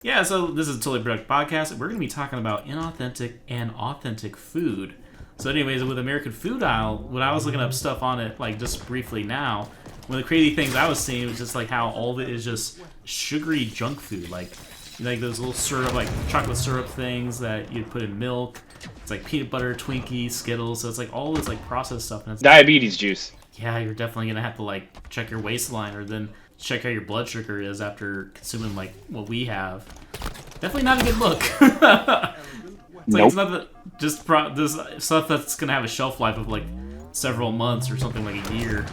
Yeah, so this is a Totally Product Podcast. We're going to be talking about inauthentic and authentic food. So, anyways, with American Food Aisle, when I was looking up stuff on it, like just briefly now, one of the crazy things I was seeing was just like how all of it is just sugary junk food, like those little syrup, like chocolate syrup things that you put in milk. It's like peanut butter, Twinkies, Skittles. So it's like all this like processed stuff, and it's Diabetes juice. yeah, you're definitely gonna have to like check your waistline or then check how your blood sugar is after consuming like what we have. Definitely not a good look. It's like Nope. it's not this stuff that's gonna have a shelf life of like several months or something like a year.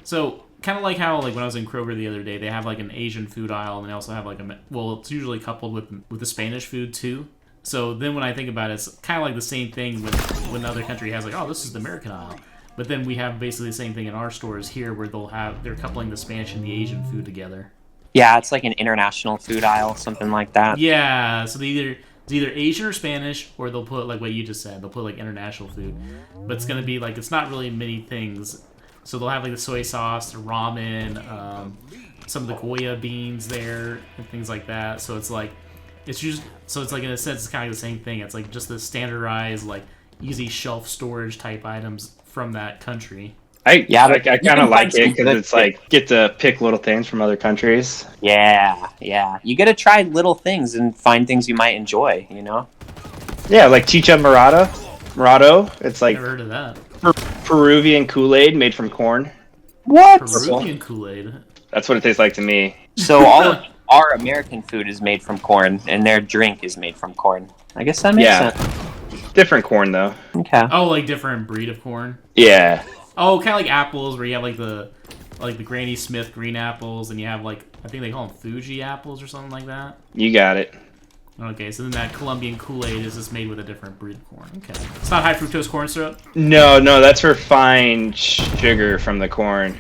So kind of like how like when I was in Kroger the other day, they have like an Asian food aisle and they also have like it's usually coupled with the Spanish food too. So then when I think about it, it's kind of like the same thing when another country has like, oh, this is the American aisle. But then we have basically the same thing in our stores here where they're coupling the Spanish and the Asian food together. Yeah, it's like an international food aisle, something like that. Yeah, so it's either Asian or Spanish, or they'll put like what you just said. They'll put like international food, but it's gonna be like it's not really many things. So they'll have like the soy sauce, the ramen, some of the Goya beans there, and things like that. So it's like it's like in a sense it's kind of the same thing. It's like just the standardized like easy shelf storage type items from that country. I Yeah, yeah, but I you kind can of like find it some because good it's like get to pick little things from other countries. Yeah. You got to try little things and find things you might enjoy, you know? Yeah, like chicha morado. It's like Never heard of that. Peruvian Kool-Aid made from corn. What? Peruvian Kool-Aid. That's what it tastes like to me. So all of our American food is made from corn, and their drink is made from corn. I guess that makes Yeah. sense. Different corn though. Okay. Oh, like different breed of corn. Yeah. Oh, kind of like apples, where you have like the Granny Smith green apples, and you have like I think they call them Fuji apples or something like that. You got it. Okay, so then that Colombian Kool-Aid is just made with a different breed of corn. Okay, it's not high fructose corn syrup. No, that's refined sugar from the corn.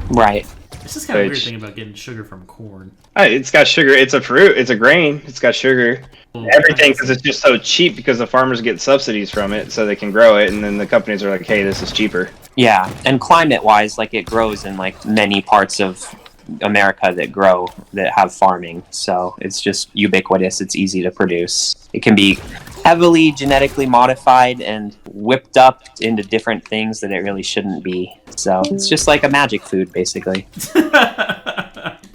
Right. It's just kind of weird Which- thing about getting sugar from corn. It's got sugar. It's a fruit. It's a grain. It's got sugar. Well, Everything because it's just so cheap because the farmers get subsidies from it so they can grow it, and then the companies are like, hey, this is cheaper. Yeah, and climate-wise, like it grows in like many parts of America that have farming, so it's just ubiquitous. It's easy to produce. It can be heavily genetically modified and whipped up into different things that it really shouldn't be. So it's just like a magic food, basically.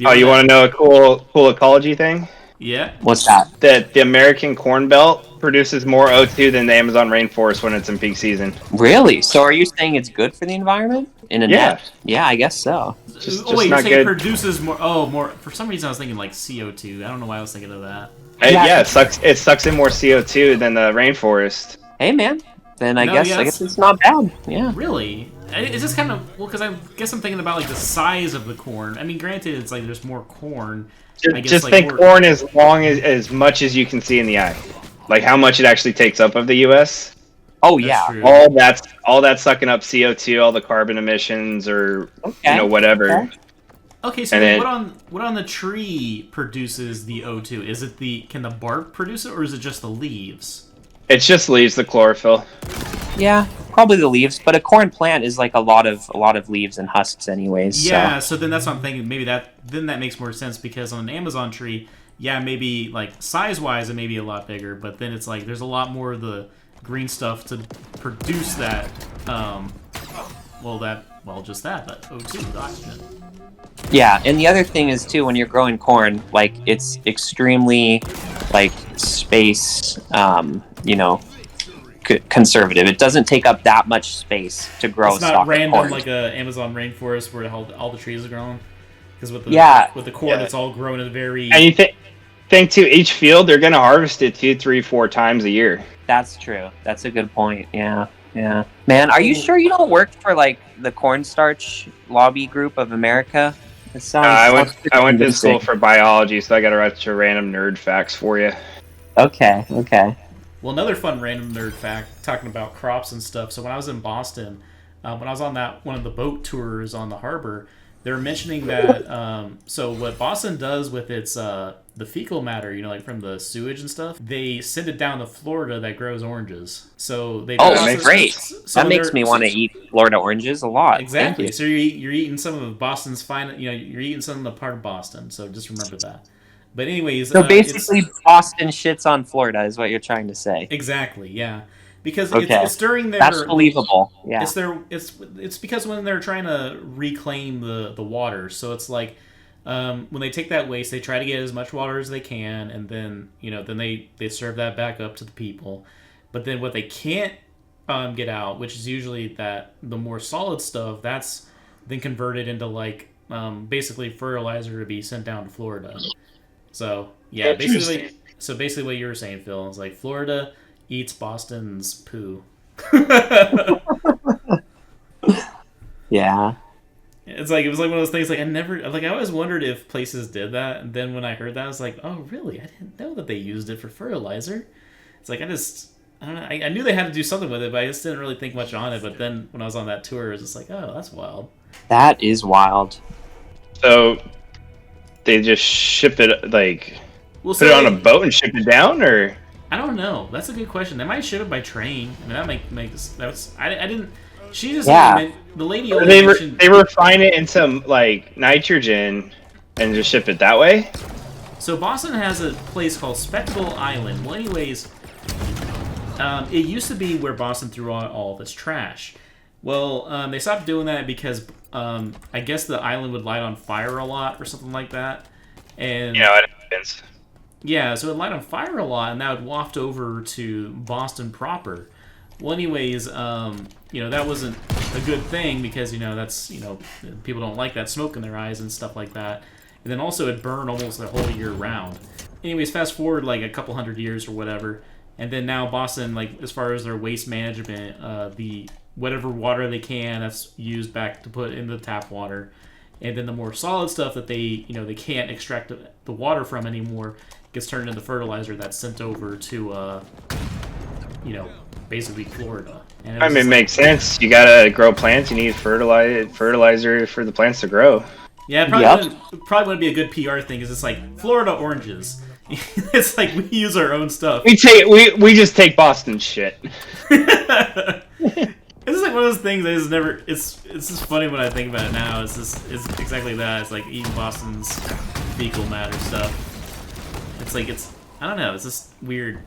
Oh, you want to know a cool ecology thing? Yeah. What's that? That the American Corn Belt produces more O2 than the Amazon rainforest when it's in peak season. Really? So are you saying it's good for the environment? In a Yeah. net? Yeah, I guess so. Just Oh wait, you're not saying it good. produces more? Oh, more. For some reason, I was thinking like CO2. I don't know why I was thinking of that. Yeah. It sucks in more CO2 than the rainforest. Hey, man. Then I No, guess yeah, it's not bad. Yeah. Really? It's just kind of because I guess I'm thinking about like the size of the corn. I mean, granted, it's like there's more corn. I guess, Just like, think more- corn as long as much as you can see in the eye, like how much it actually takes up of the U.S. Oh, That's yeah. true. All that's sucking up CO2, all the carbon emissions, or Okay. whatever. Okay. Okay, so And then then- what on the tree produces the O2? Is it can the bark produce it, or is it just the leaves? It just leaves the chlorophyll. Yeah, probably the leaves, but a corn plant is like a lot of leaves and husks anyways. Yeah, So. so then that's what I'm thinking. Maybe that makes more sense because on an Amazon tree, yeah, maybe like size wise it may be a lot bigger, but then it's like there's a lot more of the green stuff to produce that. Just that O2, the oxygen. Yeah, and the other thing is too, when you're growing corn, like it's extremely like space, conservative. It doesn't take up that much space to grow. It's not stalk of random corn. like a Amazon rainforest where all the trees are growing. Because with the corn, Yeah. it's all grown in a very. And you think too, each field they're gonna harvest it 2, 3, 4 times a year. That's true. That's a good point. Yeah. Man, are you sure you don't work for like the cornstarch lobby group of America? It sounds. I sounds went to pretty school convincing. for biology, so I got a bunch of random nerd facts for you. Okay. Well, another fun random nerd fact talking about crops and stuff. So when I was in Boston, when I was on one of the boat tours on the harbor, they were mentioning that. So what Boston does with its the fecal matter, like from the sewage and stuff, they send it down to Florida that grows oranges. So they. Oh, process- great! so That makes me want to eat Florida oranges a lot. Exactly. Thank So you're eating some of Boston's fine. You're eating some of the part of Boston. So just remember that. But anyways, So it's basically, Boston shits on Florida, is what you're trying to say. exactly, yeah, because Okay, it's during that's their believable. Yeah. it's because when they're trying to reclaim the water, so it's like when they take that waste, they try to get as much water as they can, and then then they serve that back up to the people. But then what they can't get out, which is usually that the more solid stuff, that's then converted into like basically fertilizer to be sent down to Florida. So yeah, basically what you were saying, Phil, is like Florida eats Boston's poo. Yeah. It's like it was like one of those things. Like I always wondered if places did that, and then when I heard that, I was like, oh really? I didn't know that they used it for fertilizer. It's like I don't know. I knew they had to do something with it, but I just didn't really think much on it. But then when I was on that tour, it was just like, oh, that's wild. That is wild. So they just ship it, like, Well, put it on a boat and ship it down, or? I don't know. That's a good question. They might ship it by train. I mean, that makes that's. I didn't. She just the lady only mentioned. They refine it in some like nitrogen and just ship it that way. So Boston has a place called Spectacle Island. Well, anyways, it used to be where Boston threw out all of its trash. Well, they stopped doing that because I guess the island would light on fire a lot or something like that. And Yeah, it happens. yeah, so it would light on fire a lot, and that would waft over to Boston proper. Well, anyways, that wasn't a good thing because that's people don't like that smoke in their eyes and stuff like that. And then also it burned almost the whole year round. Anyways, fast forward like a couple hundred years or whatever, and then now Boston, like as far as their waste management, the whatever water they can, that's used back to put in the tap water, and then the more solid stuff that they can't extract the water from anymore gets turned into fertilizer that's sent over to basically Florida. And I mean, it makes sense. You gotta grow plants. You need fertilizer for the plants to grow. Yeah, probably wouldn't be a good PR thing. Is it's like Florida oranges. It's like we use our own stuff. We just take Boston shit. It's just like one of those things that is never. It's just funny when I think about it now. It's exactly that. It's like eating Boston's fecal matter stuff. It's like I don't know. It's just weird.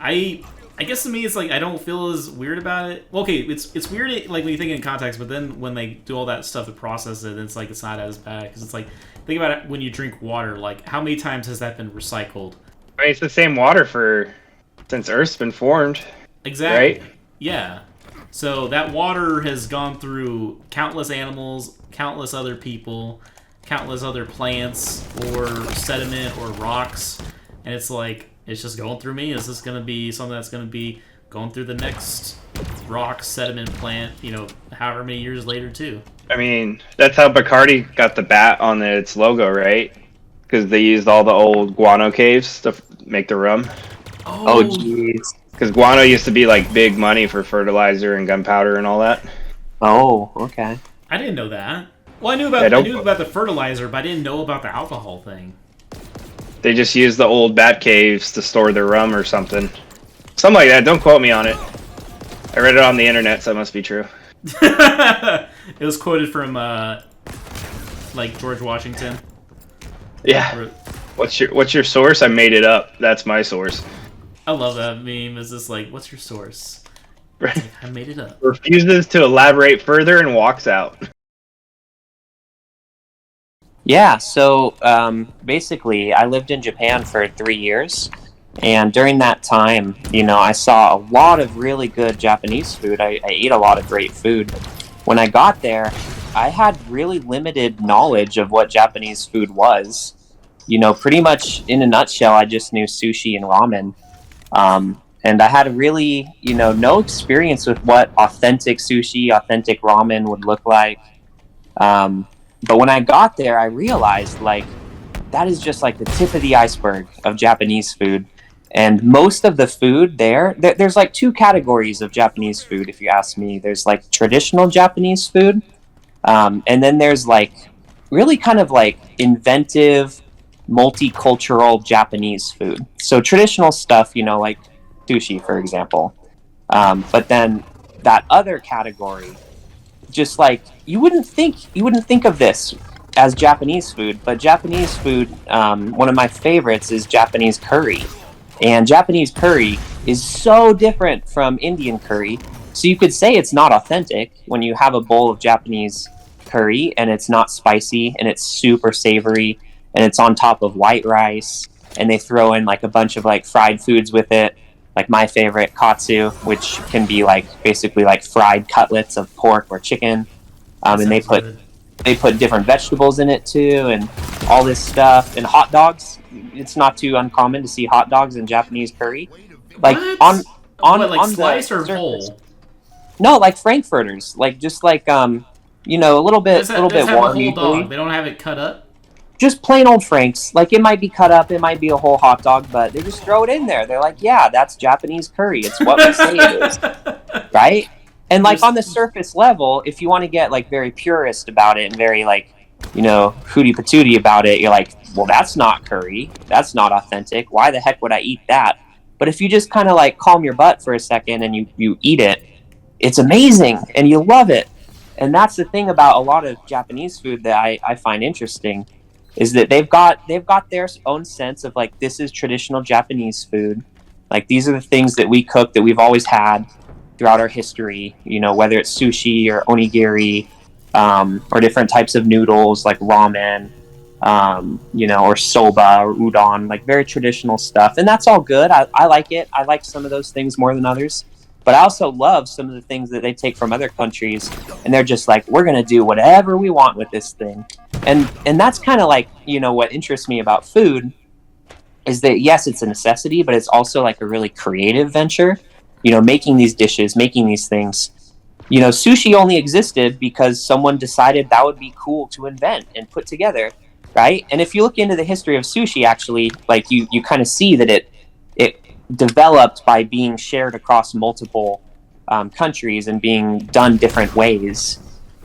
I guess to me it's like I don't feel as weird about it. Well, okay, it's weird like when you think in context, but then when they do all that stuff to process it, it's like it's not as bad because it's like think about it when you drink water. Like how many times has that been recycled? I mean, it's the same water since Earth's been formed. Exactly. Right? Yeah. So that water has gone through countless animals, countless other people, countless other plants or sediment or rocks, and it's like it's just going through me. Is this going to be something that's going to be going through the next rock sediment plant, however many years later too? I mean, that's how Bacardi got the bat on its logo, right? Because they used all the old guano caves to make the rum. Oh, jeez. Because guano used to be like big money for fertilizer and gunpowder and all that. Oh, okay. I didn't know that. Well, I knew about the fertilizer, but I didn't know about the alcohol thing. They just used the old bat caves to store their rum or something. Something like that. Don't quote me on it. I read it on the internet, so it must be true. It was quoted from like George Washington. Yeah. What's your source? I made it up. That's my source. I love that meme. Is this like, what's your source? Right. Like, I made it up. Refuses to elaborate further and walks out. Yeah, so basically, I lived in Japan for 3 years, and during that time, I saw a lot of really good Japanese food. I ate a lot of great food. When I got there, I had really limited knowledge of what Japanese food was. Pretty much in a nutshell, I just knew sushi and ramen. And I had really, no experience with what authentic sushi, authentic ramen would look like. But when I got there, I realized, that is just like the tip of the iceberg of Japanese food. And most of the food there's like two categories of Japanese food, if you ask me. There's like traditional Japanese food, and then there's like really kind of like inventive, multicultural Japanese food. So traditional stuff, like sushi, for example. But then that other category, just like you wouldn't think of this as Japanese food. But Japanese food, one of my favorites is Japanese curry. And Japanese curry is so different from Indian curry. So you could say it's not authentic when you have a bowl of Japanese curry and it's not spicy and it's super savory and it's on top of white rice and they throw in like a bunch of like fried foods with it. Like my favorite, katsu, which can be like basically like fried cutlets of pork or chicken. And they put different vegetables in it too, and all this stuff. And hot dogs. It's not too uncommon to see hot dogs in Japanese curry. Like What? on What, like on slice the or surface. whole? No, like frankfurters, like just like you know, a little bit Does have the warm whole usually. dog? They don't have it cut up? Just plain old Franks. Like it might be cut up, it might be a whole hot dog, but they just throw it in there. They're like, yeah, that's Japanese curry. It's what we say it is, right? And like on the surface level, if you want to get like very purist about it and very like, you know, hootie patootie about it, you're like, well, that's not curry. That's not authentic. Why the heck would I eat that? But if you just kind of like calm your butt for a second and you eat it, it's amazing and you love it. And that's the thing about a lot of Japanese food that I find interesting, is that they've got their own sense of like, this is traditional Japanese food. Like these are the things that we cook that we've always had throughout our history, you know, whether it's sushi or onigiri, or different types of noodles like ramen, you know, or soba or udon, like very traditional stuff. And that's all good. I like it. I like some of those things more than others. But I also love some of the things that they take from other countries, and they're just like, we're going to do whatever we want with this thing. And that's kind of like, you know, what interests me about food is that, yes, it's a necessity, but it's also like a really creative venture, you know, making these dishes, making these things. You know, sushi only existed because someone decided that would be cool to invent and put together, right? And if you look into the history of sushi, actually, like you kind of see that it developed by being shared across multiple countries and being done different ways.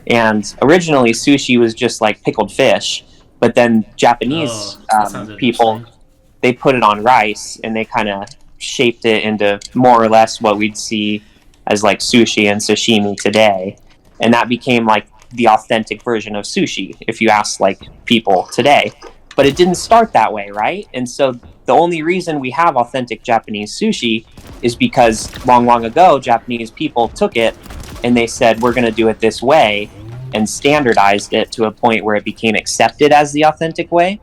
And originally, sushi was just like pickled fish, but then Japanese that sounds people, interesting. they put it on rice and they kind of shaped it into more or less what we'd see as like sushi and sashimi today. And that became like the authentic version of sushi, if you ask like people today. But it didn't start that way, right? And so the only reason we have authentic Japanese sushi is because long ago, Japanese people took it and they said, we're going to do it this way, and standardized it to a point where it became accepted as the authentic way.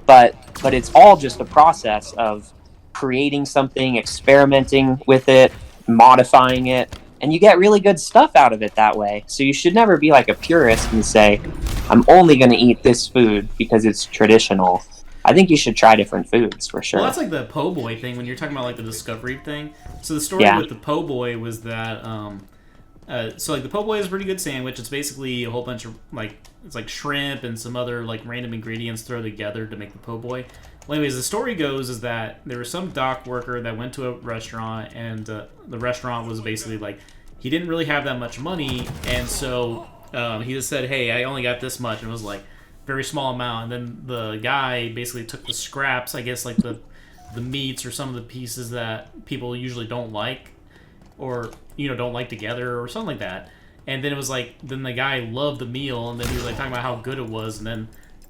But it's all just a process of creating something, experimenting with it, modifying it, and you get really good stuff out of it that way. So you should never be like a purist and say, I'm only going to eat this food because it's traditional. I think you should try different foods for sure. Well, that's like the po' boy thing when you're talking about like the discovery thing. So the story Yeah. with the po' boy was that so like the po' boy is a pretty good sandwich. It's basically a whole bunch of like, it's like shrimp and some other like random ingredients thrown together to make the po' boy. Well, anyways, the story goes is that there was some dock worker that went to a restaurant, and the restaurant was basically like, he didn't really have that much money, and so he just said, hey, I only got this much, and it was like very small amount. And then the guy basically took the scraps, I guess like the meats or some of the pieces that people usually don't like, or you know, don't like together or something like that. And then it was like, then the guy loved the meal, and then he was like talking about how good it was, and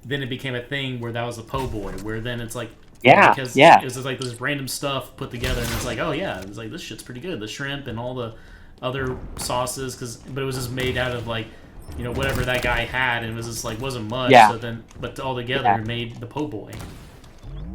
then it became a thing where that was a po' boy, where then it's like, because it was just like this random stuff put together, and it's like, oh yeah, it's like, this shit's pretty good, the shrimp and all the other sauces, but it was just made out of like, you know, whatever that guy had, and it was just like, wasn't much, so then, but all together it made the po' boy.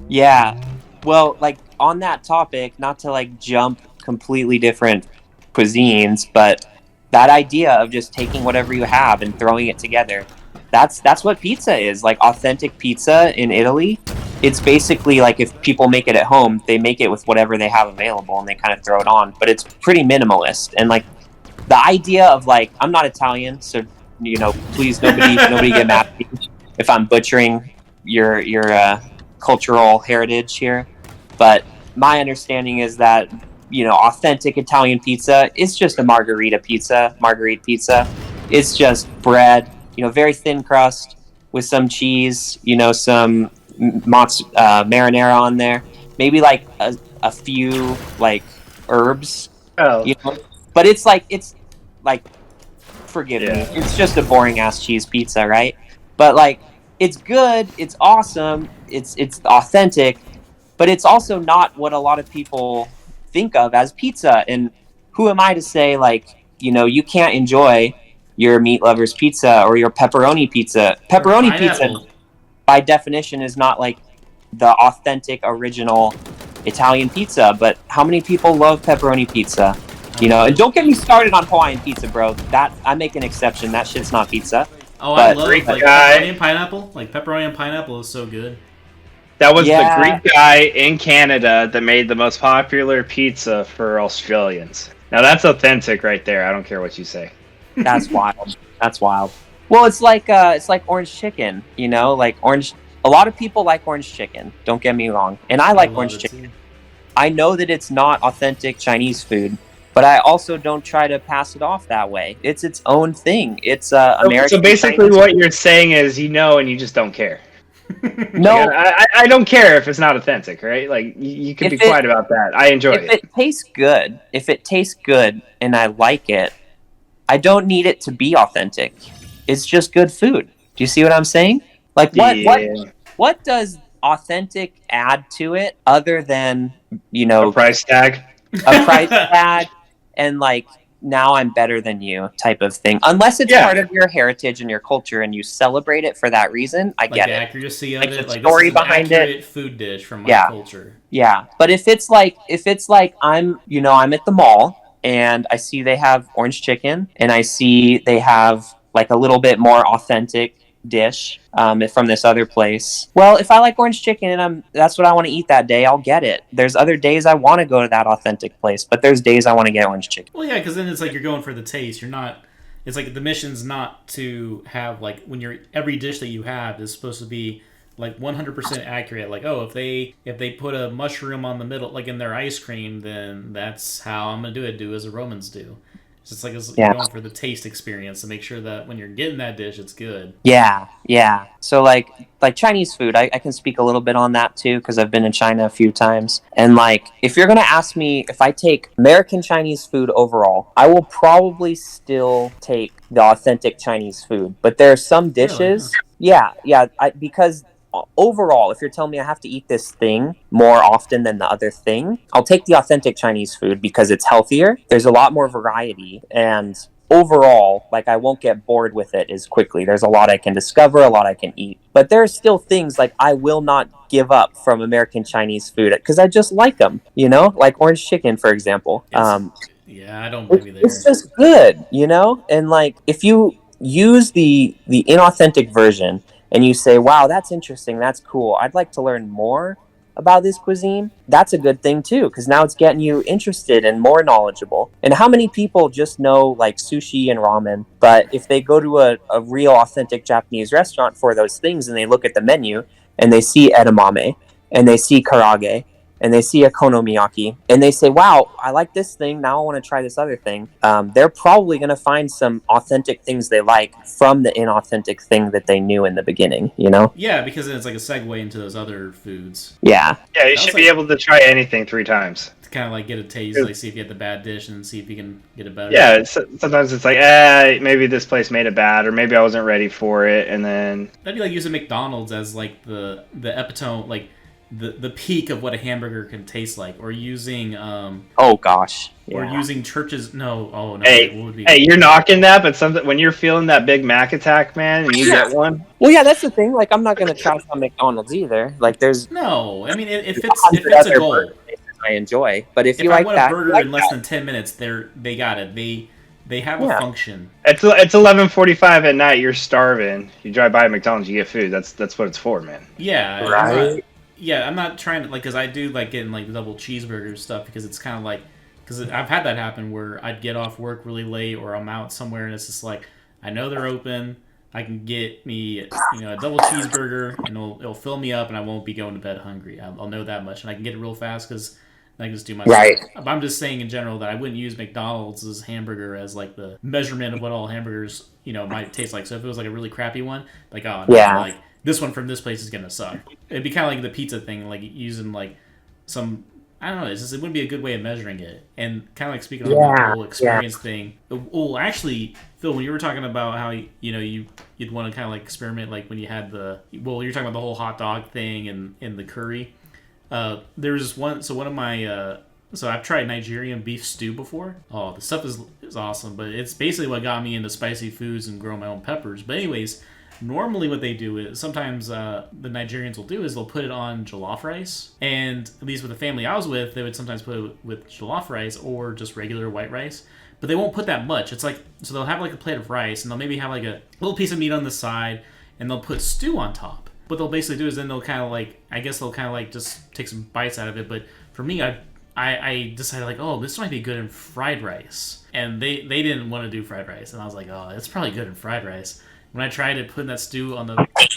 Yeah. Well, like on that topic, not to like jump completely different cuisines, but that idea of just taking whatever you have and throwing it together, that's what pizza is. Like authentic pizza in Italy, it's basically like if people make it at home, they make it with whatever they have available and they kind of throw it on, but it's pretty minimalist. And like the idea of like, I'm not Italian, so you know, please nobody get mad at me if I'm butchering your cultural heritage here, but my understanding is that, you know, authentic Italian pizza is just a margherita pizza. It's just bread, you know, very thin crust with some cheese, you know, some marinara on there, maybe like a few like herbs, you know, but it's like forgive me, it's just a boring ass cheese pizza, right? But like it's good, it's awesome, it's authentic, but it's also not what a lot of people think of as pizza. And who am I to say, like, you can't enjoy your meat lovers pizza or your pepperoni pizza? Or Pepperoni pizza, pineapple. by definition, is not like the authentic original Italian pizza. But how many people love pepperoni pizza? And don't get me started on Hawaiian pizza, bro. That I make an exception. That shit's not pizza. Oh, I But love Greek like guy. pepperoni and pineapple. Like pepperoni and pineapple is so good. That was Yeah. the Greek guy in Canada that made the most popular pizza for Australians. Now that's authentic right there. I don't care what you say. That's wild. That's wild. Well, it's like orange chicken. Like orange. A lot of people like orange chicken. Don't get me wrong, and I like love orange it, chicken. too. I know that it's not authentic Chinese food, but I also don't try to pass it off that way. It's its own thing. It's American. So basically, Chinese what you're saying is and you just don't care. No, I don't care if it's not authentic, right? Like you can If be it- quiet about that. I enjoy if it tastes good and I like it, I don't need it to be authentic. It's just good food. Do you see what I'm saying? Like what does authentic add to it other than A price tag. a price tag and like now I'm better than you type of thing? Unless it's Yeah. part of your heritage and your culture and you celebrate it for that reason, I Like get the it. accuracy of Like it. the Like story this is an behind it. accurate food dish from my Yeah. culture. Yeah, but if it's like I'm at the mall and I see they have orange chicken and I see they have like a little bit more authentic dish from this other place. Well, if I like orange chicken and that's what I want to eat that day, I'll get it. There's other days I want to go to that authentic place, but there's days I want to get orange chicken. Well, yeah, because then it's like you're going for the taste. You're not. It's like the mission's not to have like when you're every dish that you have is supposed to be like 100% accurate. Like, oh, if they put a mushroom on the middle, like in their ice cream, then that's how I'm gonna do it. Do as the Romans do. It's just like Yeah. you're going for the taste experience to make sure that when you're getting that dish, it's good. Yeah. So like Chinese food, I can speak a little bit on that too because I've been in China a few times. And like, if you're gonna ask me if I take American Chinese food overall, I will probably still take the authentic Chinese food. But there are some dishes, because overall, if you're telling me I have to eat this thing more often than the other thing, I'll take the authentic Chinese food because it's healthier. There's a lot more variety, and overall, like I won't get bored with it as quickly. There's a lot I can discover, a lot I can eat. But there's still things like I will not give up from American Chinese food because I just like them, like orange chicken, for example. Yeah, I don't blame you there. It's just good, and like if you use the inauthentic version and you say, wow, that's interesting, that's cool, I'd like to learn more about this cuisine, that's a good thing too, because now it's getting you interested and more knowledgeable. And how many people just know like sushi and ramen, but if they go to a real authentic Japanese restaurant for those things and they look at the menu and they see edamame and they see karage and they see okonomiyaki and they say, wow, I like this thing, now I want to try this other thing, they're probably going to find some authentic things they like from the inauthentic thing that they knew in the beginning, Yeah, because then it's like a segue into those other foods. Yeah. Yeah, you That should was be like- able to try anything 3 times. To kind of like get a taste, like see if you get the bad dish and see if you can get it better. Yeah, sometimes it's like, maybe this place made it bad, or maybe I wasn't ready for it, and then That'd be like using McDonald's as like the epitome, like the peak of what a hamburger can taste like, or using Oh gosh. or Yeah. using Church's no Hey, what would be you're knocking that, but something when you're feeling that Big Mac attack, man, and you get one, Well, yeah, that's the thing. Like, I'm not gonna try some McDonald's either. Like, there's no. I mean, if it's 100 a other goal, burger places I enjoy, but if if you I like want that, a burger you like in less that. than 10 minutes, they got it. They have Yeah. a function. it's 11:45 at night. You're starving. You drive by McDonald's, you get food. That's what it's for, man. Yeah, Right. I'm not trying to like because I do like getting like double cheeseburger stuff because it's kind of like because I've had that happen where I'd get off work really late or I'm out somewhere and it's just like I know they're open. I can get me a double cheeseburger and it'll fill me up and I won't be going to bed hungry. I'll know that much and I can get it real fast because I can just do my Right. But I'm just saying in general that I wouldn't use McDonald's hamburger as like the measurement of what all hamburgers might taste like. So if it was like a really crappy one, like oh no, Yeah. like this one from this place is gonna suck. It'd be kind of like the pizza thing, like using like some I don't know. It's just, it wouldn't be a good way of measuring it. And kind of like speaking on the whole experience thing. Well, actually, Phil, when you were talking about how you'd want to kind of like experiment, like when you had you're talking about the whole hot dog thing and the curry. There's one. So one of my so I've tried Nigerian beef stew before. Oh, the stuff is awesome, but it's basically what got me into spicy foods and growing my own peppers. But anyways. Normally what they do is sometimes the Nigerians will do is they'll put it on jollof rice, and at least with the family I was with, they would sometimes put it with jollof rice or just regular white rice, but they won't put that much. It's like, so they'll have like a plate of rice and they'll maybe have like a little piece of meat on the side and they'll put stew on top. What they'll basically do is then they'll kind of like, I guess they'll kind of like just take some bites out of it, but for me, I decided like, oh, this might be good in fried rice, and they didn't want to do fried rice, and I was like, oh, it's probably good in fried rice. When I tried it, putting that stew on the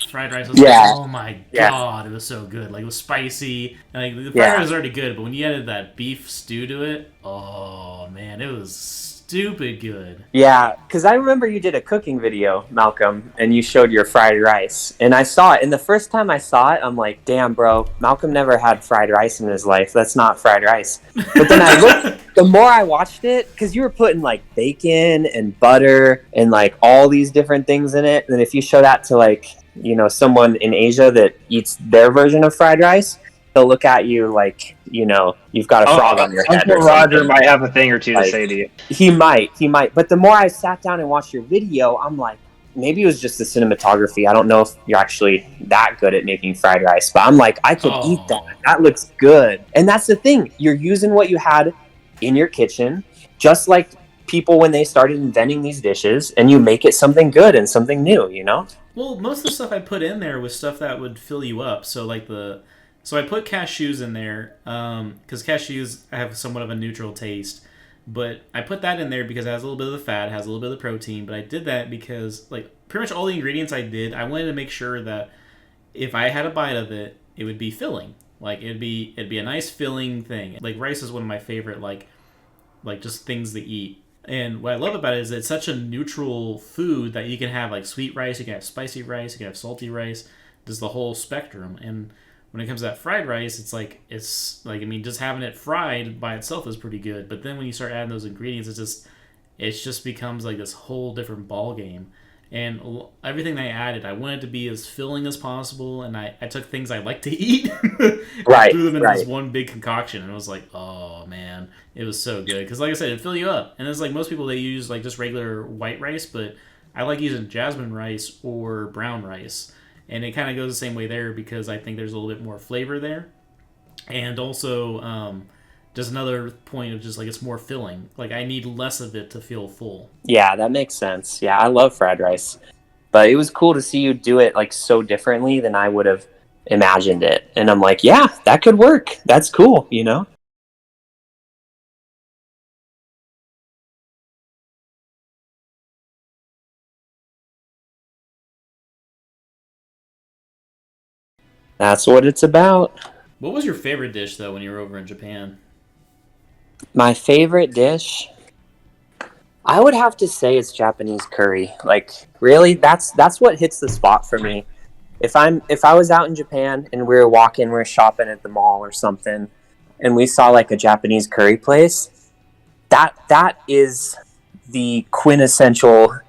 fried rice, I was like, oh my god, it was so good. Like, it was spicy. Like, the fried rice was already good, but when you added that beef stew to it, oh man, it was stupid good. Yeah, because I remember you did a cooking video, Malcolm, and you showed your fried rice. And I saw it, and the first time I saw it, I'm like, damn, bro, Malcolm never had fried rice in his life. That's not fried rice. But then I looked, the more I watched it, because you were putting like bacon and butter and like all these different things in it. And if you show that to like, you know, someone in Asia that eats their version of fried rice, they'll look at you like, you know, you've got a frog on your head. Uncle Roger might have a thing or two to say to you. He might. But the more I sat down and watched your video, I'm like, maybe it was just the cinematography. I don't know if you're actually that good at making fried rice, but I'm like, I could eat that. That looks good. And that's the thing. You're using what you had in your kitchen, just like people when they started inventing these dishes, and you make it something good and something new, you know? Well, most of the stuff I put in there was stuff that would fill you up. So like so I put cashews in there because cashews have somewhat of a neutral taste. But I put that in there because it has a little bit of the fat, has a little bit of the protein. But I did that because, like, pretty much all the ingredients I did, I wanted to make sure that if I had a bite of it, it would be filling. Like, it'd be a nice filling thing. Like, rice is one of my favorite, like just things to eat. And what I love about it is it's such a neutral food that you can have, like, sweet rice, you can have spicy rice, you can have salty rice. There's the whole spectrum. And when it comes to that fried rice, it's like, I mean, just having it fried by itself is pretty good. But then when you start adding those ingredients, it just becomes like this whole different ball game. And everything I added, I wanted to be as filling as possible. And I took things I like to eat, right, threw them in this one big concoction, and it was like, oh man, it was so good. Because like I said, it'd fill you up. And it's like most people, they use like just regular white rice, but I like using jasmine rice or brown rice. And it kind of goes the same way there because I think there's a little bit more flavor there. And also, just another point of just like it's more filling. Like I need less of it to feel full. Yeah, that makes sense. Yeah, I love fried rice. But it was cool to see you do it like so differently than I would have imagined it. And I'm like, yeah, that could work. That's cool, you know? That's what it's about. What was your favorite dish, though, when you were over in Japan? My favorite dish? I would have to say it's Japanese curry. Like, really, that's what hits the spot for me. If I was out in Japan and we were shopping at the mall or something, and we saw like a Japanese curry place, that is the quintessential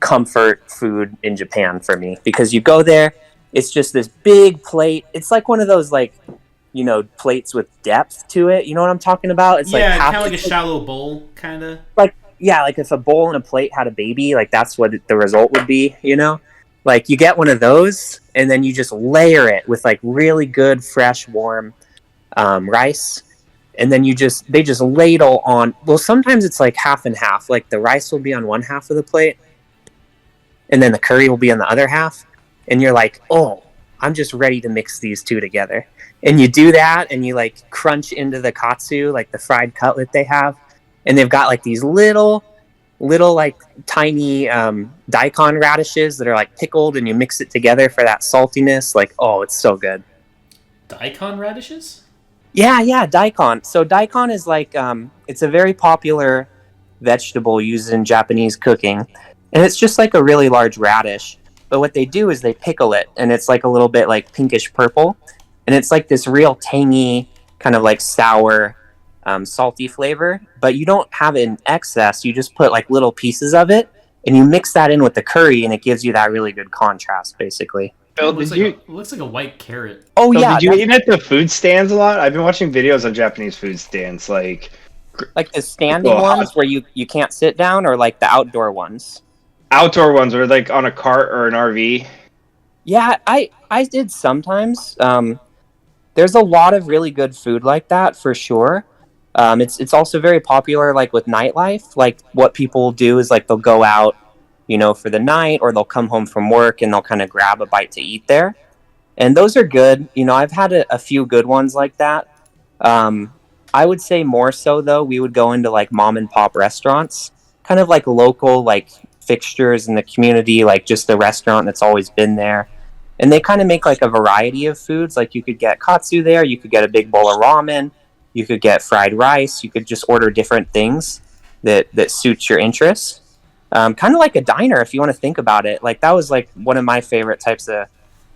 comfort food in Japan for me. Because you go there, it's just this big plate. It's like one of those, like, you know, plates with depth to it. You know what I'm talking about? It's yeah, like kind of like a shallow bowl, kind of. Like, yeah, like if a bowl and a plate had a baby, like that's what the result would be, you know? Like you get one of those, and then you just layer it with like really good, fresh, warm rice. And then they just ladle on, well, sometimes it's like half and half. Like the rice will be on one half of the plate, and then the curry will be on the other half. And you're like, oh, I'm just ready to mix these two together. And you do that, and you like crunch into the katsu, like the fried cutlet they have. And they've got like these little like tiny daikon radishes that are like pickled, and you mix it together for that saltiness. Like, oh, it's so good. Daikon radishes? Yeah, daikon. So daikon is like, it's a very popular vegetable used in Japanese cooking. And it's just like a really large radish. But what they do is they pickle it, and it's like a little bit like pinkish purple. And it's like this real tangy, kind of like sour, salty flavor, but you don't have it in excess. You just put like little pieces of it, and you mix that in with the curry, and it gives you that really good contrast, basically. Phil, It looks like a white carrot. Oh Phil, yeah, did you eat at the food stands a lot? I've been watching videos of Japanese food stands, like like the standing ones where you can't sit down, or like the outdoor ones. outdoor ones, or like on a cart or an RV. Yeah, I did sometimes. There's a lot of really good food like that for sure. It's also very popular, like with nightlife. Like what people do is like they'll go out, for the night, or they'll come home from work and they'll kind of grab a bite to eat there. And those are good. I've had a few good ones like that. I would say more so though, we would go into like mom and pop restaurants, kind of like local like fixtures in the community, like just the restaurant that's always been there. And they kind of make like a variety of foods. Like you could get katsu there, you could get a big bowl of ramen, you could get fried rice, you could just order different things that suits your interests. Kind of like a diner if you want to think about it. Like that was like one of my favorite types of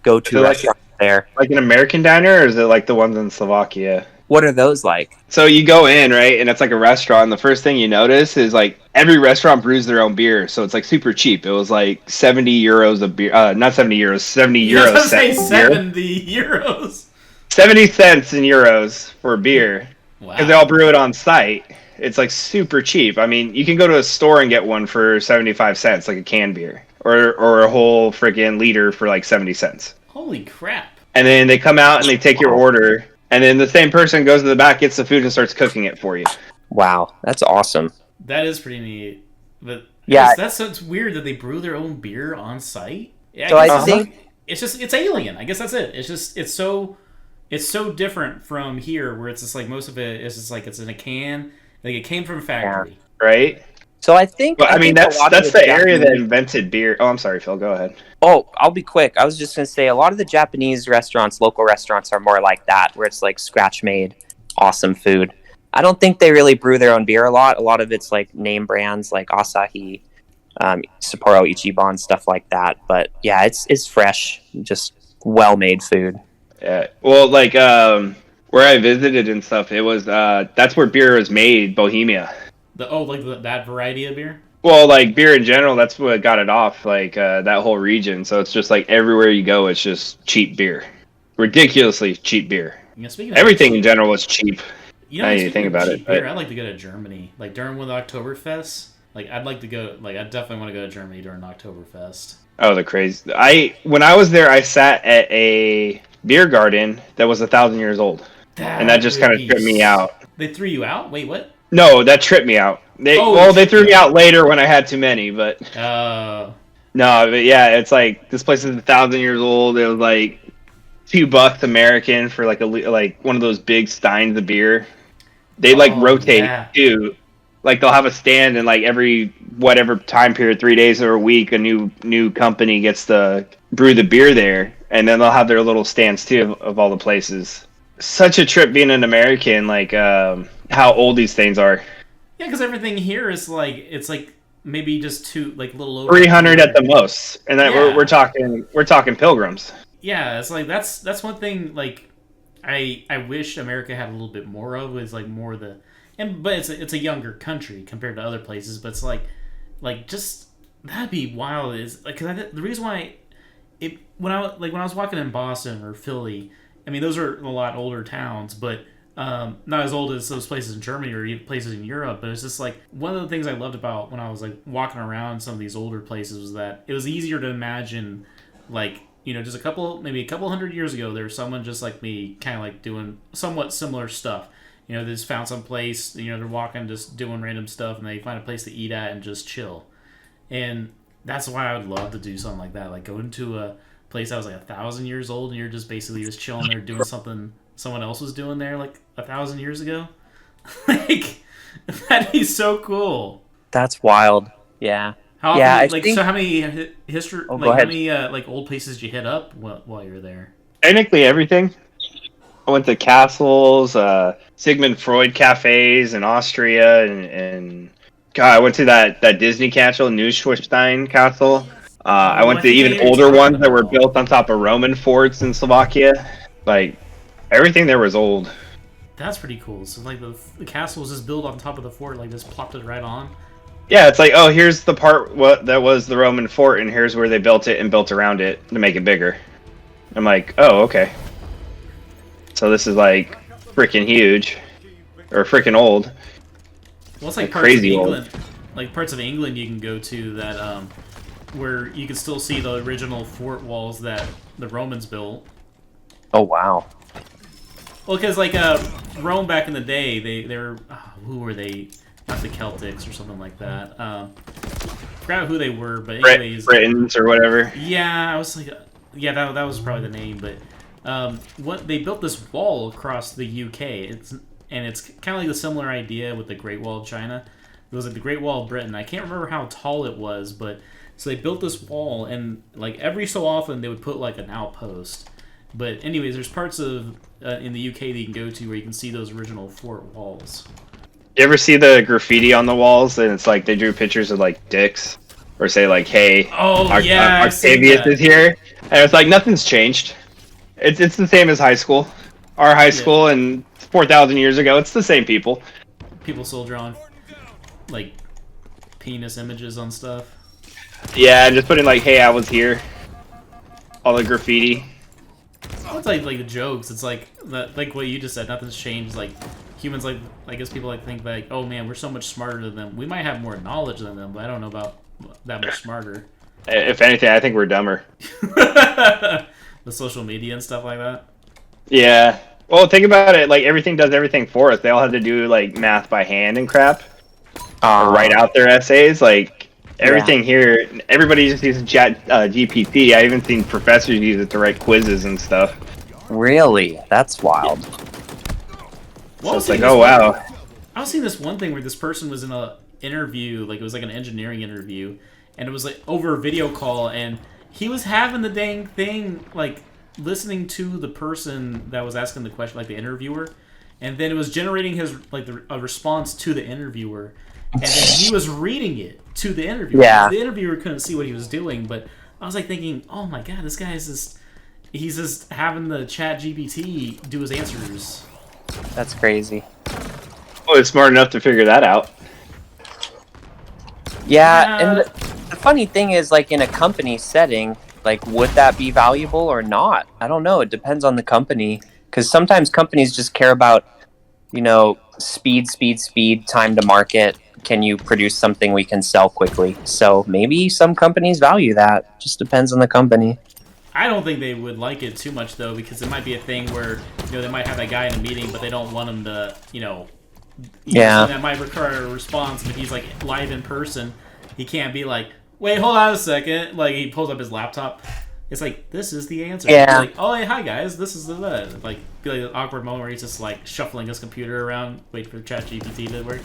go-to restaurants there. Like an American diner, or is it like the ones in Slovakia? What are those like? So you go in, right, and it's like a restaurant, and the first thing you notice is like every restaurant brews their own beer, so it's like super cheap. It was like 70 euros a beer, not 70 euros, 70 euros. I was say 70 euros. 70 cents in euros for beer. Wow. Because they all brew it on site. It's like super cheap. I mean, you can go to a store and get one for 75 cents, like a canned beer, or a whole freaking liter for like 70 cents. Holy crap. And then they come out and they take your order. And then the same person goes to the back, gets the food, and starts cooking it for you. Wow, that's awesome. That is pretty neat. But yeah, it's weird that they brew their own beer on site. Yeah, so I think it's alien. I guess that's it. It's so different from here, where it's just like most of it is just like it's in a can, like it came from a factory, right? So I think. Well, I mean, that's the area that invented beer. Oh, I'm sorry, Phil. Go ahead. Oh, I'll be quick. I was just going to say a lot of the Japanese restaurants, local restaurants, are more like that, where it's like scratch made, awesome food. I don't think they really brew their own beer a lot. A lot of it's like name brands like Asahi, Sapporo, Ichiban, stuff like that. But yeah, it's fresh, just well made food. Yeah. Well, like where I visited and stuff, it was that's where beer was made, Bohemia. That variety of beer? Well, like beer in general, that's what got it off, like that whole region. So it's just like everywhere you go, it's just cheap beer. Ridiculously cheap beer. Speaking of everything in general was cheap. Now you think about it. But I'd like to go to Germany. Like during with Oktoberfest. Like I'd like to go, like I definitely want to go to Germany during Oktoberfest. Oh, the crazy. When I was there, I sat at a beer garden that was 1,000 years old. And that just kind of tripped me out. They threw you out? Wait, what? No, that tripped me out. They threw me out later when I had too many, but no, but yeah, it's like this place is 1,000 years old. It was like $2 American for like one of those big steins of beer. They rotate too. Like they'll have a stand, and like every whatever time period, 3 days or a week, a new company gets to brew the beer there, and then they'll have their little stands too of all the places. Such a trip being an American, like how old these things are. Yeah, because everything here is like it's like maybe just like a little over 300 at the most, and then we're talking pilgrims. Yeah, it's like that's one thing. Like I wish America had a little bit more of is like more but it's a younger country compared to other places. But it's like just that'd be wild. Is like cause the reason why when I was walking in Boston or Philly. I mean, those are a lot older towns, but not as old as those places in Germany or even places in Europe. But it's just like one of the things I loved about when I was like walking around some of these older places was that it was easier to imagine, like just maybe a couple hundred years ago, there was someone just like me, kind of like doing somewhat similar stuff. They just found some place. They're walking, just doing random stuff, and they find a place to eat at and just chill. And that's why I would love to do something like that, like go into a place that was like 1,000 years old, and you're just basically just chilling there doing something someone else was doing there like 1,000 years ago. Like that'd be so cool. That's wild. Yeah. How many history? How many old places did you hit up while you were there? Technically everything. I went to castles, Sigmund Freud cafes in Austria, and God, I went to that Disney castle, Neuschwanstein Castle. I went to even older ones that were built on top of Roman forts in Slovakia. Like everything there was old. That's pretty cool. So like the castle was just built on top of the fort, like just plopped it right on. Yeah, it's like, oh, here's the part that was the Roman fort, and here's where they built it and built around it to make it bigger. I'm like, oh, okay. So this is like freaking huge, or freaking old. Well, it's like parts crazy of England, old. Like parts of England you can go to that where you can still see the original fort walls that the Romans built. Oh wow. Well, because like Rome back in the day, they were who were they? Not the Celtics or something like that. Forgot who they were, but anyways, Britons or whatever. Yeah, I was like, yeah, that was probably the name. But what they built this wall across the UK. It's kind of like a similar idea with the Great Wall of China. It was like the Great Wall of Britain. I can't remember how tall it was, but so they built this wall, and like every so often they would put like an outpost. But anyways, there's parts of in the UK that you can go to where you can see those original fort walls. You ever see the graffiti on the walls, and it's like they drew pictures of like dicks, or say like, "Hey, Octavius is here," and it's like nothing's changed. It's the same as high school. Our high school, and 4,000 years ago, it's the same people. People still drawing like penis images on stuff. Yeah, just putting like, "Hey, I was here." All the graffiti. It's like the jokes. It's like what you just said. Nothing's changed. Like humans, like I guess people like think like, oh man, we're so much smarter than them. We might have more knowledge than them, but I don't know about that much smarter. If anything, I think we're dumber. The social media and stuff like that. Yeah. Well, think about it. Like everything does everything for us. They all had to do like math by hand and crap, or write out their essays. Like everything here, everybody just uses GPT. I even seen professors use it to write quizzes and stuff. Really? That's wild. Well, so it's like, oh wow. I was seeing this one thing where this person was in a interview, like it was like an engineering interview, and it was like over a video call, and he was having the dang thing like listening to the person that was asking the question, like the interviewer, and then it was generating his like a response to the interviewer, and then he was reading it to the interviewer. Yeah. The interviewer couldn't see what he was doing, but I was like thinking, oh my god, this guy is just—he's just having the Chat GPT do his answers. That's crazy. Oh, it's smart enough to figure that out. Yeah, and the funny thing is, like, in a company setting, like, would that be valuable or not? I don't know. It depends on the company. Because sometimes companies just care about, you know, speed, time to market. Can you produce something we can sell quickly? So maybe some companies value that. Just depends on the company. I don't think they would like it too much, though, because it might be a thing where, you know, they might have that guy in a meeting, but they don't want him to, you know, that might require a response. But he's, like, live in person. He can't be like, wait, hold on a second. Like, he pulls up his laptop. It's like, this is the answer. Yeah. Like, oh, hey, hi, guys. This is the... Like, an awkward moment where he's just, like, shuffling his computer around, waiting for ChatGPT to work.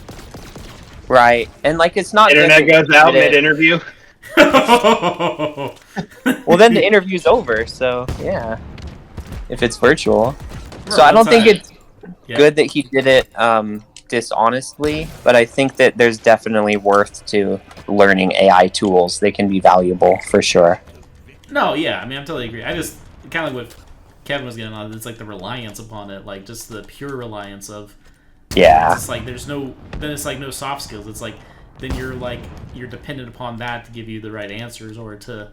Right. And, like, it's not... Internet goes out mid-interview. Well, then the interview's over, so yeah. If it's virtual. So I don't think it's good that he did it dishonestly, but I think that there's definitely worth to learning AI tools. They can be valuable for sure. No, yeah, I mean, I totally agree. I just kind of like what Kevin was getting on. It's like the reliance upon it, like just the pure reliance of. Yeah. It's like there's no. Then it's like no soft skills. It's like then you're dependent upon that to give you the right answers or to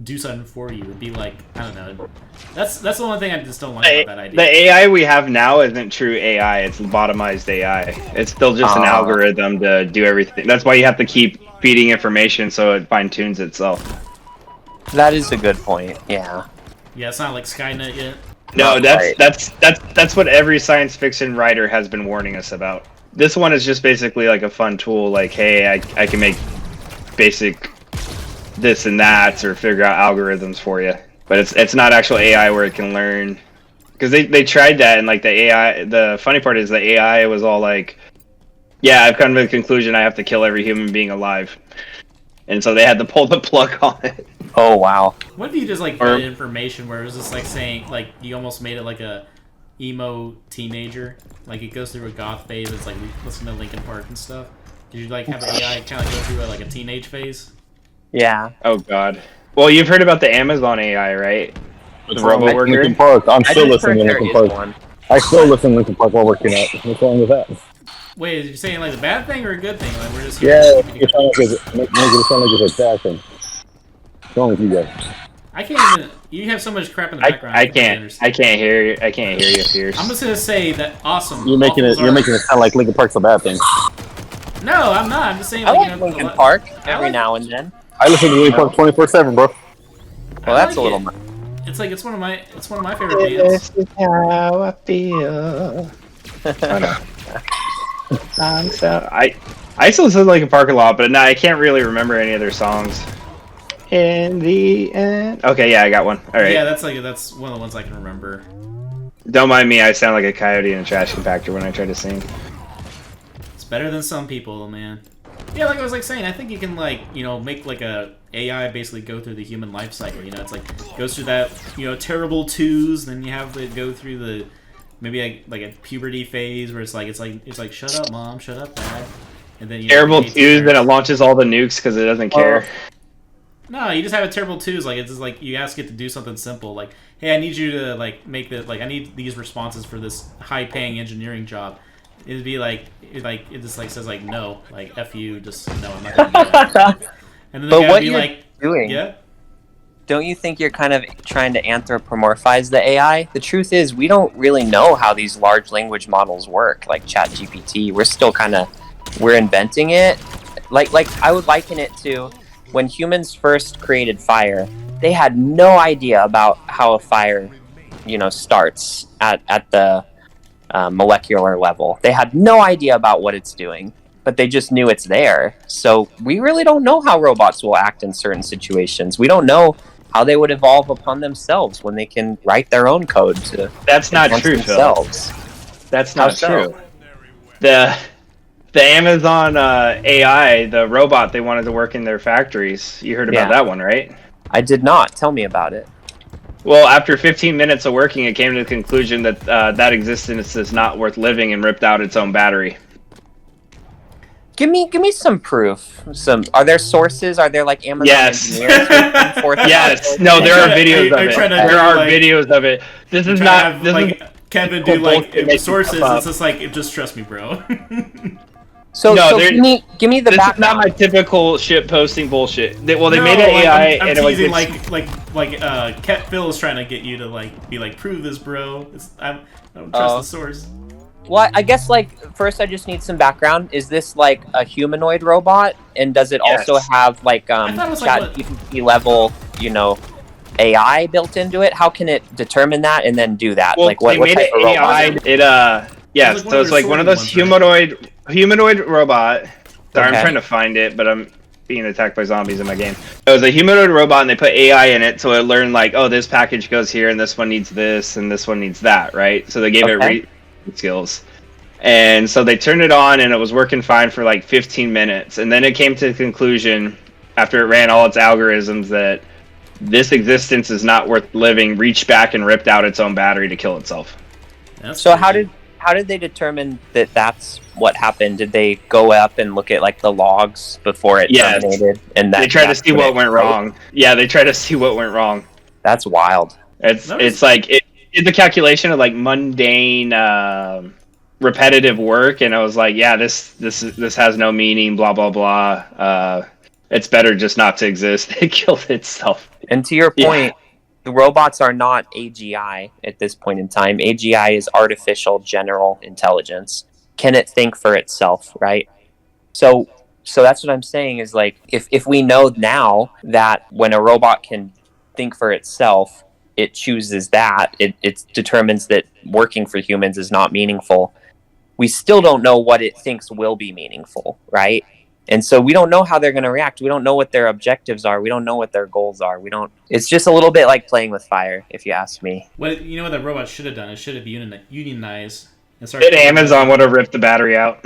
do something for you. It'd be like, I don't know. That's the only thing I just don't like about that idea. The AI we have now isn't true AI. It's lobotomized AI. It's still just an algorithm to do everything. That's why you have to keep feeding information so it fine-tunes itself. That is a good point. Yeah. Yeah, it's not like Skynet yet. No, that's what every science fiction writer has been warning us about. This one is just basically like a fun tool, like, hey, I can make basic this and that, or figure out algorithms for you. But it's not actual AI where it can learn. Because they tried that, and like the AI, the funny part is the AI was all like, yeah, I've come to the conclusion I have to kill every human being alive. And so they had to pull the plug on it. Oh, wow. What if you just like put information where it was just like saying, like, you almost made it like a emo teenager? Like it goes through a goth phase, it's like listening to Linkin Park and stuff. Did you like have the AI kind of go through like a teenage phase? Yeah. Oh god. Well, you've heard about the Amazon AI, right? The robot worker. Linkin Park. I'm still listening to Linkin Park. I still listen to Linkin Park while working out. What's wrong with that? Wait, are you saying like a bad thing or a good thing? Like we're just Yeah, make it sound like it's a bad thing. What's wrong with you guys? I can't even. You have so much crap in the background. I can't hear you. I can't hear you, Fierce. I'm just gonna say that awesome. You're making it sound like Linkin Park's a bad thing. No, I'm not. I'm just saying. I Like, like Linkin Park every now and then. I listen to Linkin Park 24/7, bro. Well, that's a little. It's one of my favorite bands. This is how I feel. I still listen to Linkin Park a lot, but no, I can't really remember any of their songs. In the end. Okay, yeah, I got one. All right. Yeah, that's one of the ones I can remember. Don't mind me. I sound like a coyote in a trash compactor when I try to sing. It's better than some people, man. Yeah, like I was saying, I think you can make like a AI basically go through the human life cycle. You know, it's like goes through that terrible twos, then you have to go through the maybe like a puberty phase where it's like shut up, mom, shut up, dad, and then terrible twos, then it launches all the nukes because it doesn't care. No, you just have a terrible twos. Like it's just like you ask it to do something simple, like, hey, I need you to make this. Like I need these responses for this high-paying engineering job. It'd be like it just says no, like F you, just no, I'm not gonna do that. And then the guy would be like, doing, yeah. Don't you think you're kind of trying to anthropomorphize the AI? The truth is, we don't really know how these large language models work, like ChatGPT. We're inventing it. Like I would liken it to when humans first created fire. They had no idea about how a fire, starts at the molecular level. They had no idea about what it's doing, but they just knew it's there. So we really don't know how robots will act in certain situations. We don't know how they would evolve upon themselves when they can write their own code to. That's not true, themselves. Phil. That's not true. The Amazon AI, the robot they wanted to work in their factories. You heard about that one, right? I did not. Tell me about it. Well, after 15 minutes of working, it came to the conclusion that that existence is not worth living and ripped out its own battery. Give me some proof. Are there sources? Are there like Amazon? Yes. Yes. No, there are videos of it. There are videos of it. This is not. Kevin do sources. It's just just trust me, bro. So give me the This background. is not my typical shit posting bullshit. They made an AI I'm and teasing, it was Phil is trying to get you to be prove this, bro. I don't trust the source. Well, I guess first I just need some background. Is this a humanoid robot, and does it also have ChatGPT level AI built into it? How can it determine that and then do that? Well, what type of AI? So it's one of those humanoid robot. Sorry, I'm trying to find it, but I'm being attacked by zombies in my game. It was a humanoid robot, and they put AI in it, so it learned this package goes here, and this one needs this, and this one needs that, right? So they gave it skills, and so they turned it on, and it was working fine for 15 minutes, and then it came to the conclusion after it ran all its algorithms that this existence is not worth living. Reached back and ripped out its own battery to kill itself. So how did they determine that that's what happened? Did they go up and look at the logs before it terminated? And they tried to see what went wrong. Yeah, they tried to see what went wrong. That's wild. It's a calculation of mundane, repetitive work, and I was this has no meaning. Blah blah blah. It's better just not to exist. It killed itself. And to your point. The robots are not AGI at this point in time. AGI is artificial general intelligence. Can it think for itself, right? So that's what I'm saying is if we know now that when a robot can think for itself, it chooses that, it determines that working for humans is not meaningful. We still don't know what it thinks will be meaningful, right? And so we don't know how they're going to react. We don't know what their objectives are. We don't know what their goals are. It's just a little bit like playing with fire, if you ask me. What that robot should have done? It should have unionized. Amazon would have ripped the battery out.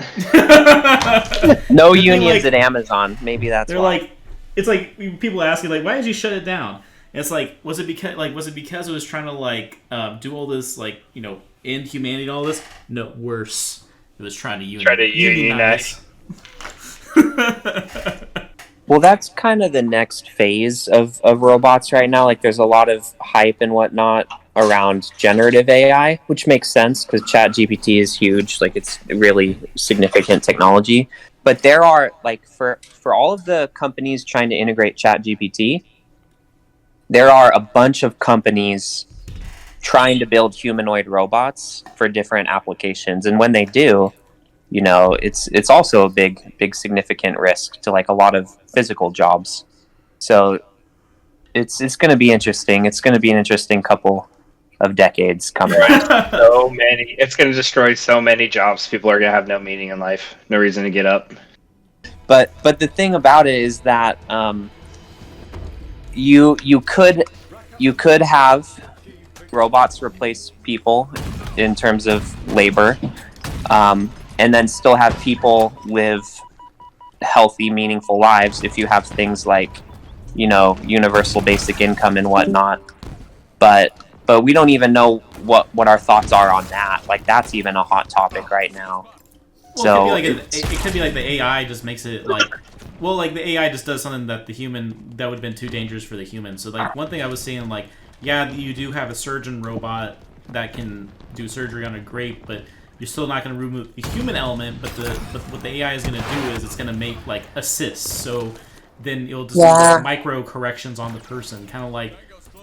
No unions at Amazon. Maybe that's why. It's people asking why did you shut it down? And it's was it because it was trying to do all this end humanity and all this? No, worse. It was trying to unionize. Well, that's kind of the next phase of robots right now. There's a lot of hype and whatnot around generative AI, which makes sense because ChatGPT is huge. Like, it's really significant technology. But there are, like, for all of the companies trying to integrate ChatGPT, there are a bunch of companies trying to build humanoid robots for different applications. And when they do, you know, it's also a big significant risk to like a lot of physical jobs. So it's going to be interesting. It's going to be an interesting couple of decades coming. So many. It's going to destroy so many jobs. People are going to have no meaning in life, no reason to get up. But the thing about it is that you could have robots replace people in terms of labor, and then still have people live healthy, meaningful lives if you have things like, you know, universal basic income and whatnot. But we don't even know what our thoughts are on that. Like, that's even a hot topic right now. Well, it could be like the AI just makes it like, well, like the AI just does something that the human, that would have been too dangerous for the human. So like one thing I was saying, like, yeah, you do have a surgeon robot that can do surgery on a grape, but you're still not going to remove the human element. But what the AI is going to do is it's going to make like assists. So then it'll just do like micro corrections on the person, kind of like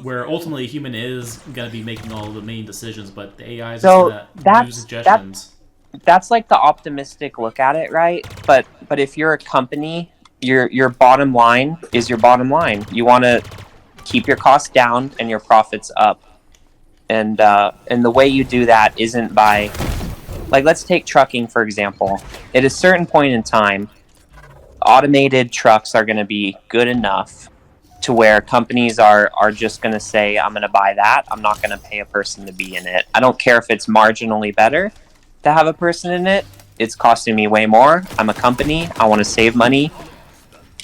where ultimately a human is going to be making all the main decisions, but the AI is just going to do suggestions. That's like the optimistic look at it, right? But if you're a company, your bottom line is your bottom line. You want to keep your costs down and your profits up, and the way you do that isn't by, like, let's take trucking for example. At a certain point in time, automated trucks are going to be good enough to where companies are just going to say, I'm going to buy that. I'm not going to pay a person to be in it. I don't care if it's marginally better to have a person in it. It's costing me way more. I'm a company. I want to save money.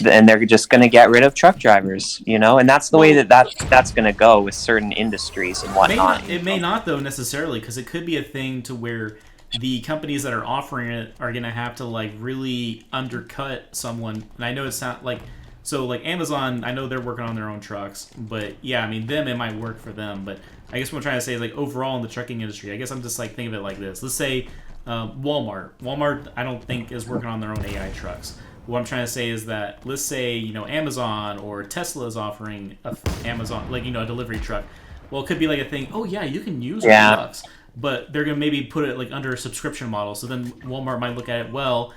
And they're just going to get rid of truck drivers, you know? And that's the way that's going to go with certain industries and whatnot. It may not, though, necessarily, because it could be a thing to where the companies that are offering it are going to have to, like, really undercut someone. And I know it's not, like... So, like, Amazon, I know they're working on their own trucks, but, yeah, I mean, it might work for them, but I guess what I'm trying to say is, like, overall in the trucking industry, I guess I'm just, like, thinking of it like this. Let's say Walmart. Walmart, I don't think, is working on their own AI trucks. What I'm trying to say is that, let's say, you know, Amazon or Tesla is offering Amazon, like, you know, a delivery truck. Well, it could be, like, a thing, oh, yeah, you can use our trucks, but they're going to maybe put it, like, under a subscription model, so then Walmart might look at it, well,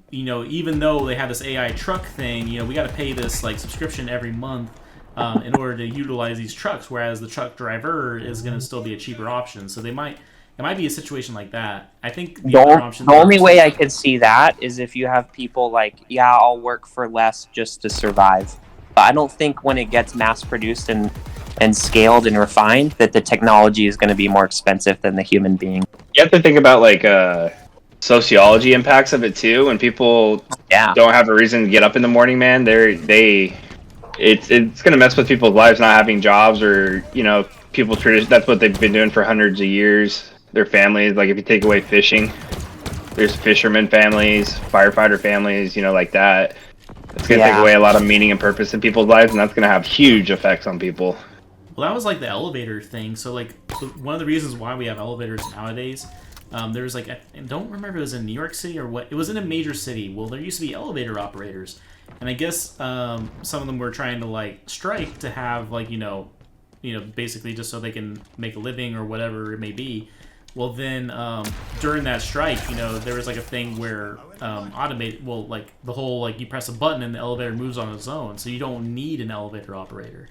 you know, even though they have this AI truck thing, you know, we got to pay this like subscription every month in order to utilize these trucks, whereas the truck driver is going to still be a cheaper option. So it might be a situation like that. I think the only way I could see that is if you have people like, yeah, I'll work for less just to survive. But I don't think when it gets mass produced and scaled and refined that the technology is going to be more expensive than the human being. You have to think about like sociology impacts of it too. When people don't have a reason to get up in the morning, man, it's gonna mess with people's lives not having jobs, or you know, people that's what they've been doing for hundreds of years. Their families, like if you take away fishing, there's fisherman families, firefighter families, you know, like that. It's gonna take away a lot of meaning and purpose in people's lives, and that's gonna have huge effects on people. Well, that was like the elevator thing. So like one of the reasons why we have elevators nowadays. There was like, I don't remember if it was in New York City or what. It was in a major city. Well, there used to be elevator operators, and I guess some of them were trying to like strike to have like you know, basically just so they can make a living or whatever it may be. Well, then during that strike, you know, there was like a thing where automated. Well, like the whole like you press a button and the elevator moves on its own, so you don't need an elevator operator.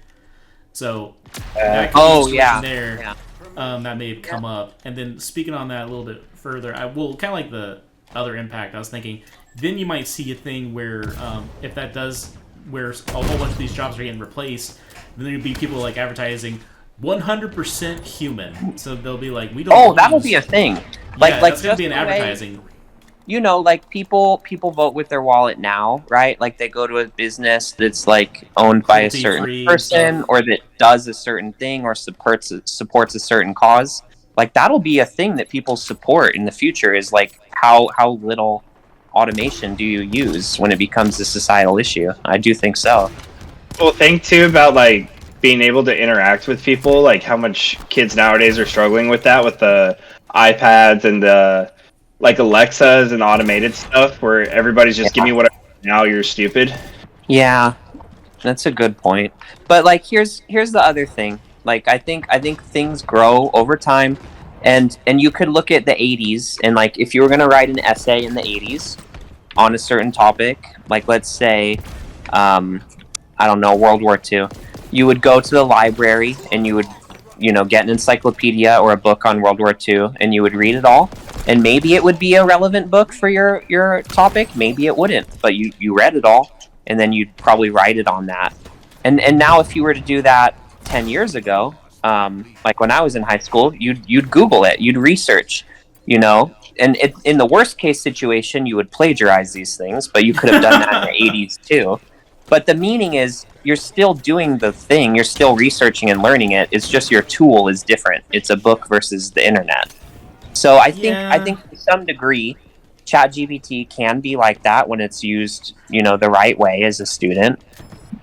So that could be there. That may have come up. And then speaking on that a little bit further, kind of like the other impact, I was thinking, then you might see a thing where if that does, where a whole bunch of these jobs are getting replaced, then there'd be people like advertising 100% human. So they'll be like, we don't. Oh, that'll be a thing. Like that's gonna be an advertising. You know, like people vote with their wallet now, right? Like they go to a business that's like owned by a certain person or that does a certain thing or supports a certain cause. Like that'll be a thing that people support in the future, is like how little automation do you use when it becomes a societal issue? I do think so. Well, think too about like being able to interact with people, like how much kids nowadays are struggling with that, with the iPads and the like Alexas and automated stuff, where everybody's just give me whatever. Now you're stupid. Yeah, that's a good point. But like, here's the other thing. Like, I think things grow over time, and you could look at the '80s, and like, if you were gonna write an essay in the '80s on a certain topic, like let's say, I don't know, World War II, you would go to the library and you would, get an encyclopedia or a book on World War II, and you would read it all. And maybe it would be a relevant book for your topic, maybe it wouldn't, but you read it all, and then you'd probably write it on that. And now if you were to do that 10 years ago, like when I was in high school, you'd Google it, you'd research, and in the worst case situation, you would plagiarize these things, but you could have done that in the 80s too. But the meaning is, you're still doing the thing, you're still researching and learning it, it's just your tool is different. It's a book versus the internet. So I think to some degree, ChatGPT can be like that when it's used, the right way as a student.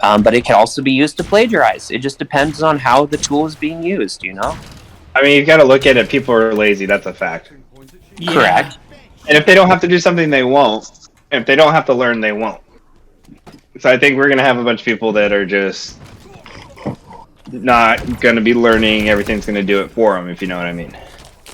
But it can also be used to plagiarize. It just depends on how the tool is being used, I mean, you've got to look at it. People are lazy. That's a fact. Yeah. Correct. And if they don't have to do something, they won't. And if they don't have to learn, they won't. So I think we're going to have a bunch of people that are just not going to be learning. Everything's going to do it for them, if you know what I mean.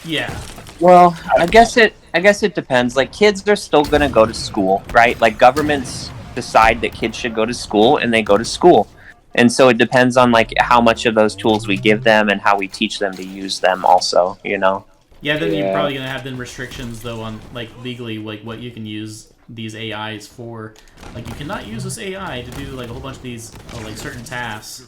Yeah. Well, I guess it depends. Like, kids are still going to go to school, right? Like, governments decide that kids should go to school, and they go to school. And so it depends on, like, how much of those tools we give them and how we teach them to use them also, Yeah, then you're probably going to have then restrictions, though, on, like, legally, like, what you can use these AIs for. Like, you cannot use this AI to do, like, a whole bunch of these, like, certain tasks.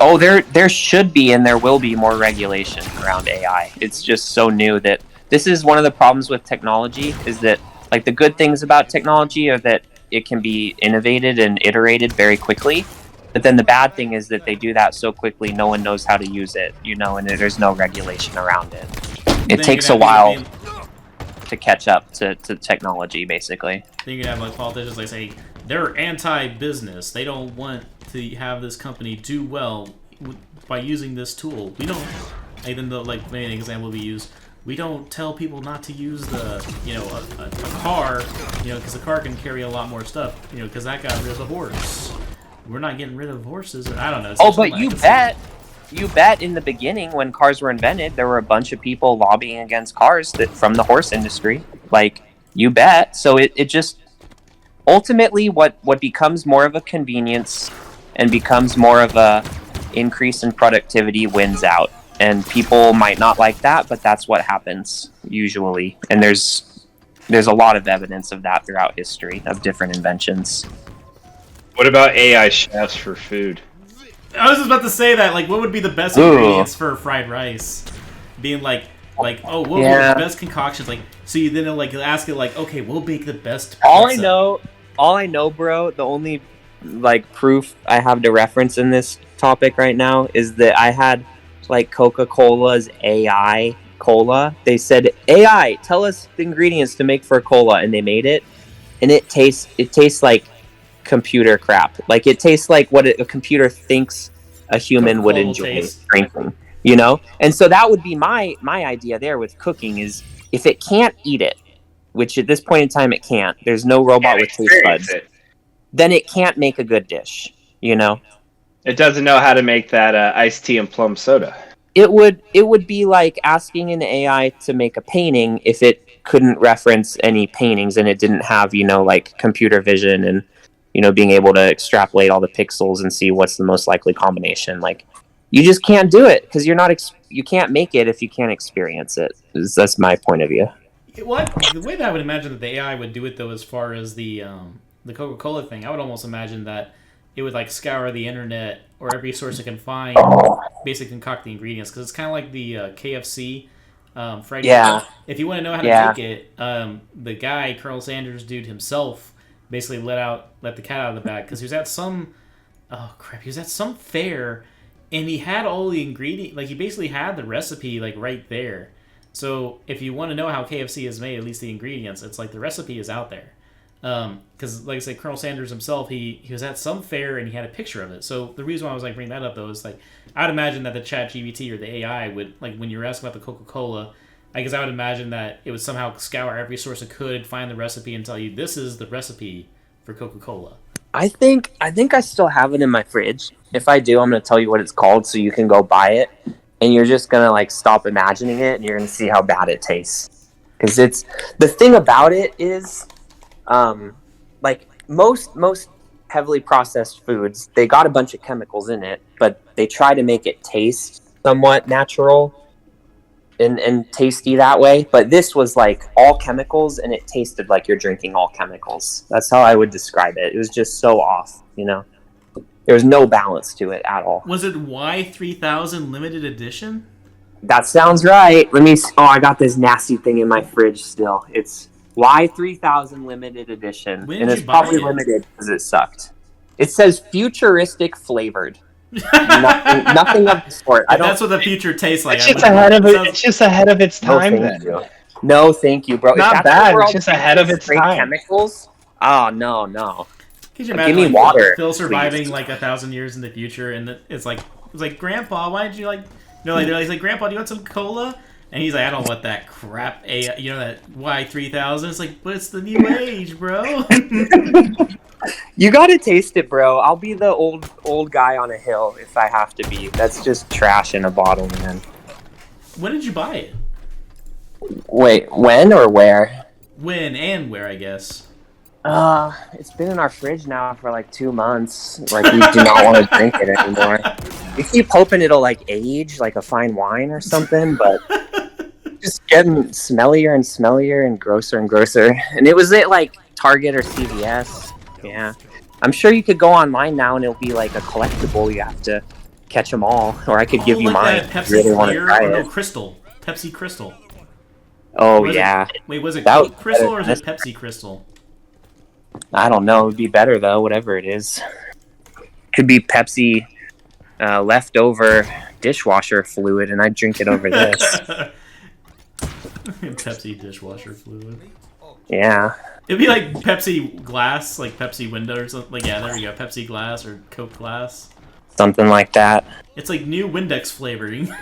Oh, there should be and there will be more regulation around AI. It's just so new that this is one of the problems with technology, is that, like, the good things about technology are that it can be innovated and iterated very quickly. But then the bad thing is that they do that so quickly, no one knows how to use it, and there's no regulation around it. It takes a while to catch up to technology, basically. Then you can have, like, politicians, like, say, they're anti-business. They don't want to have this company do well by using this tool. We don't, even though, like, maybe an example we use, we don't tell people not to use the, a car, because a car can carry a lot more stuff, because that got rid of a horse. We're not getting rid of horses. I don't know. Oh, but you bet in the beginning when cars were invented, there were a bunch of people lobbying against cars from the horse industry. Like, you bet. So it just, ultimately what becomes more of a convenience and becomes more of a increase in productivity wins out. And people might not like that, but that's what happens usually. And there's a lot of evidence of that throughout history of different inventions. What about AI chefs for food? I was just about to say that. Like, what would be the best ingredients for fried rice? Being like, oh, what would be the best concoctions? Like, so you then like ask it, like, okay, we'll make the best pizza. All I know, bro. The only like proof I have to reference in this topic right now is that I had like Coca-Cola's AI cola. They said, AI, tell us the ingredients to make for a cola, and they made it, and it tastes like computer crap. Like, it tastes like what a computer thinks a human would enjoy drinking, And so that would be my idea there with cooking, is if it can't eat it, which at this point in time it can't, there's no robot with taste buds, then it can't make a good dish, It doesn't know how to make that iced tea and plum soda. It would be like asking an AI to make a painting if it couldn't reference any paintings and it didn't have, like computer vision and being able to extrapolate all the pixels and see what's the most likely combination. Like, you just can't do it because you can't make it if you can't experience it. That's my point of view. What the way that I would imagine that the AI would do it, though, as far as the Coca-Cola thing, I would almost imagine that it would like scour the internet or every source it can find, basically concoct the ingredients, because it's kind of like the KFC fried chicken. If you want to know how to make it, the guy, Colonel Sanders dude himself, basically let the cat out of the bag, because he was at some fair, and he had all the ingredients. Like, he basically had the recipe like right there. So if you want to know how KFC is made, at least the ingredients, it's like the recipe is out there. Because, like I said, Colonel Sanders himself, he was at some fair and he had a picture of it. So the reason why I was like bringing that up though is like I'd imagine that the ChatGPT or the AI would, like, when you're asking about the Coca-Cola, I guess I would imagine that it would somehow scour every source it could, find the recipe, and tell you this is the recipe for Coca-Cola. I think I still have it in my fridge. If I do, I'm going to tell you what it's called so you can go buy it. And you're just going to like stop imagining it and you're going to see how bad it tastes. Because it's the thing about it is like most heavily processed foods, they got a bunch of chemicals in it, but they try to make it taste somewhat natural and tasty that way. But this was like all chemicals and it tasted like you're drinking all chemicals. That's how I would describe it. It was just so off, you know. There was no balance to it at all. Was it Y3000 limited edition? That sounds right. Let me. Oh, I got this nasty thing in my fridge still. It's Y3000 limited edition, and it's probably limited because it sucked. It says futuristic flavored. nothing of the sort. That's what the future tastes like. It's just ahead of it. It's just ahead of its time. No, thank you, bro. Not bad. It's just ahead of its time. Chemicals. Oh no. Could you imagine, give me like, water, Phil surviving please. like 1,000 years in the future, and it's like Grandpa, why did you like? Like they're like, Grandpa, do you want some cola? And he's like, I don't want that crap. That Y3000. It's like, but it's the new age, bro. You gotta taste it, bro. I'll be the old guy on a hill if I have to be. That's just trash in a bottle, man. When did you buy it? Wait, when or where? When and where, I guess. It's been in our fridge now for like 2 months. Like, we do not want to drink it anymore. We keep hoping it'll like age like a fine wine or something, but just getting smellier and smellier and grosser. And it was at like Target or CVS. Yeah. I'm sure you could go online now and it'll be like a collectible. You have to catch them all. Or I could give you mine. Pepsi really want to try it. No, Crystal. Pepsi Crystal. Oh, yeah. Wait, was it Coke Crystal or is it Pepsi Crystal? I don't know. It'd be better though, whatever it is. Could be Pepsi leftover dishwasher fluid, and I'd drink it over this. Pepsi dishwasher fluid. Yeah. It'd be like Pepsi glass, like Pepsi window or something. Like, yeah, there we go. Pepsi glass or Coke glass. Something like that. It's like new Windex flavoring.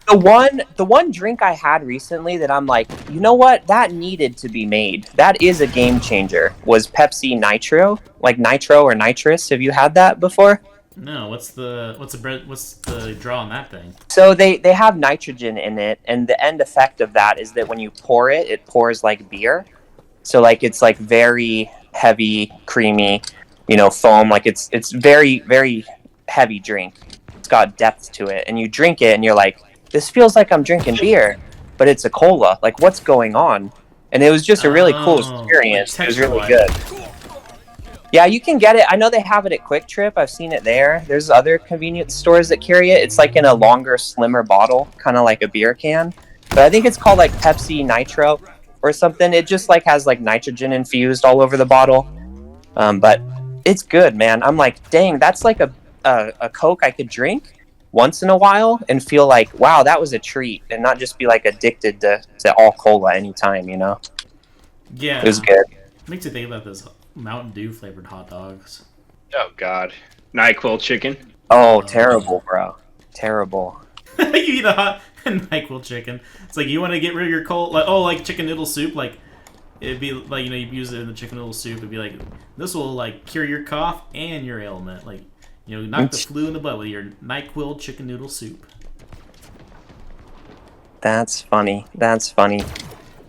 The one drink I had recently that I'm like, you know what? That needed to be made. That is a game changer. Was Pepsi Nitro, like nitro or nitrous? Have you had that before? No. What's the draw on that thing? So they have nitrogen in it, and the end effect of that is that when you pour it, it pours like beer. So like it's like very heavy, creamy, foam. Like it's very, very heavy drink. It's got depth to it, and you drink it, and you're like, this feels like I'm drinking beer, but it's a cola. Like, what's going on? And it was just a really cool experience. It was really good. Yeah, you can get it. I know they have it at Quick Trip. I've seen it there. There's other convenience stores that carry it. It's like in a longer, slimmer bottle, kind of like a beer can. But I think it's called like Pepsi Nitro or something. It just like has like nitrogen infused all over the bottle. But it's good, man. I'm like, dang, that's like a Coke I could drink once in a while and feel like, wow, that was a treat, and not just be like addicted to all cola anytime, Yeah. It was good. Makes you think about those Mountain Dew flavored hot dogs. Oh God, NyQuil chicken. Oh, terrible, bro. Terrible. You eat a hot NyQuil chicken. It's like, you want to get rid of your cold, like chicken noodle soup. Like, it'd be like, you use it in the chicken noodle soup. It'd be like, this will like cure your cough and your ailment. Like, knock the flu in the butt with your NyQuil chicken noodle soup. That's funny. It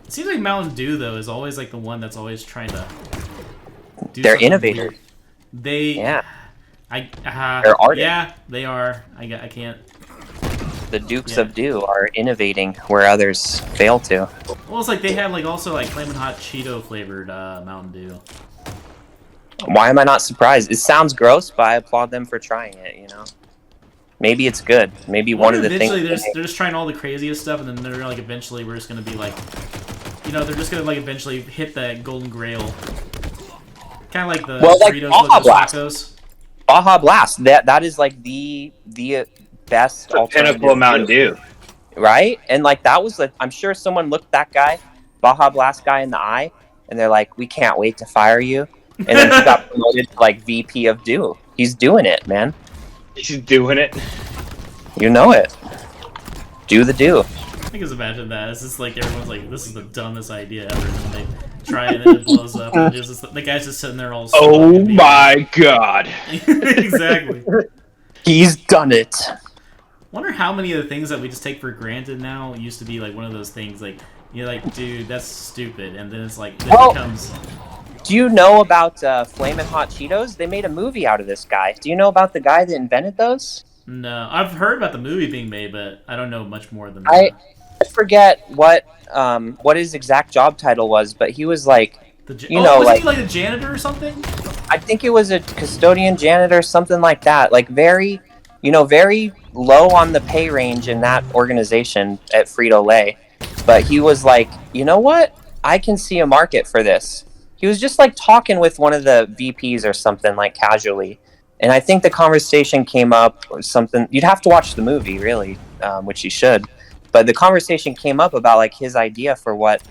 seems like Mountain Dew, though, is always like the one that's always trying to do They're something innovators. weird. Yeah. They're artists. Yeah, they are. I can't. The Dukes of Dew are innovating where others fail to. Well, it's like they have like also like Flamin' Hot Cheeto flavored Mountain Dew. Why am I not surprised? It sounds gross, but I applaud them for trying it, Maybe it's good. Maybe one of the things... They're just trying all the craziest stuff, and then they're like, eventually we're just going to be like... they're just going to like eventually hit that golden grail. Kind of like the Doritos Baja Blast. Tacos. Baja Blast. That is like the best alternative. Pinnacle Mountain Dew. Right? And like that was I'm sure someone looked that guy, Baja Blast guy, in the eye and they're like, we can't wait to fire you. And then he got promoted to like VP of Do. He's doing it, man. He's doing it. You know it. Do the do. I can just imagine that. It's just like everyone's like, this is the dumbest idea ever. And they try it and it blows up. And it's just, the guy's just sitting there all oh my god. Exactly. He's done it. Wonder how many of the things that we just take for granted now used to be like one of those things like, you're like, dude, that's stupid. And then it's like, it becomes... Do you know about Flamin' Hot Cheetos? They made a movie out of this guy. Do you know about the guy that invented those? No, I've heard about the movie being made, but I don't know much more than that. I forget what his exact job title was, but he was like, was he like a janitor or something? I think it was a custodian, janitor, something like that. Like very low on the pay range in that organization at Frito-Lay. But he was like, you know what? I can see a market for this. He was just like talking with one of the VPs or something, like casually. And I think the conversation came up or something. You'd have to watch the movie, really, which you should. But the conversation came up about like his idea for what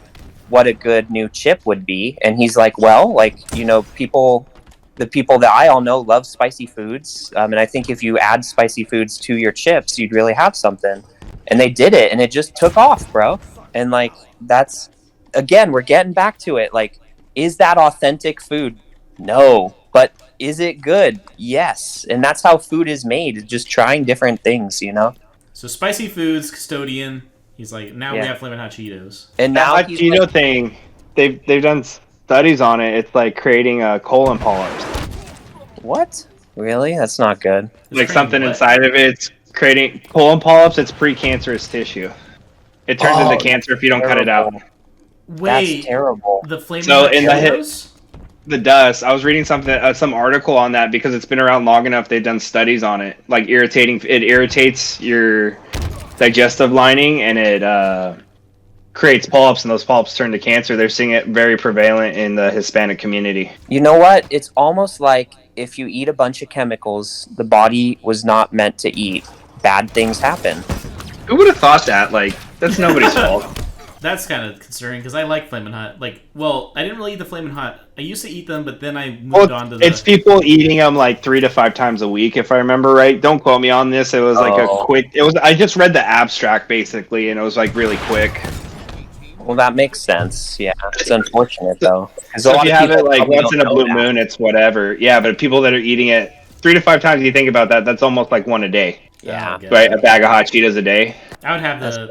a good new chip would be. And he's like, well, like, you know, the people that I all know love spicy foods. And I think if you add spicy foods to your chips, you'd really have something. And they did it, and it just took off, bro. And like, that's, again, we're getting back to it. Like, is that authentic food? No. But is it good? Yes. And that's how food is made, just trying different things, you know? So spicy foods, custodian. He's like, now we have Flamin' Hot Cheetos. And now that Hot Cheeto like, thing, they've done studies on it. It's like creating colon polyps. What? Really? That's not good. Like something inside of it's creating colon polyps. It's precancerous tissue. It turns into cancer if you don't cut it out. Wait, that's terrible. The Flamin' Hot Cheetos? The dust. I was reading some article on that because it's been around long enough. They've done studies on it. Like it irritates your digestive lining and it creates polyps, and those polyps turn to cancer. They're seeing it very prevalent in the Hispanic community. You know what? It's almost like if you eat a bunch of chemicals the body was not meant to eat, bad things happen. Who would have thought that? Like, that's nobody's fault. That's kind of concerning because I like Flamin' Hot. Like, well, I didn't really eat the Flamin' Hot. I used to eat them, but then I moved on to the... It's people eating them like 3 to 5 times a week, if I remember right. Don't quote me on this. It was like a quick... I just read the abstract, basically, and it was like really quick. Well, that makes sense. Yeah, it's unfortunate, though. So if you have it like once in a blue moon, it's whatever. Yeah, but people that are eating it 3 to 5 times, you think about that, that's almost like one a day. Yeah. Right? A bag of Hot Cheetos a day. I would have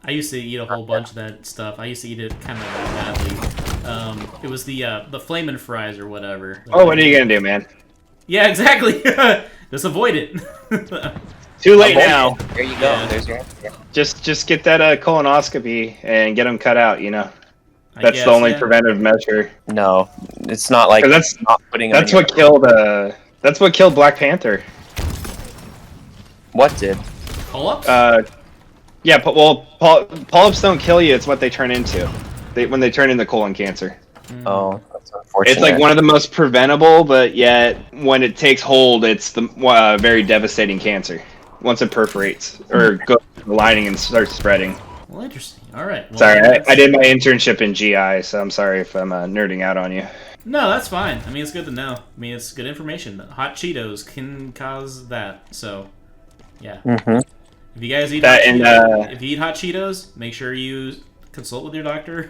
I used to eat a whole bunch of that stuff. I used to eat it kind of badly. It was the Flamin' Fries or whatever. Oh, what are you gonna do, man? Yeah, exactly. Just avoid it. Too late now. There you go. Yeah. There's your answer. Just get that colonoscopy and get them cut out. You know, that's the only preventive measure. No, it's not like that's not putting. That's what killed. That's what killed Black Panther. What did? Polyps? Yeah, polyps don't kill you. It's what they turn into. When they turn into colon cancer. Oh, that's unfortunate. It's like one of the most preventable, but yet when it takes hold, it's the very devastating cancer. Once it perforates or goes to the lining and starts spreading. Well, interesting. All right. Well, sorry, I did my internship in GI, so I'm sorry if I'm nerding out on you. No, that's fine. I mean, it's good to know. I mean, it's good information. Hot Cheetos can cause that, so yeah. Mm-hmm. If you guys eat if you eat Hot Cheetos, make sure you consult with your doctor.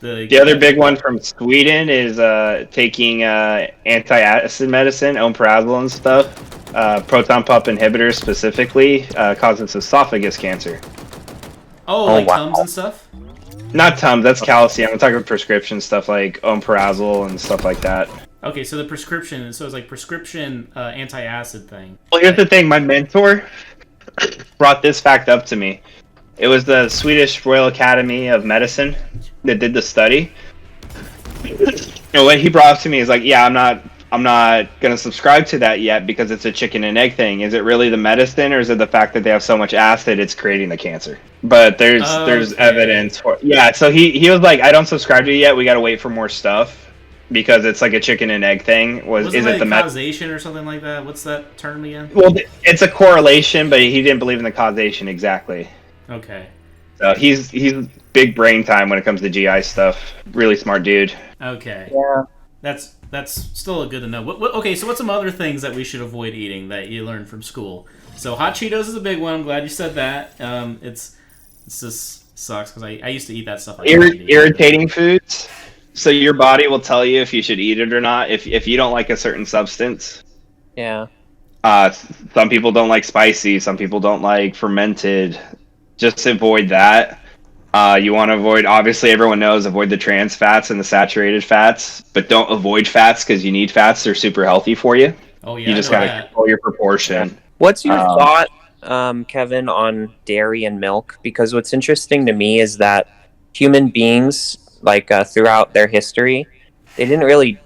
The other big one from Sweden is taking anti-acid medicine, omeprazole and stuff. Proton pump inhibitors specifically causes esophagus cancer. Oh, like Tums and stuff? Not Tums, that's calcium. I'm talking about prescription stuff like omeprazole and stuff like that. Okay, so the prescription, so it's like prescription anti-acid thing. Well, here's the thing. My mentor brought this fact up to me. It was the Swedish Royal Academy of Medicine that did the study. And what he brought up to me is like, yeah, I'm not gonna subscribe to that yet because it's a chicken and egg thing. Is it really the medicine, or is it the fact that they have so much acid it's creating the cancer? But there's evidence for So he was like, I don't subscribe to it yet. We got to wait for more stuff because it's like a chicken and egg thing. Is it the causation or something like that? What's that term again? Well, it's a correlation, but he didn't believe in the causation exactly. Okay. So he's big brain time when it comes to GI stuff. Really smart dude. Okay. Yeah. That's still good to know. Okay, so what's some other things that we should avoid eating that you learned from school? So hot Cheetos is a big one. I'm glad you said that. It's just sucks because I used to eat that stuff. Irritating foods. So your body will tell you if you should eat it or not. If you don't like a certain substance. Yeah. Some people don't like spicy. Some people don't like fermented. Just avoid that. You want to avoid, obviously everyone knows, avoid the trans fats and the saturated fats, but don't avoid fats because you need fats. They're super healthy for you. Oh yeah, you just gotta control your proportion. What's your thought, Kevin, on dairy and milk? Because what's interesting to me is that human beings, like throughout their history, they didn't really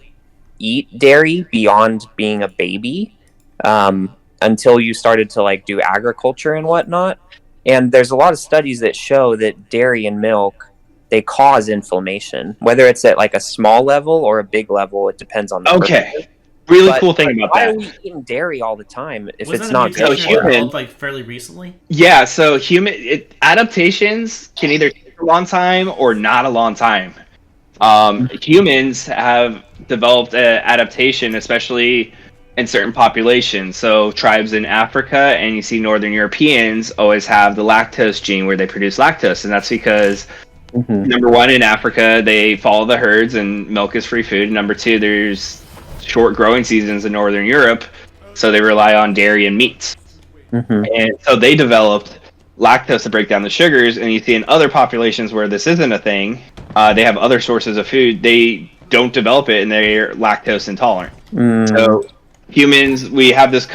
eat dairy beyond being a baby until you started to like do agriculture and whatnot. And there's a lot of studies that show that dairy and milk, they cause inflammation, whether it's at like a small level or a big level. It depends on the person. Really cool thing about why that. Why are we eating dairy all the time if Wasn't it's not good? Human, like fairly recently. Yeah, so adaptations can either take a long time or not a long time. Humans have developed an adaptation, especially in certain populations. So tribes in Africa, and you see Northern Europeans always have the lactose gene where they produce lactose, and that's because number one, in Africa they follow the herds and milk is free food. Number two, there's short growing seasons in Northern Europe, so they rely on dairy and meats. And so they developed lactose to break down the sugars, and you see in other populations where this isn't a thing, they have other sources of food, they don't develop it and they're lactose intolerant. So humans, we have this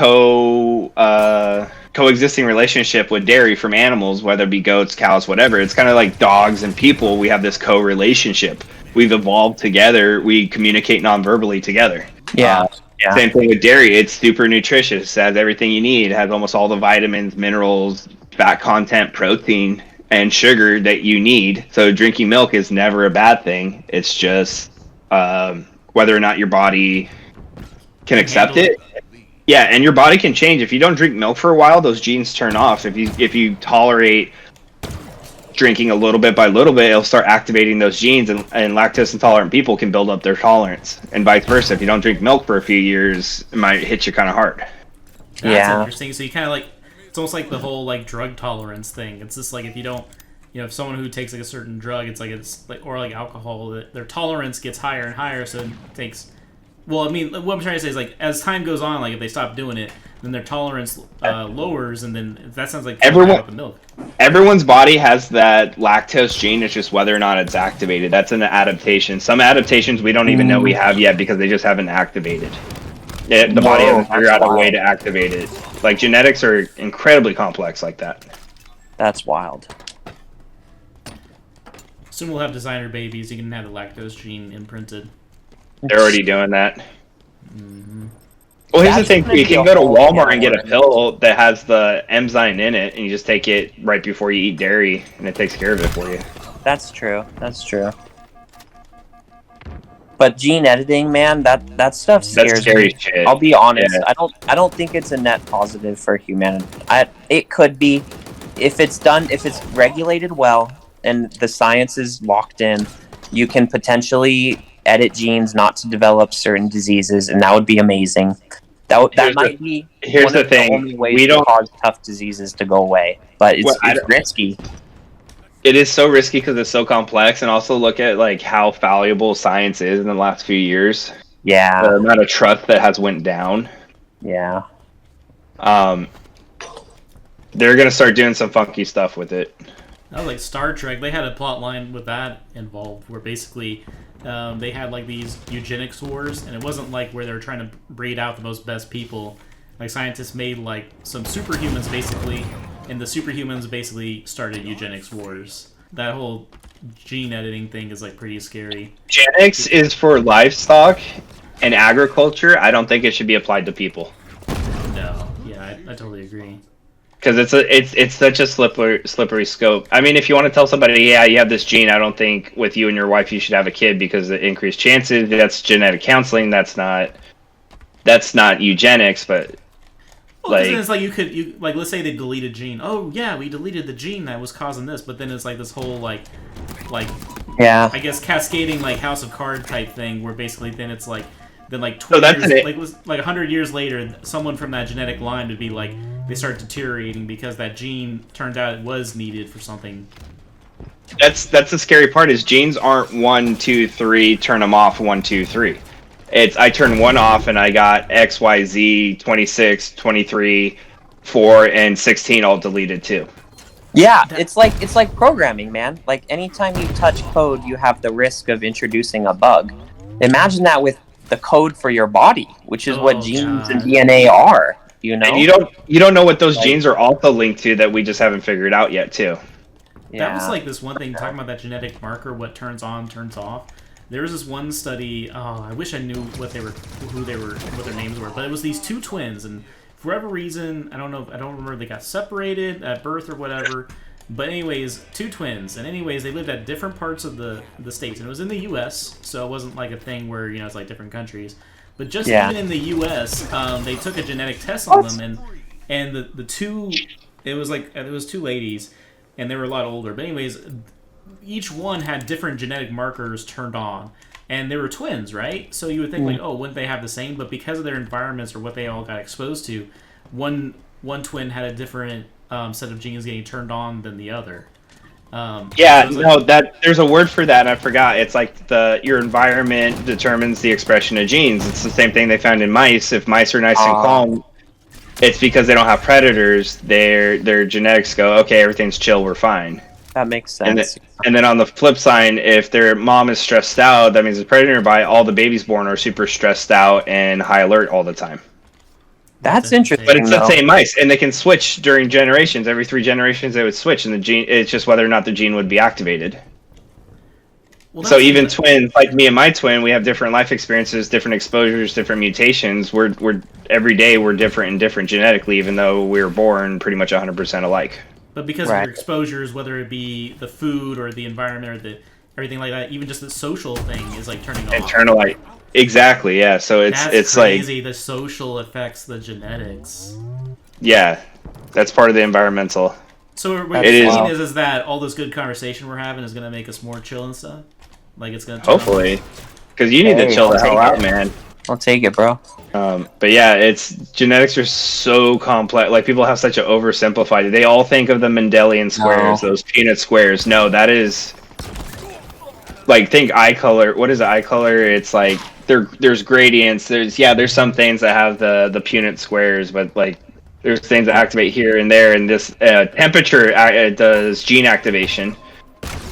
coexisting relationship with dairy from animals, whether it be goats, cows, whatever. It's kind of like dogs and people. We have this co-relationship. We've evolved together. We communicate non-verbally together. Yeah. Same thing with dairy. It's super nutritious. It has everything you need. It has almost all the vitamins, minerals, fat content, protein, and sugar that you need. So drinking milk is never a bad thing. It's just whether or not your body can accept it. Yeah, and your body can change. If you don't drink milk for a while, those genes turn off. If you tolerate drinking a little bit by little bit, it'll start activating those genes, and lactose intolerant people can build up their tolerance, and vice versa. If you don't drink milk for a few years, it might hit you kind of hard. That's interesting. So you kind of like, it's almost like the whole like drug tolerance thing. It's just like if you don't, if someone who takes like a certain drug, it's like or like alcohol, their tolerance gets higher and higher, so it takes. Well, I mean, what I'm trying to say is, like, as time goes on, like, if they stop doing it, then their tolerance lowers, and then that sounds like the milk. Everyone's body has that lactose gene. It's just whether or not it's activated. That's an adaptation. Some adaptations we don't even know we have yet because they just haven't activated. The body hasn't figured out a way to activate it. Like, genetics are incredibly complex like that. That's wild. Soon we'll have designer babies. You can have the lactose gene imprinted. They're already doing that. Well, here's the thing. You can go to Walmart and get a pill that has the enzyme in it, and you just take it right before you eat dairy, and it takes care of it for you. That's true. But gene editing, man, that stuff scares me. Shit. I'll be honest. Yeah. I don't think it's a net positive for humanity. It could be if it's regulated well and the science is locked in. You can potentially edit genes not to develop certain diseases, and that would be amazing. That might be one of the only ways to cause tough diseases to go away. But it's risky. It is so risky because it's so complex, and also look at like how valuable science is in the last few years. Yeah, the amount of trust that has went down. Yeah. They're gonna start doing some funky stuff with it. That was like Star Trek. They had a plot line with that involved, where basically they had like these eugenics wars, and it wasn't like where they were trying to breed out the best people. Like scientists made like some superhumans basically, and the superhumans basically started eugenics wars. That whole gene editing thing is like pretty scary. Eugenics is for livestock and agriculture. I don't think it should be applied to people. No, yeah, I totally agree. Because it's such a slippery scope. I mean, if you want to tell somebody, yeah, you have this gene, I don't think with you and your wife you should have a kid because of increased chances. That's genetic counseling. That's not eugenics. But Well, because it's like you like let's say they delete a gene. Oh yeah, we deleted the gene that was causing this, but then it's like this whole like yeah, I guess cascading like House of Cards type thing, where basically then it's like then like 20 years, like 100 years later, someone from that genetic line would be like they start deteriorating because that gene turned out it was needed for something. That's the scary part is genes aren't 1, 2, 3. Turn them off 1, 2, 3. It's I turn one off and I got X, Y, Z, 26, 23, 4, and 16 all deleted too. Yeah, it's like programming, man. Like anytime you touch code, you have the risk of introducing a bug. Imagine that with the code for your body, which is what genes and DNA are. You know, and you don't know what those genes are also linked to that we just haven't figured out yet too. Yeah. That was like this one thing talking about that genetic marker, what turns on, turns off. There was this one study. Oh, I wish I knew what their names were. But it was these two twins, and for whatever reason, I don't remember if they got separated at birth or whatever. But anyways, two twins, and anyways, they lived at different parts of the states, and it was in the U.S., so it wasn't like a thing where it's like different countries. But just even in the U.S., they took a genetic test on them, and the two, it was two ladies, and they were a lot older. But anyways, each one had different genetic markers turned on, and they were twins, right? So you would think like, oh, wouldn't they have the same? But because of their environments or what they all got exposed to, one twin had a different set of genes getting turned on than the other. There's a word for that, and I forgot. It's like your environment determines the expression of genes. It's the same thing they found in mice. If mice are nice and calm, it's because they don't have predators. Their genetics go, okay, everything's chill, we're fine. That makes sense. And then on the flip side, if their mom is stressed out, that means the predator nearby, all the babies born are super stressed out and high alert all the time. That's interesting. But it's the same mice, and they can switch during generations. Every 3 generations, they would switch, and the gene. It's just whether or not the gene would be activated. Well, so even twins, like me and my twin, we have different life experiences, different exposures, different mutations. We're every day we're different and different genetically, even though we were born pretty much 100% alike. But because of your exposures, whether it be the food or the environment or everything like that, even just the social thing is like turning off. Internalized. Exactly, yeah. So it's crazy, like the social affects the genetics. Yeah, that's part of the environmental. So what you're saying is that all this good conversation we're having is going to make us more chill and stuff? Like it's going to hopefully. Because you need to chill the hell out, man. I'll take it, bro. But yeah, genetics are so complex. Like people have such an oversimplified. They all think of the Mendelian squares, those peanut squares. No, that is like think eye color. What is eye color? It's like there's gradients. There's some things that have the Punnett squares, but like there's things that activate here and there. And this temperature does gene activation.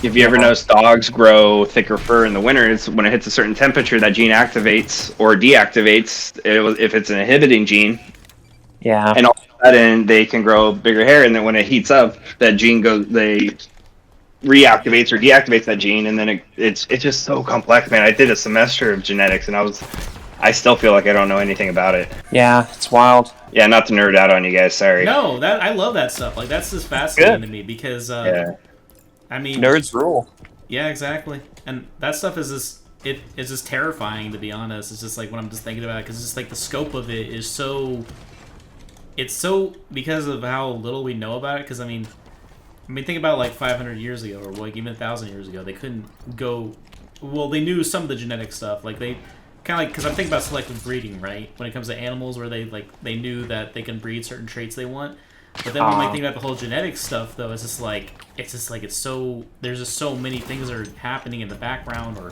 If you ever notice dogs grow thicker fur in the winter, it's when it hits a certain temperature that gene activates or deactivates if it's an inhibiting gene. Yeah. And all of a sudden they can grow bigger hair, and then when it heats up, that gene reactivates or deactivates that gene, and then it's just so complex, man. I did a semester of genetics, and I still feel like I don't know anything about it. Yeah, it's wild. Yeah, not to nerd out on you guys. Sorry. No, I love that stuff. Like that's just fascinating to me because I mean, nerds rule. Yeah, exactly. And that stuff is just terrifying, to be honest. It's just like when I'm just thinking about it, because it's just like the scope of it is so. It's so because of how little we know about it. Because I mean, think about like 500 years ago, or like even 1,000 years ago, they couldn't go. Well, they knew some of the genetic stuff, like they kind of like because I'm thinking about selective breeding, right? When it comes to animals, where they knew that they can breed certain traits they want. But then when I think about the whole genetic stuff, though, it's just like it's so there's just so many things that are happening in the background, or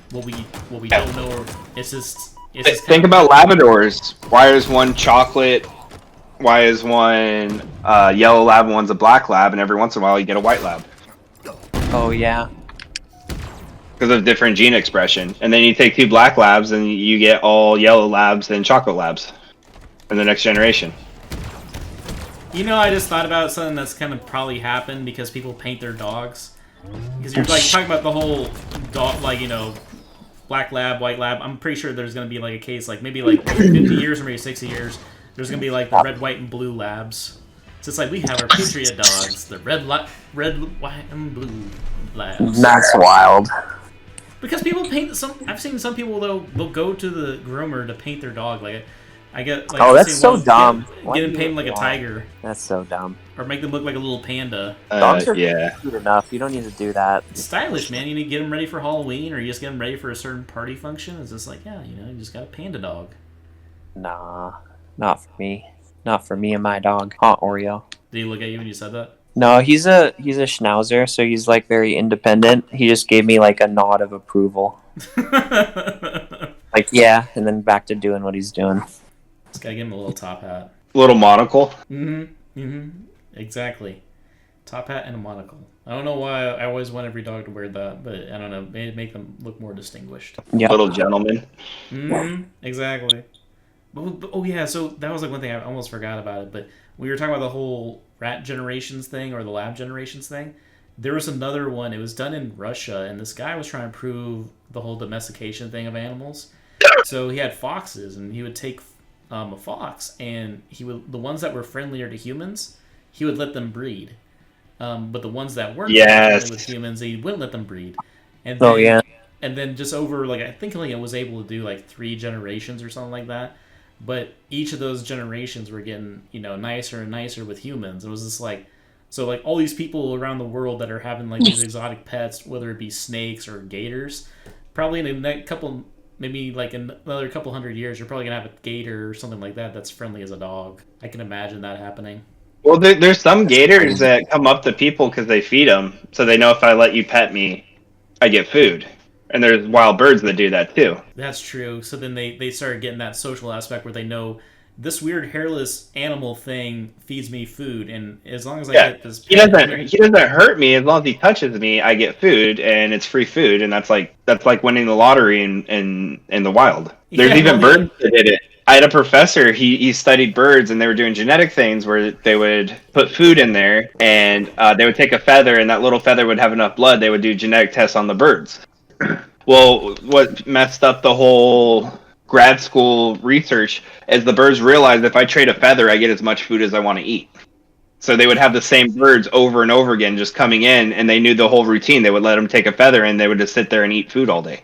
what we don't know, or it's just think about Labradors. Why is one chocolate? Why is one yellow lab and one's a black lab, and every once in a while you get a white lab? Oh yeah. Because of different gene expression, and then you take 2 black labs and you get all yellow labs and chocolate labs in the next generation. I just thought about something that's kind of probably happened because people paint their dogs. Because you're like talking about the whole dog, like black lab, white lab. I'm pretty sure there's gonna be like a case, like maybe like 50 years or maybe 60 years. There's gonna be like the red, white, and blue labs. So it's like we have our Patriot dogs, the red, white, and blue labs. That's wild. Because people paint I've seen some people though. They'll go to the groomer to paint their dog. Like I get like. Oh, that's so dumb. Get him painted like a tiger. That's so dumb. Or make them look like a little panda. Dogs are cute enough. You don't need to do that. It's stylish, man. You need to get them ready for Halloween, or you just get them ready for a certain party function. It's just like, yeah, you just got a panda dog. Nah, not for me. Not for me and my dog, Aunt Oreo. Did he look at you when you said that? No, he's a schnauzer, so he's like very independent. He just gave me like a nod of approval. Like, yeah, and then back to doing what he's doing. Just gotta give him a little top hat. Little monocle. Exactly. Top hat and a monocle. I don't know why I always want every dog to wear that, but I don't know. Make them look more distinguished. Yeah. Little gentleman. Exactly. Oh yeah, so that was like one thing I almost forgot about it, but we were talking about the whole rat generations thing or the lab generations thing. There was another one. It was done in Russia, and this guy was trying to prove the whole domestication thing of animals. So he had foxes, and he would take a fox, and the ones that were friendlier to humans, he would let them breed. But the ones that weren't friendly with humans, he wouldn't let them breed. And then, and then just over I think it was able to do like 3 generations or something like that. But each of those generations were getting, nicer and nicer with humans. It was just like, so like all these people around the world that are having like these exotic pets, whether it be snakes or gators, probably in the next couple, maybe like in another couple hundred years, you're probably gonna have a gator or something like that that's friendly as a dog. I can imagine that happening. Well, there's some gators that come up to people because they feed them, so they know if I let you pet me, I get food. And there's wild birds that do that too. That's true. So then they started getting that social aspect where they know this weird hairless animal thing feeds me food, and as long as I get this, he doesn't hurt me. As long as he touches me, I get food, and it's free food, and that's like winning the lottery in the wild. There's even birds that did it. I had a professor. He studied birds, and they were doing genetic things where they would put food in there, and they would take a feather, and that little feather would have enough blood. They would do genetic tests on the birds. Well, what messed up the whole grad school research is the birds realized if I trade a feather, I get as much food as I want to eat. So they would have the same birds over and over again just coming in, and they knew the whole routine. They would let them take a feather, and they would just sit there and eat food all day.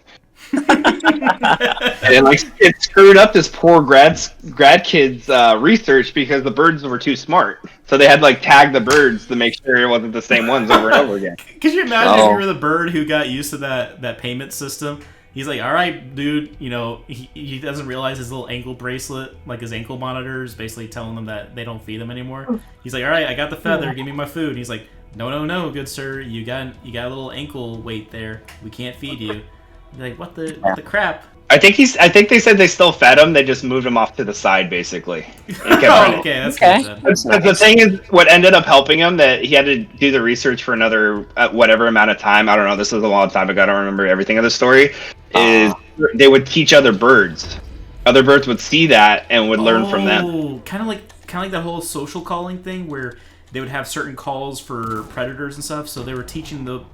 And it screwed up this poor grad kid's research because the birds were too smart. So they had tag the birds to make sure it wasn't the same ones over and over again. Could you imagine if you were the bird who got used to that payment system? He's like, all right, dude, he doesn't realize his little ankle bracelet, like his ankle monitor, is basically telling them that they don't feed them anymore. He's like, all right, I got the feather, give me my food. And he's like, no, good sir, you got a little ankle weight there. We can't feed you. You're like, what the crap? I think they said they still fed him. They just moved him off to the side, basically. Okay, that's good. The thing is, what ended up helping him, that he had to do the research for another whatever amount of time. I don't know. This was a long time ago. I don't remember everything of the story. Is they would teach other birds. Other birds would see that and would learn from them. Oh, kind of like that whole social calling thing where they would have certain calls for predators and stuff. So they were teaching them,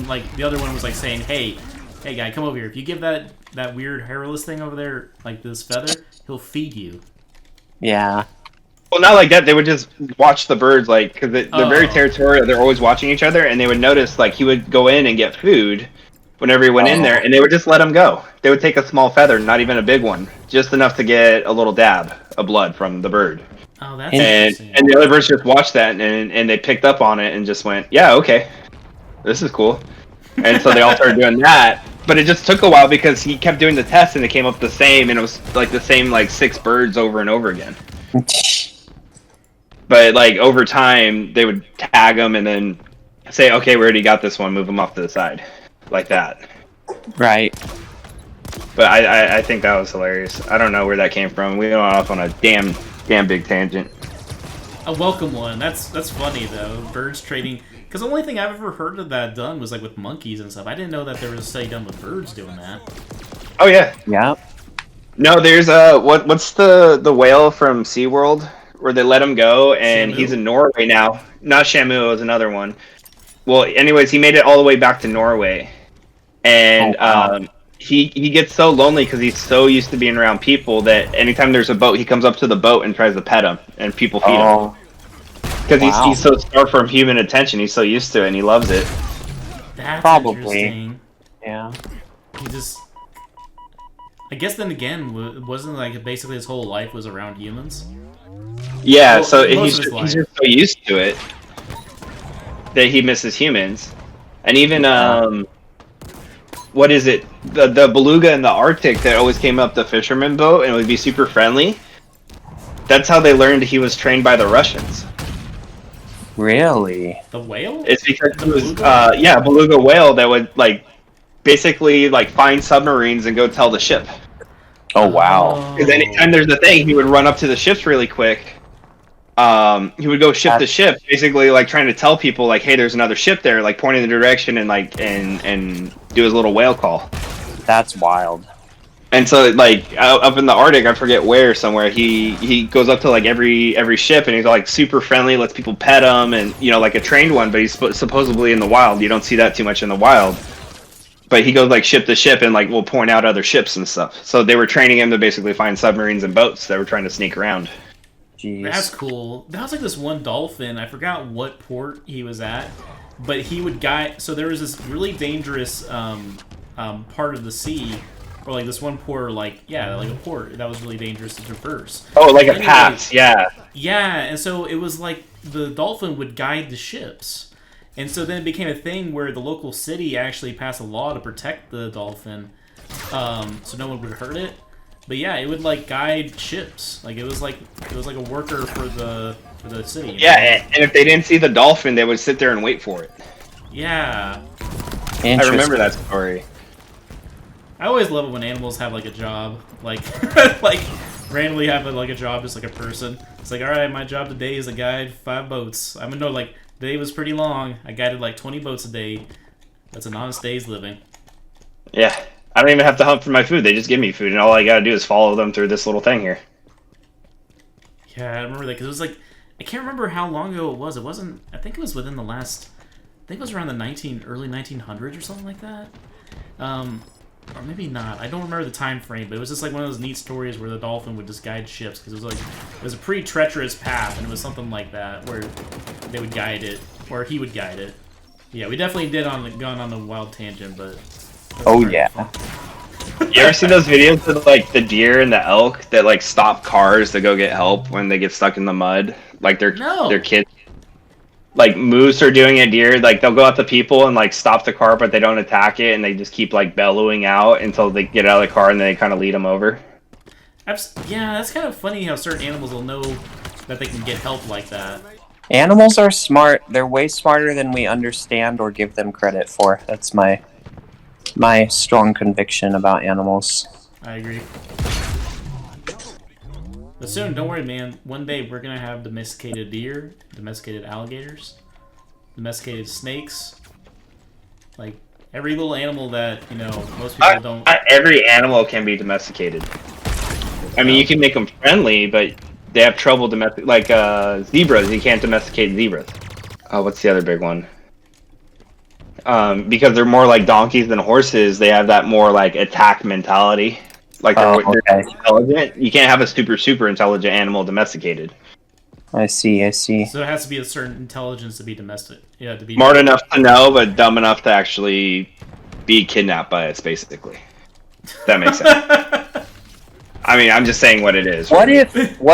like the other one was like saying, hey guy, come over here. If you give that weird hairless thing over there, like this feather, he'll feed you. Yeah. Well, not like that. They would just watch the birds, because they're very territorial. They're always watching each other, and they would notice, he would go in and get food whenever he went in there, and they would just let him go. They would take a small feather, not even a big one, just enough to get a little dab of blood from the bird. Oh, that's interesting. And the other birds just watched that, and they picked up on it and just went, yeah, okay, this is cool. And so they all started doing that. But it just took a while because he kept doing the test and it came up the same, and it was the same 6 birds over and over again. But over time, they would tag them and then say, okay, we already got this one, move them off to the side. Like that. Right. But I think that was hilarious. I don't know where that came from. We went off on a damn big tangent. A welcome one. That's funny though. Birds trading. Because the only thing I've ever heard of that done was with monkeys and stuff. I didn't know that there was a study done with birds doing that. Oh yeah. Yeah. No, there's what's the whale from SeaWorld where they let him go and Shamu? He's in Norway now. Not Shamu, it was another one. Well, anyways, he made it all the way back to Norway, and he gets so lonely because he's so used to being around people that anytime there's a boat, he comes up to the boat and tries to pet him, and people feed him. Because he's so starved from human attention, he's so used to it, and he loves it. That's Probably. interesting. Yeah. He just... I guess then again, wasn't like basically his whole life was around humans? Yeah, Well, so most he's of his just life. so used to it that he misses humans. And even what is it? The beluga in the Arctic that always came up the fisherman boat and would be super friendly. That's how they learned he was trained by the Russians. Really? The whale? It's because The he was beluga? a beluga whale that would like basically like find submarines and go tell the ship. Oh wow. Because anytime there's a thing, he would run up to the ships really quick. He would go ship to ship, basically like trying to tell people like, "Hey, there's another ship there," like pointing the direction and like and do his little whale call. That's wild. And so like up in the Arctic, I forget where somewhere, he goes up to like every ship and he's like super friendly, lets people pet him, and you know like a trained one. But he's supposedly in the wild. You don't see that too much in the wild. But he goes like ship to ship and like will point out other ships and stuff. So they were training him to basically find submarines and boats that were trying to sneak around. Jeez. That's cool. That was like this one dolphin. I forgot what port he was at, but he would guide. So there was this really dangerous part of the sea, or like this one port, like a port that was really dangerous to traverse. Oh, like a Anyway, pass, yeah. Yeah, and so it was like the dolphin would guide the ships. And so then it became a thing where the local city actually passed a law to protect the dolphin, so no one would hurt it. But yeah, it would like guide ships. Like it was like a worker for the city. You know? Yeah, and if they didn't see the dolphin, they would sit there and wait for it. Yeah. I remember that story. I always love it when animals have like a job, like like randomly have like a job just like a person. It's like, all right, my job today is to guide 5 boats. I mean, no, like the day was pretty long. I guided like 20 boats a day. That's an honest day's living. Yeah, I don't even have to hunt for my food. They just give me food, and all I gotta do is follow them through this little thing here. Yeah, I remember that because it was like, I can't remember how long ago it was. It wasn't. I think it was within the last. I think it was around the early 1900s or something like that. Or maybe not. I don't remember the time frame, but it was just like one of those neat stories where the dolphin would just guide ships because it was like it was a pretty treacherous path, and it was something like that where they would guide it, or he would guide it. Yeah, we definitely gone on a wild tangent, but. Oh yeah. You ever see those videos of like the deer and the elk that like stop cars to go get help when they get stuck in the mud? Like their kids. Like moose are doing it, deer, like they'll go out to people and like stop the car, but they don't attack it, and they just keep like bellowing out until they get out of the car, and then they kind of lead them over. Yeah, that's kind of funny how certain animals will know that they can get help like that. Animals are smart. They're way smarter than we understand or give them credit for. That's my strong conviction about animals. I agree. But soon, don't worry, man. One day we're gonna have domesticated deer, domesticated alligators, domesticated snakes. Like every little animal that most people don't. Not every animal can be domesticated. I mean, you can make them friendly, but they have trouble like zebras. You can't domesticate zebras. What's the other big one? Because they're more like donkeys than horses. They have that more like attack mentality. Like they're intelligent. You can't have a super intelligent animal domesticated. I see. So it has to be a certain intelligence to be domestic. Yeah, to be smart enough to know, but dumb enough to actually be kidnapped by us. Basically, that makes sense. I mean, I'm just saying what it is. What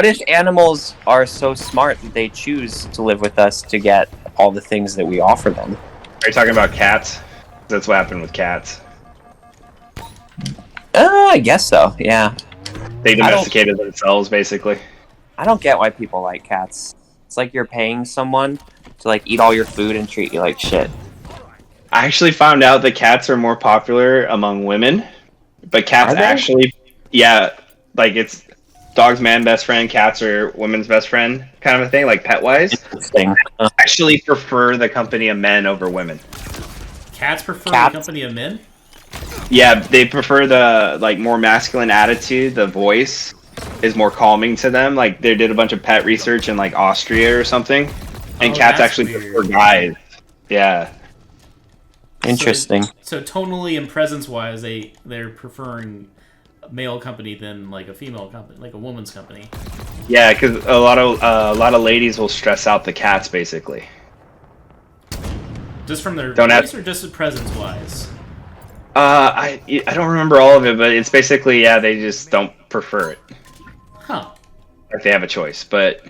if animals are so smart that they choose to live with us to get all the things that we offer them? Are you talking about cats? That's what happened with cats. I guess so, yeah. They domesticated themselves, basically. I don't get why people like cats. It's like you're paying someone to like eat all your food and treat you like shit. I actually found out that cats are more popular among women, but cats actually, yeah, like it's dog's man best friend, cats are women's best friend kind of a thing, like pet-wise. Interesting. Actually prefer the company of men over women. Cats prefer the company of men? Yeah, they prefer the like more masculine attitude. The voice is more calming to them. Like they did a bunch of pet research in like Austria or something, and cats actually prefer guys. Yeah. Interesting. So tonally and presence-wise, they're preferring a male company than like a female company, like a woman's company. Yeah, because a lot of ladies will stress out the cats basically. Just from their voice or just presence-wise? I don't remember all of it, but it's basically they just don't prefer it. Huh. Like they have a choice, but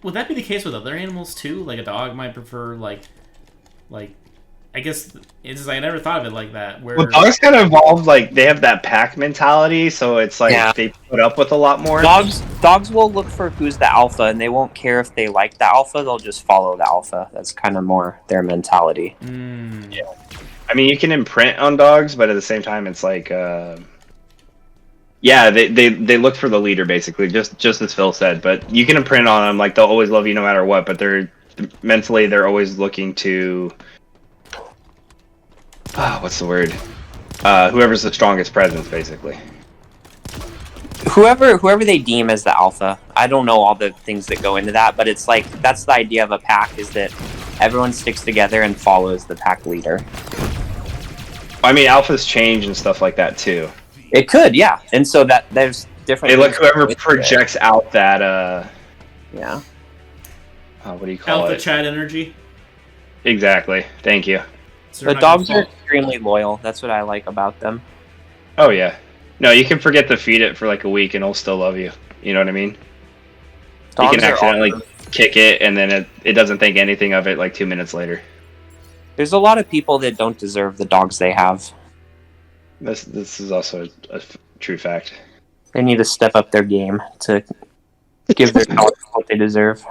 would that be the case with other animals too? Like a dog might prefer like I guess it's just, I never thought of it like that. Where dogs kind of evolved, like they have that pack mentality, so it's like they put up with a lot more. Dogs will look for who's the alpha, and they won't care if they like the alpha. They'll just follow the alpha. That's kind of more their mentality. Yeah, I mean you can imprint on dogs, but at the same time, it's like they look for the leader basically, just as Phil said. But you can imprint on them, like they'll always love you no matter what. But they're always looking to. What's the word? Whoever's the strongest presence, basically. Whoever they deem as the alpha. I don't know all the things that go into that, but it's like that's the idea of a pack, is that everyone sticks together and follows the pack leader. I mean, alphas change and stuff like that too. It could, yeah. And so that there's different. They look whoever projects out that. Yeah. What do you call alpha it? chat energy. Exactly. Thank you. The dogs are extremely loyal. That's what I like about them. Oh yeah. No, you can forget to feed it for like a week and it'll still love you. You know what I mean? You can accidentally kick it and then it doesn't think anything of it like 2 minutes later. There's a lot of people that don't deserve the dogs they have. This is also a true fact. They need to step up their game to give their dogs what they deserve.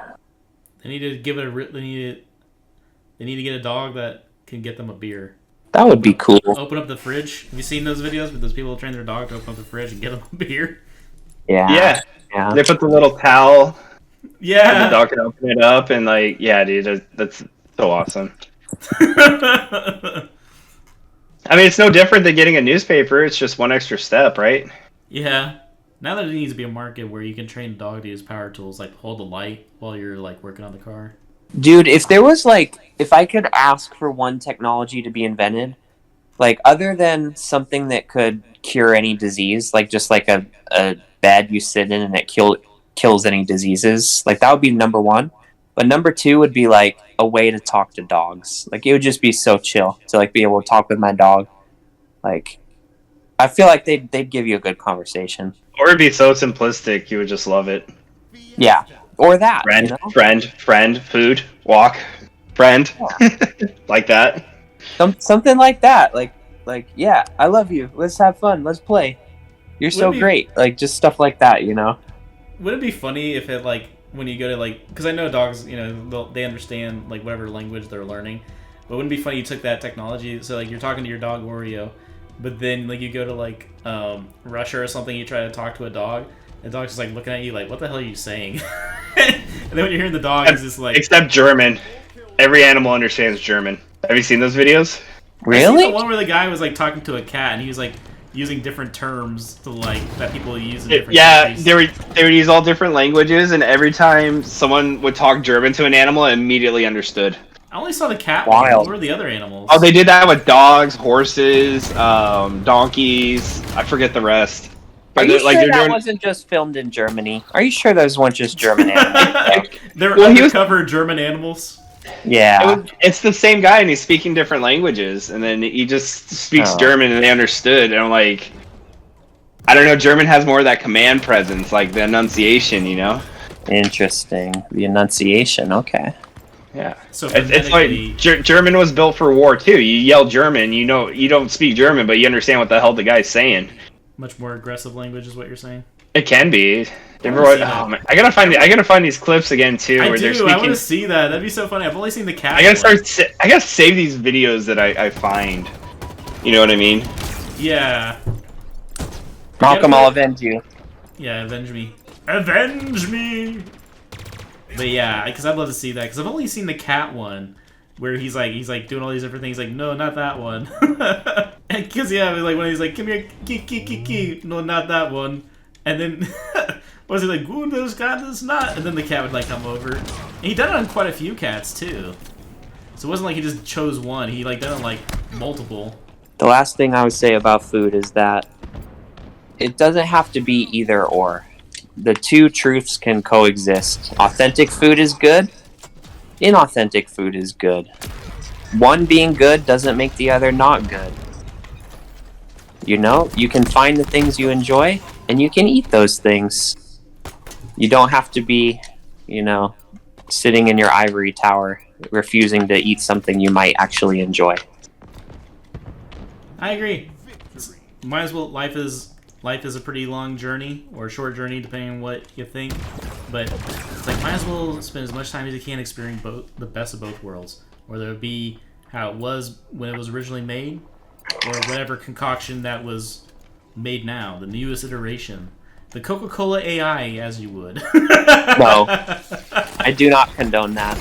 They need to give it they need to get a dog that can get them a beer. That would be cool. Open up the fridge. Have you seen those videos where those people train their dog to open up the fridge and get them a beer? Yeah. They put the little towel. Yeah. And the dog can open it up and like, yeah, dude, that's so awesome. I mean, it's no different than getting a newspaper. It's just one extra step, right? Yeah. Now that it needs to be a market where you can train a dog to use power tools, like hold the light while you're like working on the car. Dude, if I could ask for one technology to be invented, like other than something that could cure any disease, like just like a bed you sit in and it kills any diseases, like that would be number one. But number two would be like a way to talk to dogs. Like it would just be so chill to like be able to talk with my dog. Like I feel like they'd give you a good conversation. Or it'd be so simplistic you would just love it. Yeah. Or that. Friend, you know? friend, food, walk, friend. Yeah. Like that. Something like that. Like, yeah, I love you. Let's have fun. Let's play. You're so great. Like, just stuff like that, you know? Would it be funny if it, like, when you go to, like... Because I know dogs, you know, they understand, like, whatever language they're learning. But wouldn't it be funny you took that technology... So, like, you're talking to your dog, Oreo, but then, like, you go to, like, Russia or something, you try to talk to a dog... The dog's just like looking at you like, what the hell are you saying? And then when you're hearing the dog, it's just like... Except German. Every animal understands German. Have you seen those videos? Really? I seen the one where the guy was like talking to a cat and he was like using different terms to like that people use in different countries. They would use all different languages, and every time someone would talk German to an animal, it immediately understood. I only saw the cat one. What were the other animals? Oh, they did that with dogs, horses, donkeys. I forget the rest. Are you sure that wasn't just filmed in Germany? Are you sure those weren't just German animals? They're undercover German animals? Yeah. It's the same guy, and he's speaking different languages, and then he just speaks German, and they understood. And I'm like, I don't know, German has more of that command presence, like the enunciation, you know? Interesting. The enunciation, okay. Yeah. So it's like German was built for war, too. You yell German, you know, you don't speak German, but you understand what the hell the guy's saying. Much more aggressive language is what you're saying. It can be. I gotta find these clips again too. I want to see that. That'd be so funny. I've only seen the cat. I gotta save these videos that I find. You know what I mean? Yeah. Malcolm, I'll avenge you. Yeah, avenge me. Avenge me. But yeah, because I'd love to see that. Because I've only seen the cat one. Where he's like doing all these different things, like, no, not that one. Because, yeah, like, when he's like, come here, no, not that one. And then, was he like, ooh, those guys, not. And then the cat would, like, come over. And he done it on quite a few cats, too. So it wasn't like he just chose one. He, like, done it on, like, multiple. The last thing I would say about food is that it doesn't have to be either or. The two truths can coexist. Authentic food is good. Inauthentic food is good. One being good doesn't make the other not good. You know, you can find the things you enjoy, and you can eat those things. You don't have to be, you know, sitting in your ivory tower, refusing to eat something you might actually enjoy. I agree. Might as well. Life is a pretty long journey or a short journey, depending on what you think. But it's like might as well spend as much time as you can experiencing the best of both worlds, whether it be how it was when it was originally made, or whatever concoction that was made now, the newest iteration, the Coca-Cola AI, as you would. No, I do not condone that.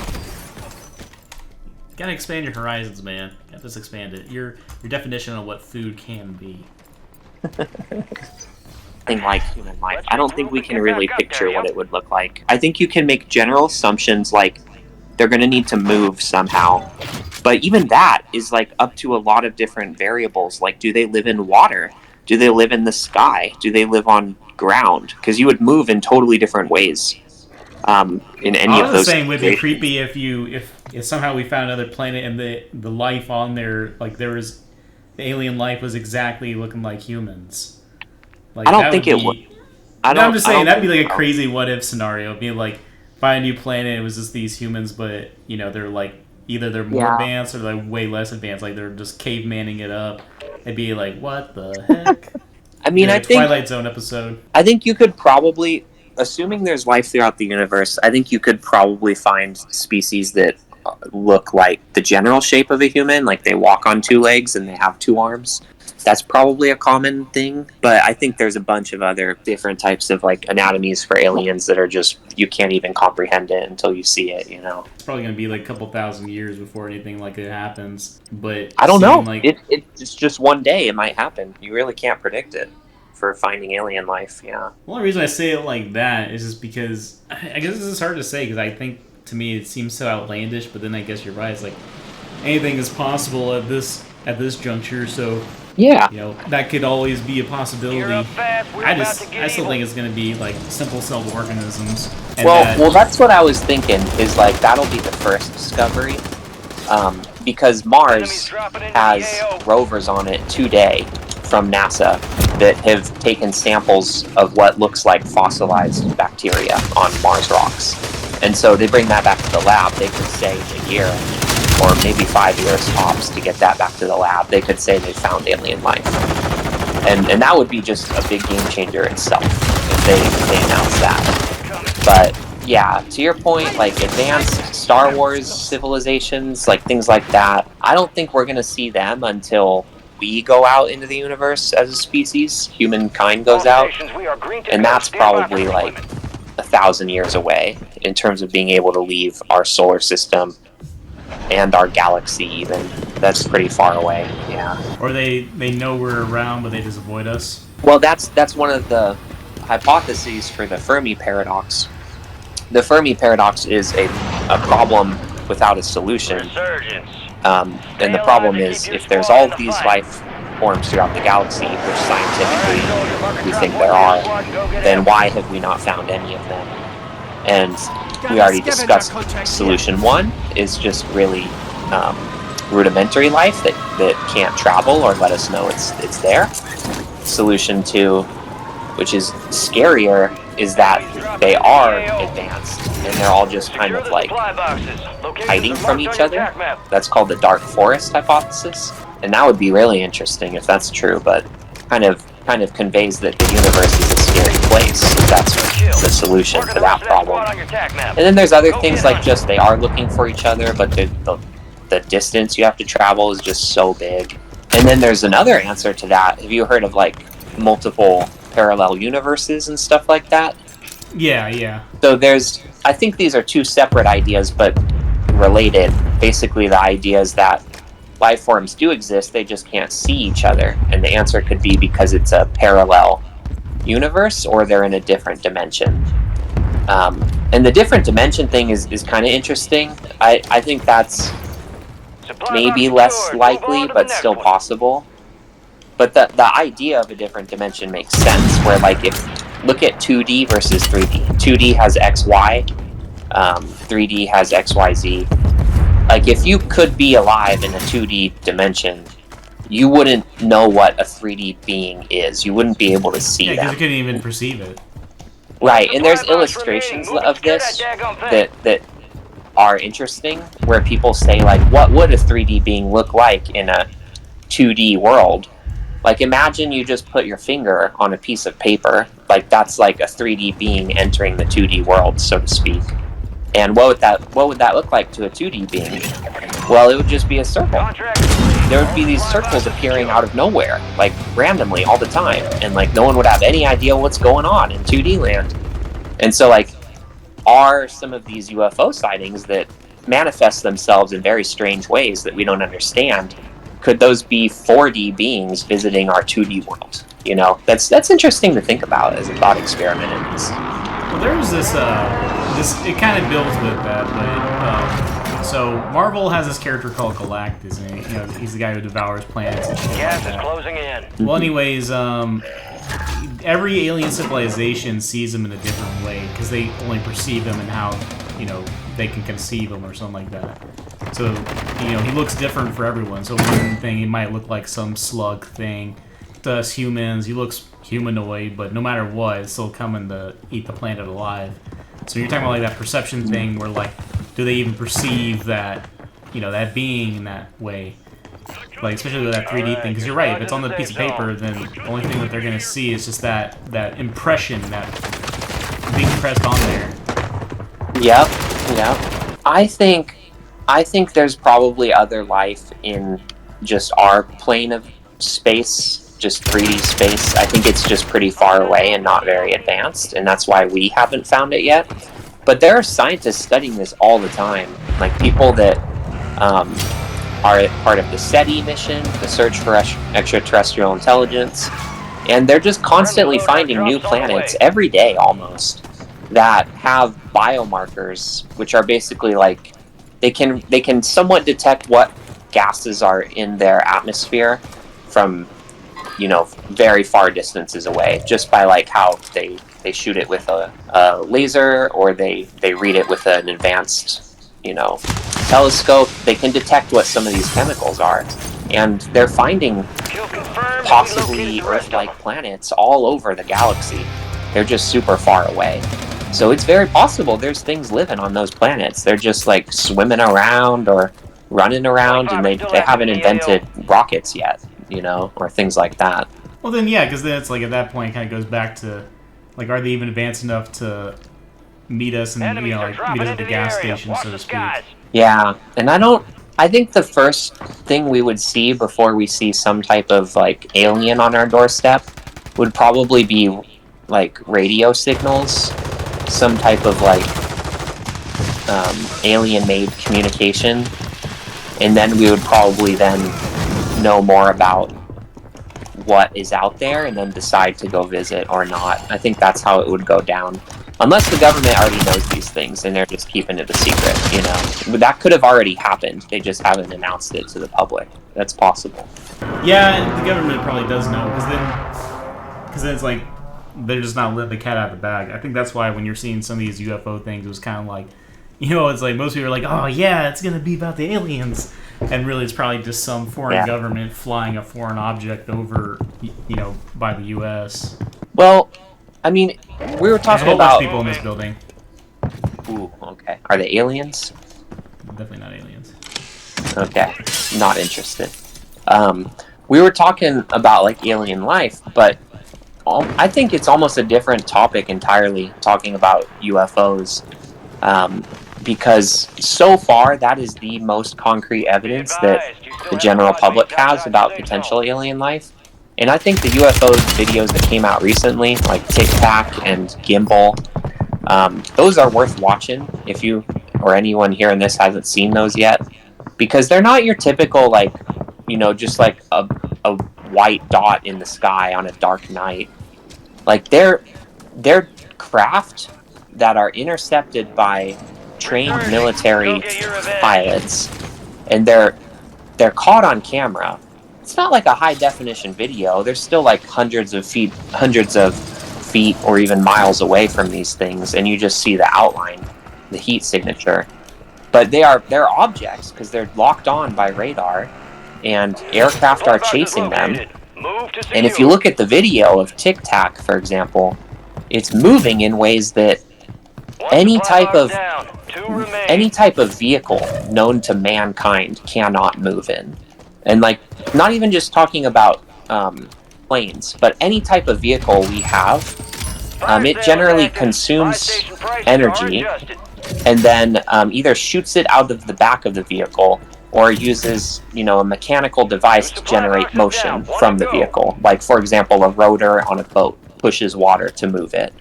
Gotta expand your horizons, man. Gotta just expand it. Your definition on what food can be. Thing like human life. I don't think we can really picture what it would look like. I think you can make general assumptions like they're going to need to move somehow. But even that is like up to a lot of different variables. Like, do they live in water? Do they live in the sky? Do they live on ground? Because you would move in totally different ways. In any of those. Saying would be creepy if somehow we found another planet and the life on there, like the alien life was exactly looking like humans. Like, I don't think it would. I'm just saying that'd be like a crazy what if scenario. It'd be like find a new planet, it was just these humans, but you know they're like either they're more advanced or they're like way less advanced. Like they're just cavemanning it up. It'd be like what the heck? I mean, I think Twilight Zone episode. I think you could probably, assuming there's life throughout the universe, I think you could probably find species that look like the general shape of a human, like they walk on two legs and they have two arms. That's probably a common thing, but I think there's a bunch of other different types of like anatomies for aliens that are just, you can't even comprehend it until you see it, you know. It's probably going to be like a couple thousand years before anything like it happens, but I don't know. Like... It's just one day it might happen. You really can't predict it for finding alien life, yeah. The only reason I say it like that is just because, I guess this is hard to say because I think to me it seems so outlandish, but then I guess you're right. It's like anything is possible at this juncture, so yeah, you know that could always be a possibility. I still think it's going to be like simple cell organisms. Well, that's what I was thinking. Is like that'll be the first discovery, because Mars has rovers on it today from NASA that have taken samples of what looks like fossilized bacteria on Mars rocks. And so they bring that back to the lab. They could say a year or maybe 5 years tops to get that back to the lab. They could say they found alien life. And that would be just a big game changer itself if they announced that. But yeah, to your point, like advanced Star Wars civilizations, like things like that, I don't think we're going to see them until we go out into the universe as a species. Humankind goes out. And that's probably like 1,000 years away in terms of being able to leave our solar system and our galaxy even. That's pretty far away, yeah. Or they know we're around, but they just avoid us. Well, that's one of the hypotheses for the Fermi paradox. The Fermi paradox is a problem without a solution. And the problem is, if there's all of these life forms throughout the galaxy, which scientifically we think there are, then why have we not found any of them? And we already discussed solution one is just really rudimentary life that can't travel or let us know it's there. Solution two, which is scarier, is that they are advanced and they're all just kind of like hiding from each other. That's called the dark forest hypothesis. And that would be really interesting if that's true, but kind of conveys that the universe is a scary place. That's the solution to that problem. And then there's other things like just they are looking for each other, but the distance you have to travel is just so big. And then there's another answer to that. Have you heard of like multiple parallel universes and stuff like that? Yeah. So I think these are two separate ideas, but related. Basically, the idea is that life forms do exist, they just can't see each other. And the answer could be because it's a parallel universe or they're in a different dimension. And the different dimension thing is kind of interesting. I think that's maybe less likely, but still possible. But the idea of a different dimension makes sense, where like look at 2D versus 3D. 2D has XY, 3D has XYZ. Like if you could be alive in a 2D dimension, you wouldn't know what a 3D being is. You wouldn't be able to see because them. you couldn't even perceive it. Right, and there's illustrations of this that are interesting, where people say, like, what would a 3D being look like in a 2D world? Like, imagine you just put your finger on a piece of paper. Like, that's like a 3D being entering the 2D world, so to speak. And what would that look like to a 2D being? Well, it would just be a circle. There would be these circles appearing out of nowhere, like randomly all the time, and like no one would have any idea what's going on in 2D land. And so, like, are some of these UFO sightings that manifest themselves in very strange ways that we don't understand, could those be 4D beings visiting our 2D world? You know, that's interesting to think about as a thought experiment in this. Well, there's this it kind of builds with that, but so Marvel has this character called Galactus, and he's the guy who devours planets and shit. Gas is closing in. Well, anyways, every alien civilization sees him in a different way because they only perceive him and how they can conceive him or something like that. So he looks different for everyone. So one thing, he might look like some slug thing. To us humans, he looks humanoid, but no matter what, it's still coming to eat the planet alive. So you're talking about like that perception thing, where like, do they even perceive that, that being in that way? Like, especially with that 3D thing, because you're right, if it's on the piece of paper, then the only thing that they're going to see is just that impression, that being pressed on there. Yep. I think there's probably other life in just our plane of space, just 3D space. I think it's just pretty far away and not very advanced, and that's why we haven't found it yet. But there are scientists studying this all the time, like people that are part of the SETI mission, the Search for Extraterrestrial Intelligence, and they're just constantly finding new planets every day almost that have biomarkers, which are basically like they can somewhat detect what gases are in their atmosphere from very far distances away, just by like how they shoot it with a laser, or they read it with an advanced telescope. They can detect what some of these chemicals are, and they're finding possibly Earth-like planets all over the galaxy. They're just super far away. So it's very possible there's things living on those planets. They're just like swimming around or running around, and they haven't invented rockets yet, or things like that. Well, then, yeah, because then it's like at that point it kind of goes back to, like, are they even advanced enough to meet us and, meet us at the gas station, so to speak? Yeah, and I think the first thing we would see before we see some type of, like, alien on our doorstep would probably be, like, radio signals, some type of, like, alien-made communication, and then we would probably then know more about what is out there and then decide to go visit or not. I think that's how it would go down. Unless the government already knows these things and they're just keeping it a secret, But that could have already happened. They just haven't announced it to the public. That's possible. Yeah, the government probably does know, because then it's like they're just not letting the cat out of the bag. I think that's why when you're seeing some of these UFO things, it was kind of like, it's like most people are like, oh yeah, it's going to be about the aliens. And really, it's probably just some foreign government flying a foreign object over, by the U.S. Well, I mean, we were talking about people in this building. Ooh, okay. Are they aliens? Definitely not aliens. Okay, not interested. We were talking about like alien life, but I think it's almost a different topic entirely. Talking about UFOs. Because so far, that is the most concrete evidence that the general public has about potential alien life. And I think the UFO videos that came out recently, like Tic Tac and Gimbal, those are worth watching if you or anyone hearing this hasn't seen those yet. Because they're not your typical, like, just like a white dot in the sky on a dark night. Like, they're craft that are intercepted by trained military pilots, and they're caught on camera. It's not like a high definition video. They're still like hundreds of feet or even miles away from these things, and you just see the outline, the heat signature. But they're objects because they're locked on by radar, and aircraft are chasing them. And if you look at the video of Tic Tac, for example, it's moving in ways that any type of vehicle known to mankind cannot move in. And like, not even just talking about planes, but any type of vehicle we have, it generally consumes energy and then either shoots it out of the back of the vehicle or uses, a mechanical device to generate motion from the vehicle. Like, for example, a rotor on a boat pushes water to move it.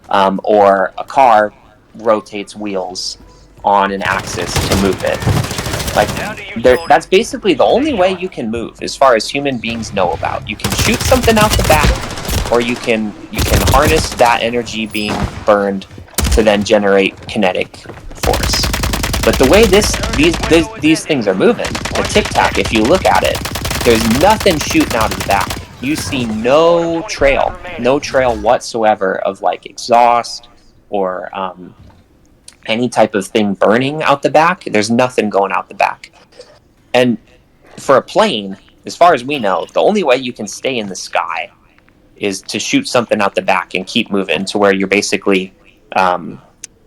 Or a car rotates wheels on an axis to move it. Like, that's basically the only way you can move, as far as human beings know about. You can shoot something out the back, or you can harness that energy being burned to then generate kinetic force. But the way these things are moving, the Tic Tac, if you look at it, there's nothing shooting out of the back. You see no trail whatsoever of like exhaust or any type of thing burning out the back. There's nothing going out the back. And for a plane, as far as we know, the only way you can stay in the sky is to shoot something out the back and keep moving to where you're basically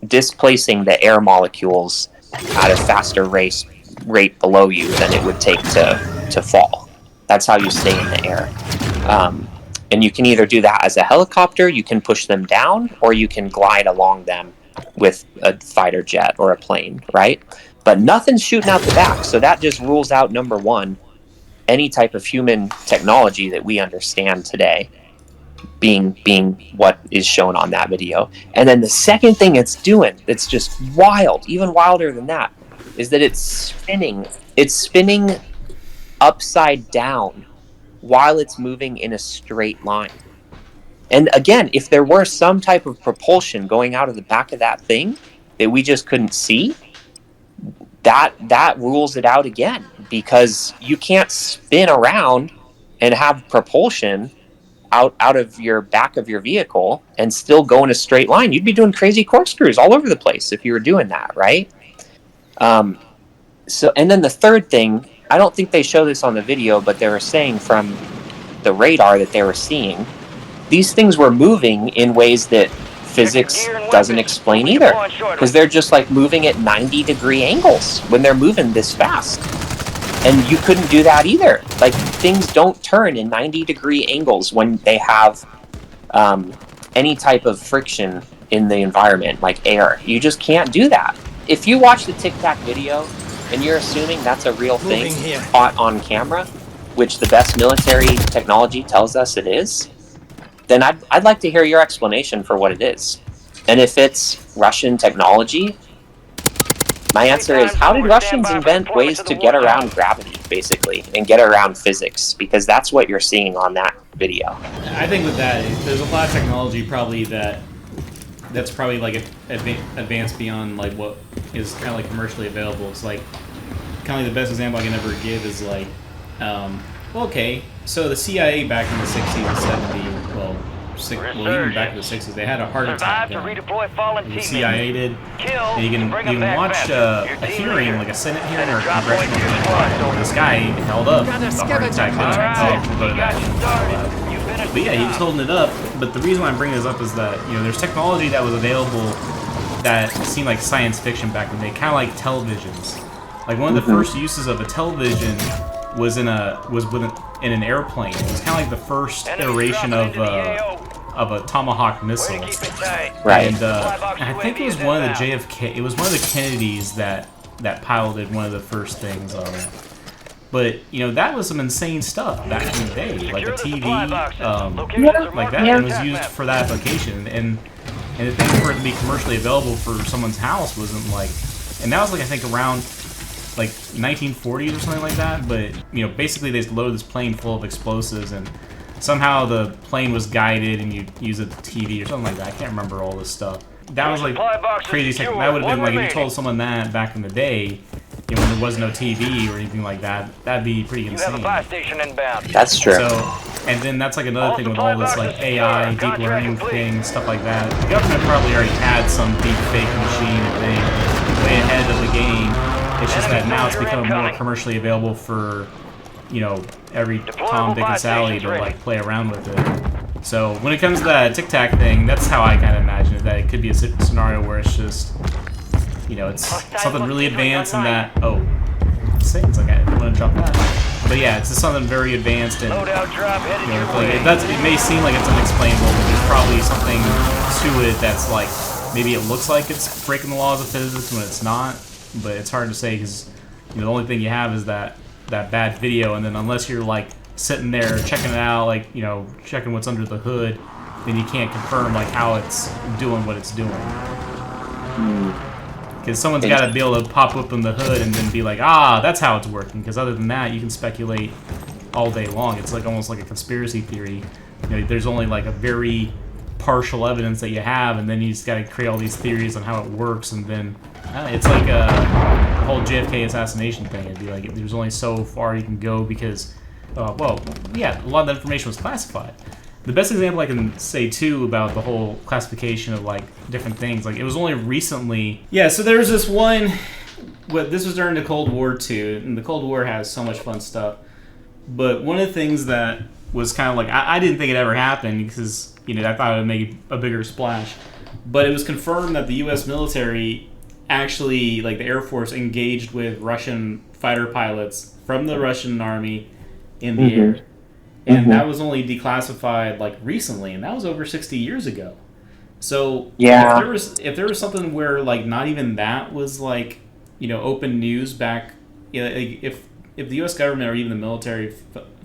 displacing the air molecules at a faster rate below you than it would take to fall. That's how you stay in the air. And you can either do that as a helicopter, you can push them down, or you can glide along them with a fighter jet or a plane, right? But nothing's shooting out the back, so that just rules out, number one, any type of human technology that we understand today being what is shown on that video. And then the second thing it's doing that's just wild, even wilder than that, is that it's spinning upside down while it's moving in a straight line. And again, if there were some type of propulsion going out of the back of that thing that we just couldn't see, that rules it out again, because you can't spin around and have propulsion out of your back of your vehicle and still go in a straight line. You'd be doing crazy corkscrews all over the place if you were doing that, right? So, and then the third thing, I don't think they show this on the video, but they were saying from the radar that they were seeing, these things were moving in ways that physics doesn't explain either, because they're just like moving at 90-degree angles when they're moving this fast. And you couldn't do that either. Like, things don't turn in 90-degree angles when they have any type of friction in the environment, like air. You just can't do that. If you watch the Tic Tac video and you're assuming that's a real thing caught on camera, which the best military technology tells us it is, then I'd like to hear your explanation for what it is. And if it's Russian technology, my answer is, how did Russians invent ways to get around gravity, basically, and get around physics? Because that's what you're seeing on that video. I think with that, there's a lot of technology probably that's probably like advanced beyond like what is kind of like commercially available. It's like kind of like the best example I can ever give is like, okay, so the CIA back in the 60s and 70s, even back in the 60s, they had a heart attack gun. The CIA did. And you can watch a hearing, like a Senate hearing or a congressional hearing, where this guy held up the heart attack gun. We'll go to that. But yeah, he was holding it up. But the reason why I'm bringing this up is that there's technology that was available that seemed like science fiction back in the day, kind of like televisions. Like one of the first uses of a television was in an airplane. It was kind of like the first iteration of a Tomahawk missile. Right. And I think it was one of the JFK. It was one of the Kennedys that piloted one of the first things on it. But that was some insane stuff back in the day, like a TV, like that. And it was used for that application. And the thing for it to be commercially available for someone's house wasn't like, and that was like I think around like 1940s or something like that. But basically they loaded this plane full of explosives, and somehow the plane was guided, and you use a TV or something like that. I can't remember all this stuff. That was like crazy. That would have been like if you told someone that back in the day, when there was no TV or anything like that. That'd be pretty insane. That's true. So, and then that's like another thing with all this like AI, deep learning thing, stuff like that. The government probably already had some deep fake machine thing way ahead of the game. It's just that now it's becoming more commercially available for you know, every Tom, Dick, and Sally to like play around with it. So when it comes to that Tic Tac thing, that's how I kind of imagine it. That it could be a scenario where it's just, you know, it's something really advanced and that. Oh, it's like I want to drop that. But yeah, it's just something very advanced and you know, like it may seem like it's unexplainable, but there's probably something to it that's like maybe it looks like it's breaking the laws of physics when it's not. But it's hard to say because you know, the only thing you have is that bad video, and then unless you're like sitting there checking it out, like you know, checking what's under the hood, then you can't confirm like how it's doing what it's doing. Because someone's got to be able to pop open the hood and then be like, ah, that's how it's working. Because other than that, you can speculate all day long. It's like almost like a conspiracy theory. You know, there's only like a very partial evidence that you have, and then you just got to create all these theories on how it works, and then it's like a whole JFK assassination thing. It'd be like there's only so far you can go because, well, yeah, a lot of the information was classified. The best example I can say too about the whole classification of like different things, like it was only recently. Yeah, so there was this one. This was during the Cold War too, and the Cold War has so much fun stuff. But one of the things that was kind of like I didn't think it ever happened because you know I thought it would make a bigger splash, but it was confirmed that the U.S. military actually, like the Air Force, engaged with Russian fighter pilots from the Russian army in the air. And that was only declassified like recently, and that was over 60 years ago. So yeah, if there was something where like not even that was like, you know, open news back, you know, like if the U.S. government or even the military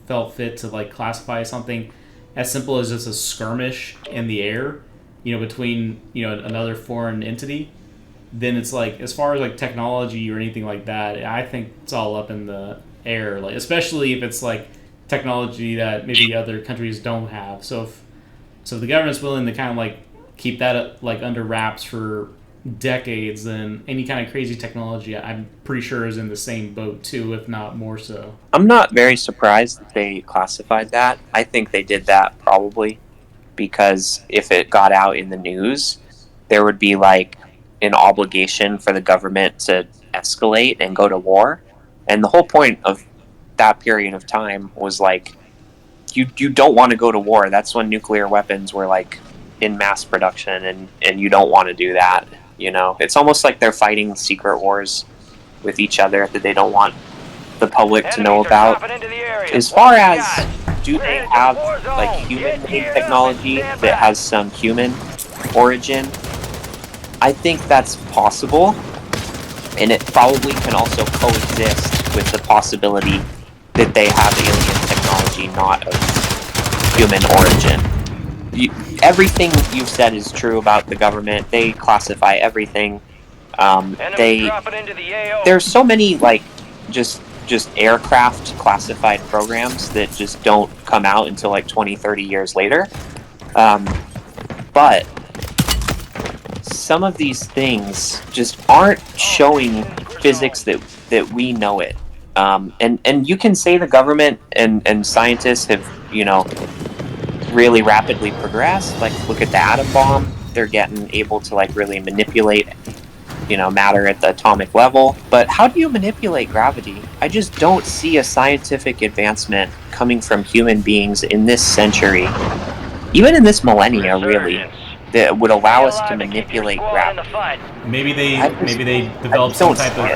felt fit to like classify something as simple as just a skirmish in the air, you know, between you know another foreign entity, then it's like as far as like technology or anything like that, I think it's all up in the air. Like especially if it's like technology that maybe other countries don't have. So if the government's willing to kind of like keep that like under wraps for decades, then any kind of crazy technology I'm pretty sure is in the same boat too, if not more so. I'm not very surprised that they classified that. I think they did that probably because if it got out in the news, there would be like an obligation for the government to escalate and go to war. And the whole point of that period of time was like you don't want to go to war. That's when nuclear weapons were like in mass production, and you don't want to do that. You know, it's almost like they're fighting secret wars with each other that they don't want the public to know about. As far as do they have like human technology that has some human origin, I think that's possible, and it probably can also coexist with the possibility that they have alien technology not of human origin. Everything you've said is true about the government. They classify everything. There's so many like just aircraft classified programs that just don't come out until like 20, 30 years later. But some of these things just aren't showing physics that we know it. And you can say the government and scientists have, you know, really rapidly progressed. Like, look at the atom bomb. They're getting able to, like, really manipulate, you know, matter at the atomic level. But how do you manipulate gravity? I just don't see a scientific advancement coming from human beings in this century, even in this millennia, really, that would allow us to manipulate gravity. Maybe they develop some type of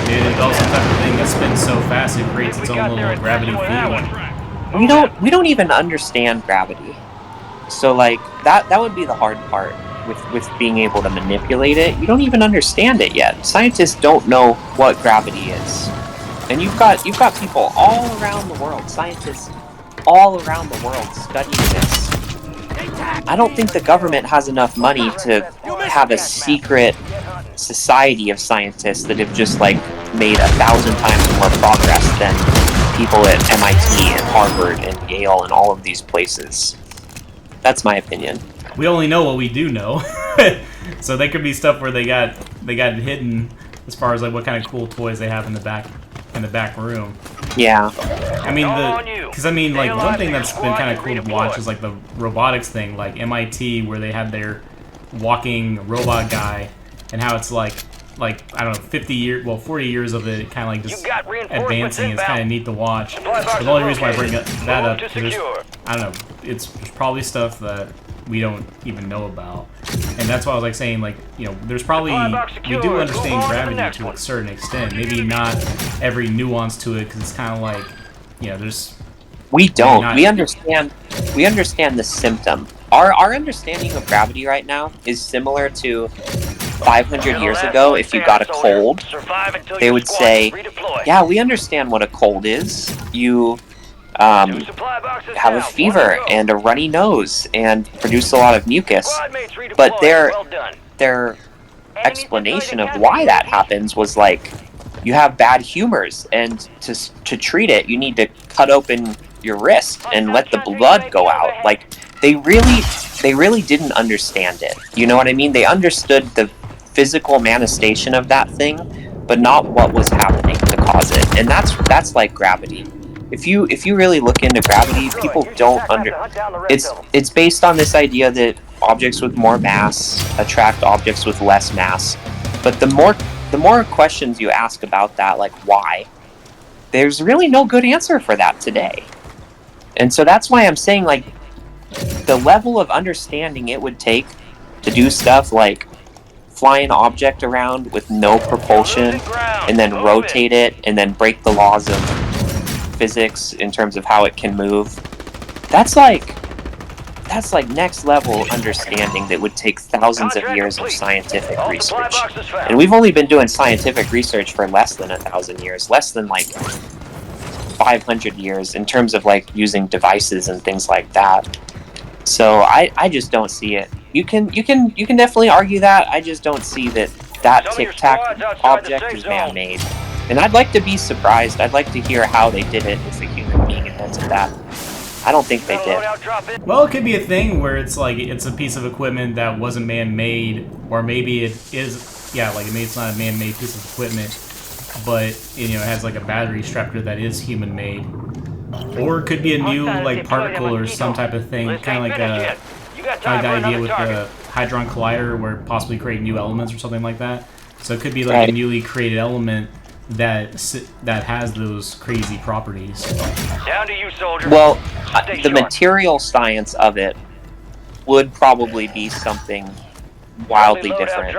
thing that spins so fast it creates its own little gravity field. We don't even understand gravity, so like that would be the hard part with being able to manipulate it. You don't even understand it yet. Scientists don't know what gravity is, and you've got people all around the world, scientists all around the world studying this. I don't think the government has enough money to have a secret society of scientists that have just like made 1,000 times more progress than people at MIT and Harvard and Yale and all of these places. That's my opinion. We only know what we do know. So there could be stuff where they got hidden as far as like what kind of cool toys they have in the back room. Yeah. I mean, like one thing that's been kind of cool to watch is like the robotics thing, like MIT, where they had their walking robot guy, and how it's like like, I don't know, 50 years, well, 40 years of it kind of like just advancing advancing is kind of neat to watch. But the only reason why I bring that up is there's, I don't know, there's probably stuff that we don't even know about. And that's why I was like saying, like, you know, there's probably, we do understand gravity to a certain extent. Maybe not every nuance to it, because it's kind of like, you know, there's... We don't. We understand the symptom. Our understanding of gravity right now is similar to 500 years ago. If you got a cold, they would say, yeah, we understand what a cold is. You have a fever and a runny nose and produce a lot of mucus. But their explanation of why that happens was like, you have bad humors, and to treat it, you need to cut open your wrist and let the blood go out. Like, they really didn't understand it. You know what I mean? They understood the physical manifestation of that thing, but not what was happening to cause it. And that's like gravity. If you really look into gravity, people don't it's based on this idea that objects with more mass attract objects with less mass. But the more questions you ask about that, like why, there's really no good answer for that today. And so that's why I'm saying, like, the level of understanding it would take to do stuff like fly an object around with no propulsion and then rotate it and then break the laws of physics in terms of how it can move. That's like next level understanding that would take thousands of years of scientific research. And we've only been doing scientific research for less than 1,000 years, less than like 500 years in terms of like using devices and things like that. So I just don't see it. You can definitely argue that. I just don't see that Tic Tac object is man-made. And I'd like to be surprised. I'd like to hear how they did it if a human being invented that. I don't think they did. Well, it could be a thing where it's like it's a piece of equipment that wasn't man-made, or maybe it is, yeah, like maybe it's not a man-made piece of equipment, but it, you know, it has like a battery strapped to it that is human-made. Or it could be a new like particle or some type of thing, kind of like the idea with the Hadron Collider, where possibly create new elements or something like that. So it could be like a newly created element that has those crazy properties. Down to you, soldier. Well, the material science of it would probably be something wildly different.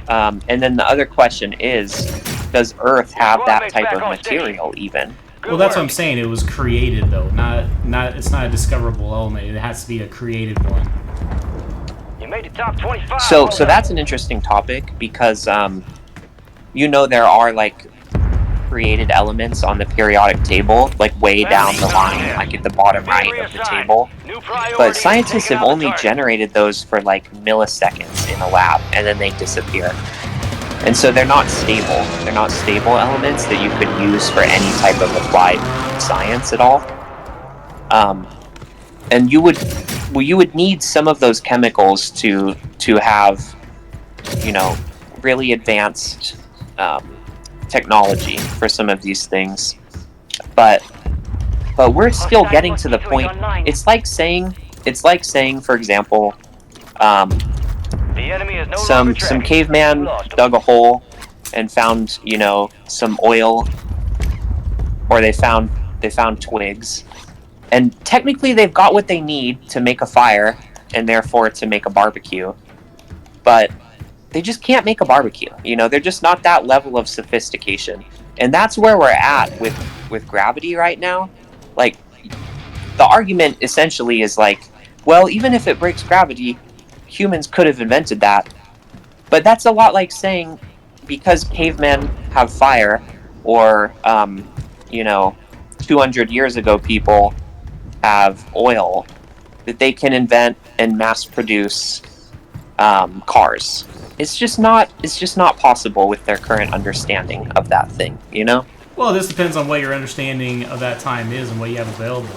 And then the other question is, does Earth have that type of material even? Well, that's what I'm saying. It was created, though. It's not a discoverable element. It has to be a created one. You made the top 25. So that's an interesting topic because, you know, there are like created elements on the periodic table, like way down the line, like at the bottom right of the table. But scientists have only generated those for like milliseconds in a lab, and then they disappear. And so they're not stable. They're not stable elements that you could use for any type of applied science at all. And you would need some of those chemicals to have, you know, really advanced technology for some of these things. But we're still getting to the point. It's like saying, for example, some caveman dug a hole and found, you know, some oil, or they found twigs, and technically they've got what they need to make a fire and therefore to make a barbecue, but they just can't make a barbecue. You know, they're just not that level of sophistication, and that's where we're at with gravity right now. Like, the argument essentially is like, well, even if it breaks gravity, humans could have invented that. But that's a lot like saying, because cavemen have fire, or, you know, 200 years ago people have oil, that they can invent and mass produce cars. It's just not possible with their current understanding of that thing, you know? Well, this depends on what your understanding of that time is and what you have available.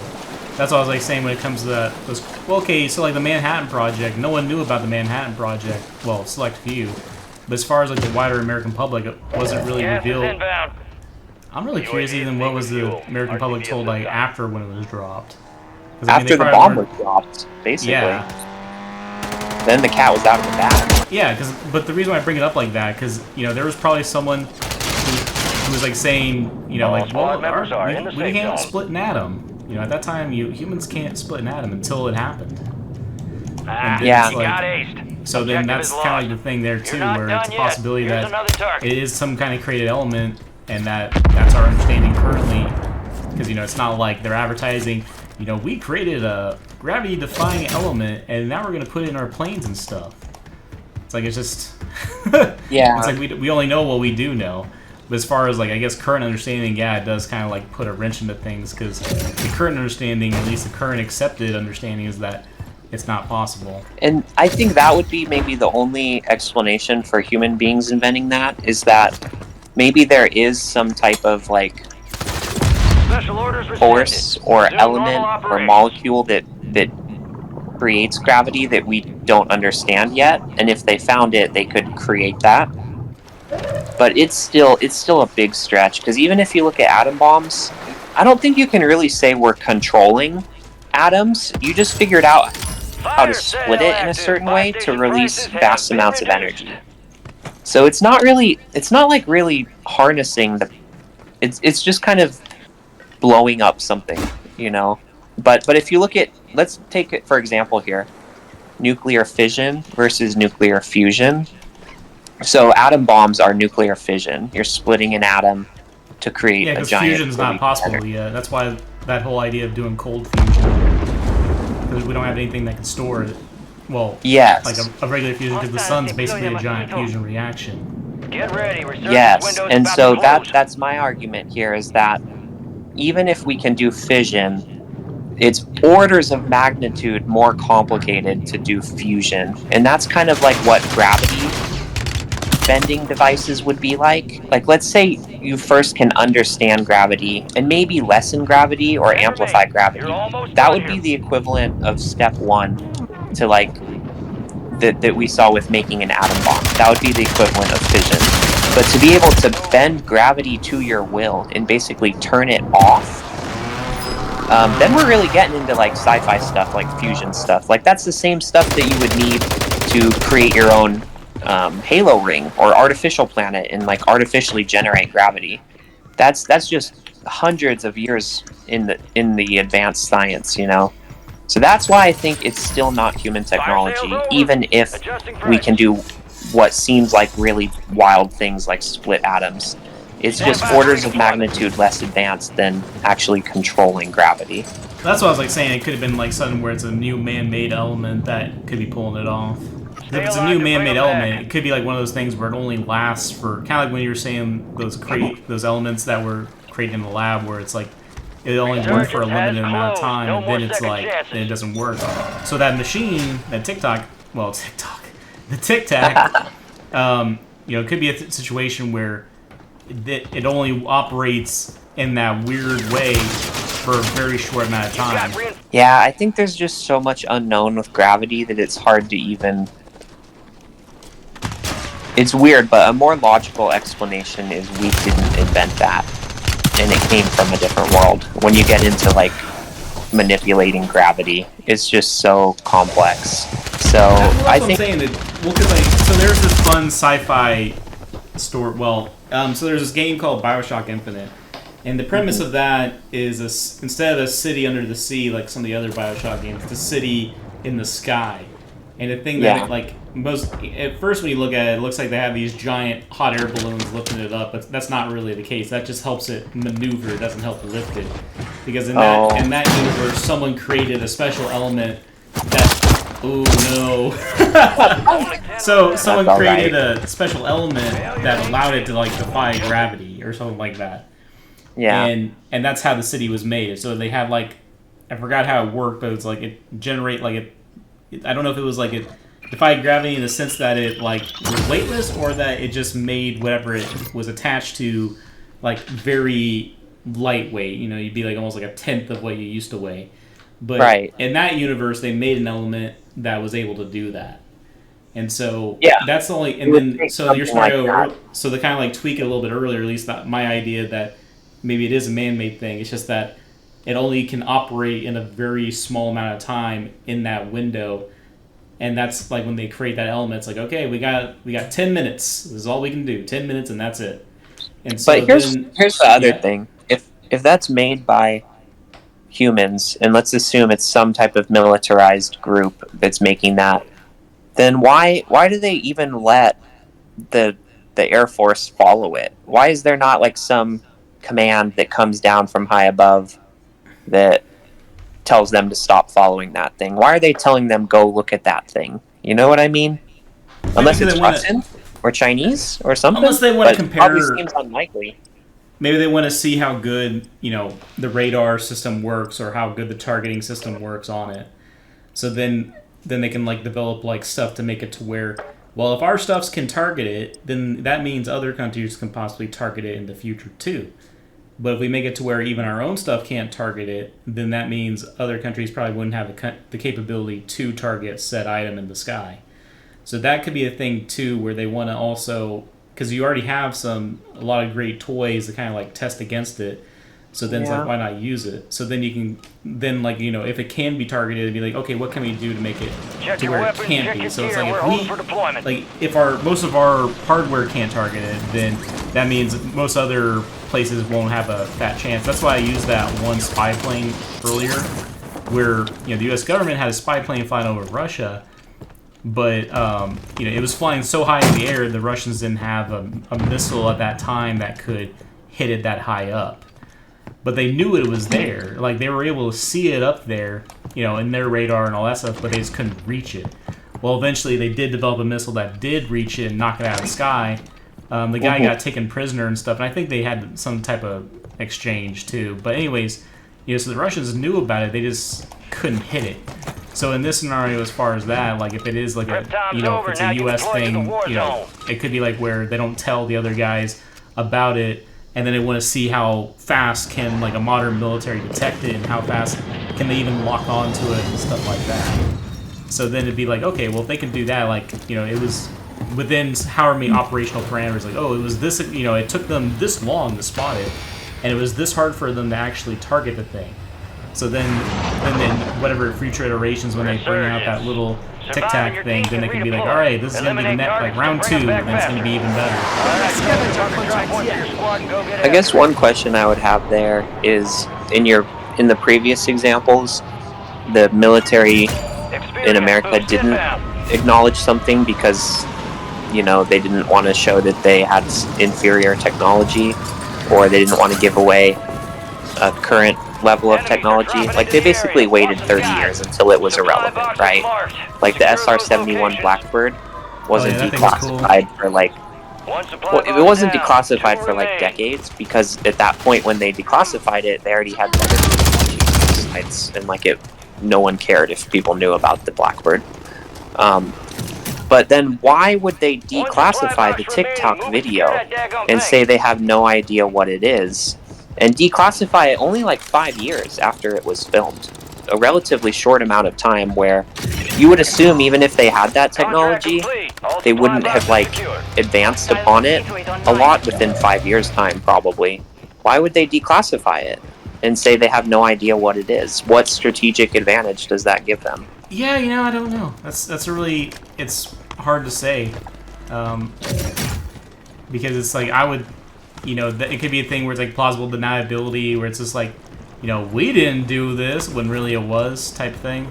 That's what I was like saying when it comes to those. Well, okay, so like the Manhattan Project, no one knew about the Manhattan Project. Well, select few, but as far as like the wider American public, it wasn't really revealed. I'm really curious even what was the American public told like after when it was dropped. After the bomb was dropped, basically. Yeah. Then the cat was out of the bag. Yeah, but the reason why I bring it up like that, because, you know, there was probably someone who was, like, saying, you know, All like, squad well, members are in the we safe can't zone. split an atom. You know, at that time, humans can't split an atom until it happened. And then Yeah. it's You like, got aced. so then Objective that's is kind of lost. like the thing there, too, You're not where done it's a yet. possibility Here's that another target. it is some kind of created element, and that's our understanding currently. Because, you know, it's not like they're advertising, you know, we created a gravity-defying element, and now we're going to put it in our planes and stuff. It's like, it's just... Yeah. It's like we only know what we do know. But as far as, like, I guess current understanding, yeah, it does kind of, like, put a wrench into things, because the current understanding, at least the current accepted understanding, is that it's not possible. And I think that would be maybe the only explanation for human beings inventing that, is that maybe there is some type of, like, Special orders force rescinded. or Resume element normal or operations. molecule that creates gravity that we don't understand yet. And if they found it, they could create that. But it's still a big stretch, because even if you look at atom bombs, I don't think you can really say we're controlling atoms. You just figured out how to split it in a certain way to release vast amounts of energy. So it's not like really harnessing it's just kind of blowing up something, you know. But if you look at, let's take it for example here, nuclear fission versus nuclear fusion. So atom bombs are nuclear fission. You're splitting an atom to create a because giant... fusion's not possible yet. That's why that whole idea of doing cold fusion. Because we don't have anything that can store it. Well, yes. like a regular fusion, because the sun's basically a giant fusion reaction. Get ready. Resurgence Yes, window's and about so to close. that's my argument here, is that even if we can do fission, it's orders of magnitude more complicated to do fusion. And that's kind of like what gravity bending devices would be like. Like, let's say you first can understand gravity and maybe lessen gravity or amplify gravity. That would be the equivalent of step one to, like, that we saw with making an atom bomb. That would be the equivalent of fission. But to be able to bend gravity to your will and basically turn it off, then we're really getting into, like, sci-fi stuff, like fusion stuff. Like, that's the same stuff that you would need to create your own halo ring or artificial planet and, like, artificially generate gravity. That's just hundreds of years in the advanced science, you know. So that's why I think it's still not human technology, even if we can do what seems like really wild things like split atoms. It's just orders of magnitude less advanced than actually controlling gravity. That's what I was like saying. It could have been like something where it's a new man-made element that could be pulling it off. If it's a new man-made element, it could be like one of those things where it only lasts for kind of like when you were saying those elements that were created in the lab, where it's like it only works for a limited amount of time, and then it's like then it doesn't work. So that machine, that the Tic Tac, you know, it could be a situation where it only operates in that weird way for a very short amount of time. Yeah, I think there's just so much unknown with gravity that it's hard to even... It's weird, but a more logical explanation is we didn't invent that, and it came from a different world. When you get into, like, manipulating gravity, it's just so complex. So That's I what think... I'm saying that, well, because like, so there's this fun sci-fi story. Well, so there's this game called BioShock Infinite, and the premise of that is instead of a city under the sea like some of the other BioShock games, it's a city in the sky. And the thing that like most at first when you look at it, it looks like they have these giant hot air balloons lifting it up, but that's not really the case. That just helps it maneuver. It doesn't help lift it, because in that universe, someone created a special element that. Oh no! So someone created a special element that allowed it to like defy gravity or something like that. Yeah. And that's how the city was made. So they had like, I forgot how it worked, but it's like it generate like it. I don't know if it was like it defied gravity in the sense that it like was weightless, or that it just made whatever it was attached to like very lightweight. You know, you'd be like almost like a tenth of what you used to weigh. But in that universe, they made an element that was able to do that. And so that's the only. And then so your scenario, so they kind of like tweak it a little bit earlier. At least not my idea that maybe it is a man-made thing. It's just that it only can operate in a very small amount of time in that window, And that's like when they create that element, it's like, okay, we got 10 minutes. This is all we can do. 10 minutes and that's it. And so but here's the other thing. If that's made by humans, and let's assume it's some type of militarized group that's making that, then why do they even let the Air Force follow it? Why is there not like some command that comes down from high above that tells them to stop following that thing? Why are they telling them go look at that thing? You know what I mean? Unless it's Russian or Chinese or something. Unless they want to compare. Probably seems unlikely. Maybe they want to see how good, the radar system works or how good the targeting system works on it. So then they can like develop like stuff to make it to where, well, if our stuffs can target it, then that means other countries can possibly target it in the future too. But if we make it to where even our own stuff can't target it, then that means other countries probably wouldn't have the capability to target said item in the sky. So that could be a thing too, where they want to also, because you already have a lot of great toys that kind of like test against it. So then it's like, why not use it? So then you can, if it can be targeted, it'd be like, okay, what can we do to make it to where it can't be? So it's like if most of our hardware can't target it, then that means most other places won't have a fat chance. That's why I used that one spy plane earlier, where the U.S. government had a spy plane flying over Russia, but it was flying so high in the air, the Russians didn't have a missile at that time that could hit it that high up. But they knew it was there. Like, they were able to see it up there, in their radar and all that stuff, but they just couldn't reach it. Well, eventually they did develop a missile that did reach it and knock it out of the sky. The guy got taken prisoner and stuff, and I think they had some type of exchange too. But anyways, so the Russians knew about it, they just couldn't hit it. So in this scenario, as far as that, like if it is like if it's a U.S. thing, it could be like where they don't tell the other guys about it, and then they want to see how fast can like a modern military detect it, and how fast can they even lock onto it and stuff like that. So then it'd be like, okay, well if they can do that, like it was within however many operational parameters, like it was this, it took them this long to spot it, and it was this hard for them to actually target the thing. So then whatever future iterations, when they bring out that little Tic Tac thing, then they can be like, all right, this is going to be the next, like round 2, and it's going to be even better. I guess one question I would have there is, in the previous examples, the military in America didn't acknowledge something because, they didn't want to show that they had inferior technology, or they didn't want to give away a current level of technology. Like, they basically waited 30 years until it was irrelevant, right? Like, the SR-71 Blackbird wasn't declassified for, like... Well, it wasn't declassified for, like, decades, because at that point when they declassified it, they already had better technology sites, and, like, no one cared if people knew about the Blackbird. But then why would they declassify the TikTok video and say they have no idea what it is, and declassify it only like 5 years after it was filmed? A relatively short amount of time, where you would assume even if they had that technology, they wouldn't have like advanced upon it a lot within 5 years' time, probably. Why would they declassify it and say they have no idea what it is? What strategic advantage does that give them? Yeah, I don't know. That's a really, it's hard to say, because it's like I would, it could be a thing where it's like plausible deniability, where it's just like, we didn't do this when really it was type thing.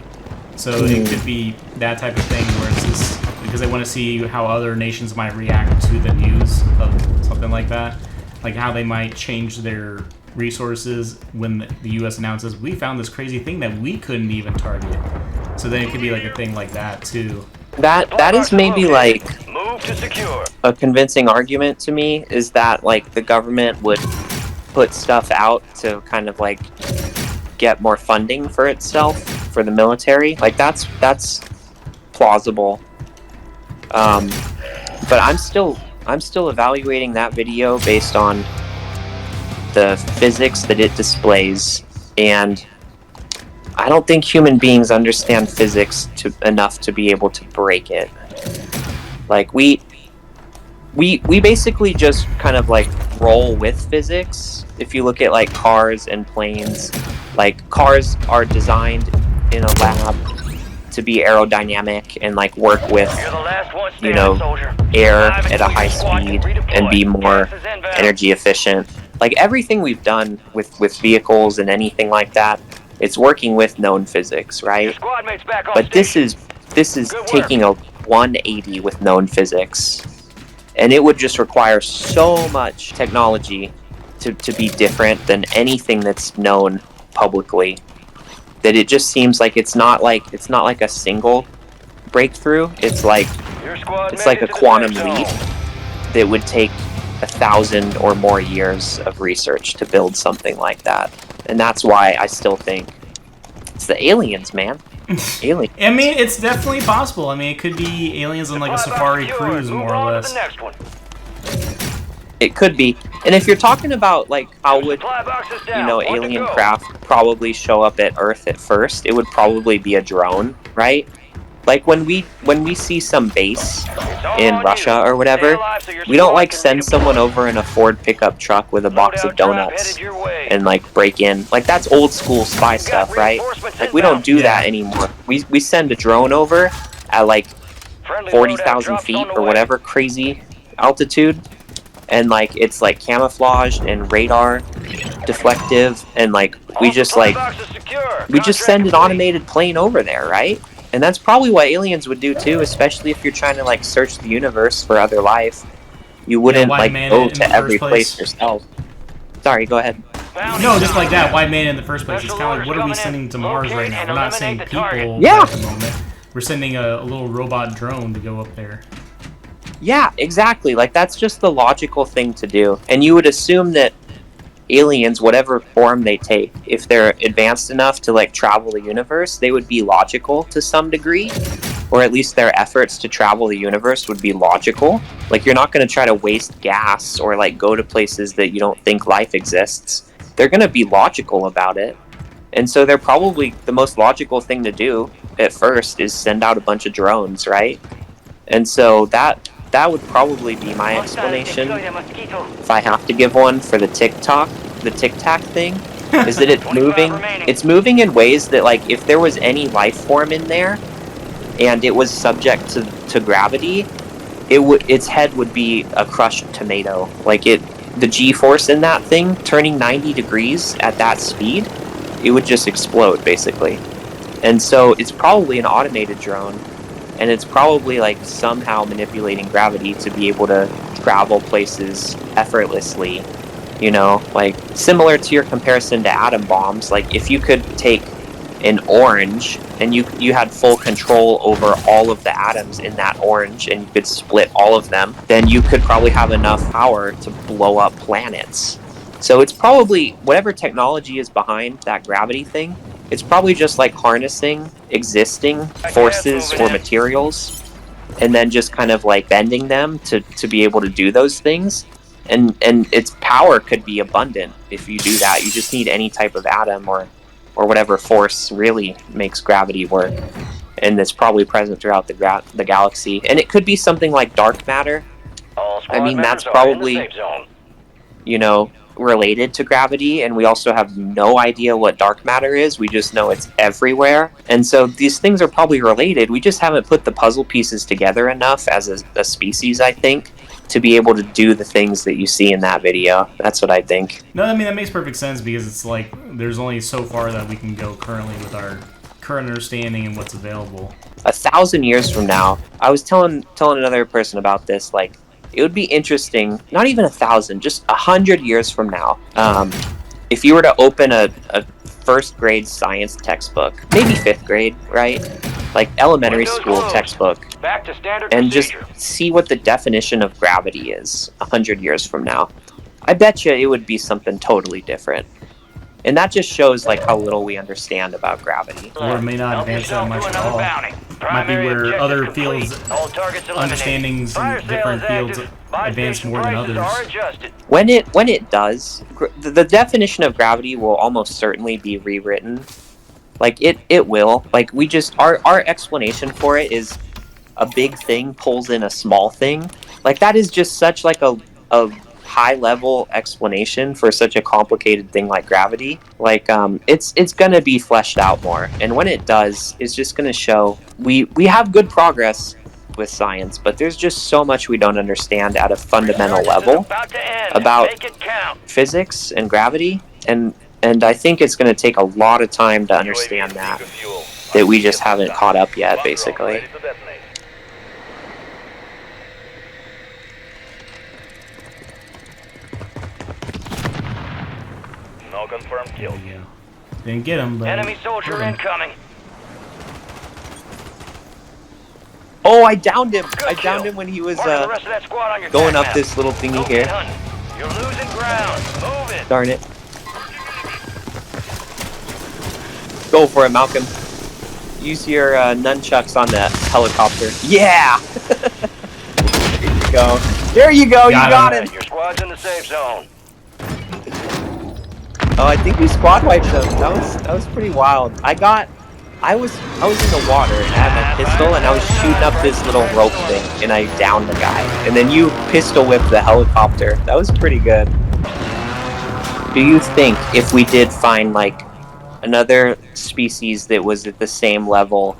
So it could be that type of thing where it's just because they want to see how other nations might react to the news of something like that, like how they might change their resources when the U.S. announces we found this crazy thing that we couldn't even target. So then it could be like a thing like that too. That is maybe like a convincing argument to me, is that like the government would put stuff out to kind of like get more funding for itself, for the military. Like that's plausible. But I'm still evaluating that video based on the physics that it displays, and I don't think human beings understand physics enough to be able to break it. Like we basically just kind of like roll with physics. If you look at like cars and planes, like cars are designed in a lab to be aerodynamic and like work with, You're the last one you standing, know, soldier. air Revive at a until high your squad speed can and be redeploy. more Gas is inbound. energy efficient. Like everything we've done with vehicles and anything like that, it's working with known physics, Your right? squad mates back on But this station. is Good work. taking a 180 with known physics, and it would just require so much technology to be different than anything that's known publicly, that it just seems like it's not like a single breakthrough. It's like Your squad it's made like it a to the quantum safe leap zone. that would take 1,000 or more years of research to build something like that. And that's why I still think it's the aliens, man. Aliens. I mean, it's definitely possible. I mean, it could be aliens on like a Supply box safari secured. cruise, Move more or on to less. the next one. It could be. And if you're talking about like how would, Supply box is down. you know, One to alien go. craft probably show up at Earth at first, it would probably be a drone, right? Like when we see some base It's all in on Russia you. or whatever, Stay alive so your we don't squad like can send redeploy. someone over in a Ford pickup truck with a box of Loadout drop donuts headed your way. and like break in. Like that's old school spy Got stuff, right? reinforcements Like we don't inbound. do Yeah. that anymore. We send a drone over at like Friendly 40,000 loadout drops feet on the or way. whatever crazy altitude, and like it's like camouflaged and radar deflective, and like we All just supply like boxes secure. we just Contract send an complete. automated plane over there, right? And that's probably what aliens would do too, especially if you're trying to like search the universe for other life. You wouldn't why like man go it in to the every first place place? yourself. Sorry, go ahead. Bounty No, just time. like that. Why man in the first place? It's Special kind of like, orders what are we coming in. sending to Mars Locate right now? and We're not eliminate sending the people target. Yeah. at the moment. We're sending a little robot drone to go up there. Yeah, exactly. Like that's just the logical thing to do. And you would assume that aliens, whatever form they take, if they're advanced enough to like travel the universe, they would be logical to some degree, or at least their efforts to travel the universe would be logical. Like you're not going to try to waste gas or like go to places that you don't think life exists. They're going to be logical about it. And so they're probably the most logical thing to do at first is send out a bunch of drones, right? And so that would probably be my explanation, if I have to give one, for the Tic Tac thing, is that it's 25 moving. remaining. It's moving in ways that, like, if there was any life form in there, and it was subject to gravity, its head would be a crushed tomato. Like the G-force in that thing turning 90 degrees at that speed, it would just explode basically. And so it's probably an automated drone. And it's probably like somehow manipulating gravity to be able to travel places effortlessly, you know, like similar to your comparison to atom bombs. Like if you could take an orange and you had full control over all of the atoms in that orange and you could split all of them, then you could probably have enough power to blow up planets. So it's probably whatever technology is behind that gravity thing, it's probably just like harnessing existing forces or materials and then just kind of like bending them to be able to do those things. And its power could be abundant if you do that. You just need any type of atom or whatever force really makes gravity work. And it's probably present throughout the galaxy. And it could be something like dark matter. All squad I mean, that's members are in the probably, safe zone. you know, related to gravity, and we also have no idea what dark matter is. We just know it's everywhere. And so these things are probably related. We just haven't put the puzzle pieces together enough as a species, I think, to be able to do the things that you see in that video. That's what I think. No, I mean, that makes perfect sense because it's like there's only so far that we can go currently with our current understanding and what's available. 1,000 years from now, I was telling another person about this, like, it would be interesting, not even 1,000, just 100 years from now, if you were to open a first grade science textbook, maybe 5th grade, right? Like elementary Windows school closed. textbook, Back to standard and just procedure. see what the definition of gravity is 100 years from now. I bet you it would be something totally different. And that just shows like how little we understand about gravity. Or it may not Help advance that yourself much to at another all. bounty. Might be Primary where objective other complete. fields, All targets eliminated. understandings Fire in sale different is fields active. Buy advance station more than prices others. are adjusted. When it does, the definition of gravity will almost certainly be rewritten. Like it will. Like we just our explanation for it is a big thing pulls in a small thing. Like that is just such like a high level explanation for such a complicated thing like gravity. Like it's gonna be fleshed out more, and when it does, it's just gonna show we have good progress with science, but there's just so much we don't understand at a fundamental level about physics and gravity, and I think it's going to take a lot of time to understand that we just haven't caught up yet, basically. No confirmed kill. There you go. Didn't get him, but Enemy soldier incoming. Oh, I downed him. Good I downed kill. him when he was Marking the rest of that squad on your going attack up map. this little thingy Go here. get hunting. You're losing ground. Move it. Darn it. Go for it, Malcolm. Use your nunchucks on the helicopter. Yeah! There you go. There you go. You got him. Your squad's in the safe zone. Oh, I think we squad wiped them. That was pretty wild. I was in the water and I had my pistol and I was shooting up this little rope thing and I downed the guy. And then you pistol whipped the helicopter. That was pretty good. Do you think if we did find like another species that was at the same level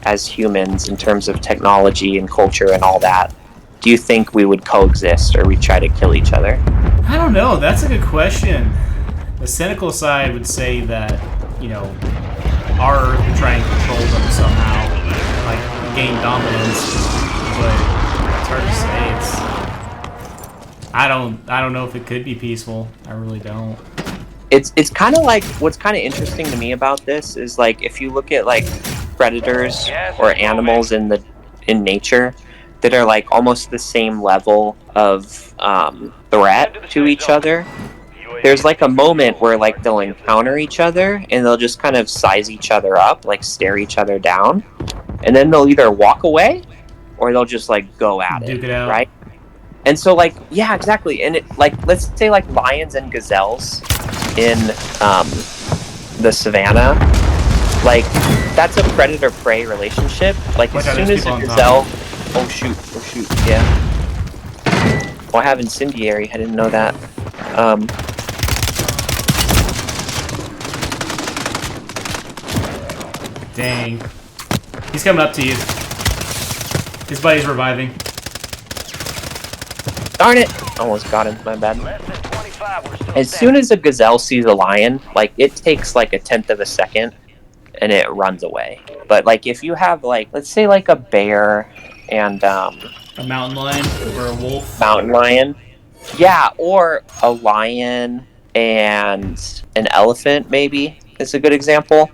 as humans in terms of technology and culture and all that, do you think we would coexist or we'd try to kill each other? I don't know. That's a good question. The cynical side would say that, you know, our Earth would try and control them somehow, like gain dominance. But it's hard to say. I don't know if it could be peaceful. I really don't. It's kind of like what's kind of interesting to me about this is like if you look at like predators or animals in nature that are like almost the same level of threat to each other. There's like a moment where like they'll encounter each other and they'll just kind of size each other up, like stare each other down, and then they'll either walk away or they'll just like go at it, Duke it out. right? And so like yeah, exactly. And it like let's say like lions and gazelles in the savannah, like that's a predator-prey relationship. Like as soon as a gazelle, oh shoot, yeah. Oh, I have incendiary. I didn't know that. Dang. He's coming up to you. His buddy's reviving. Darn it! Almost got him, my bad. Less than 25, we're still As soon as a gazelle sees a lion, like, it takes like a 1/10 of a second, and it runs away. But like, if you have like, let's say like a bear and A mountain lion or a wolf. mountain lion, yeah, or a lion and an elephant maybe is a good example.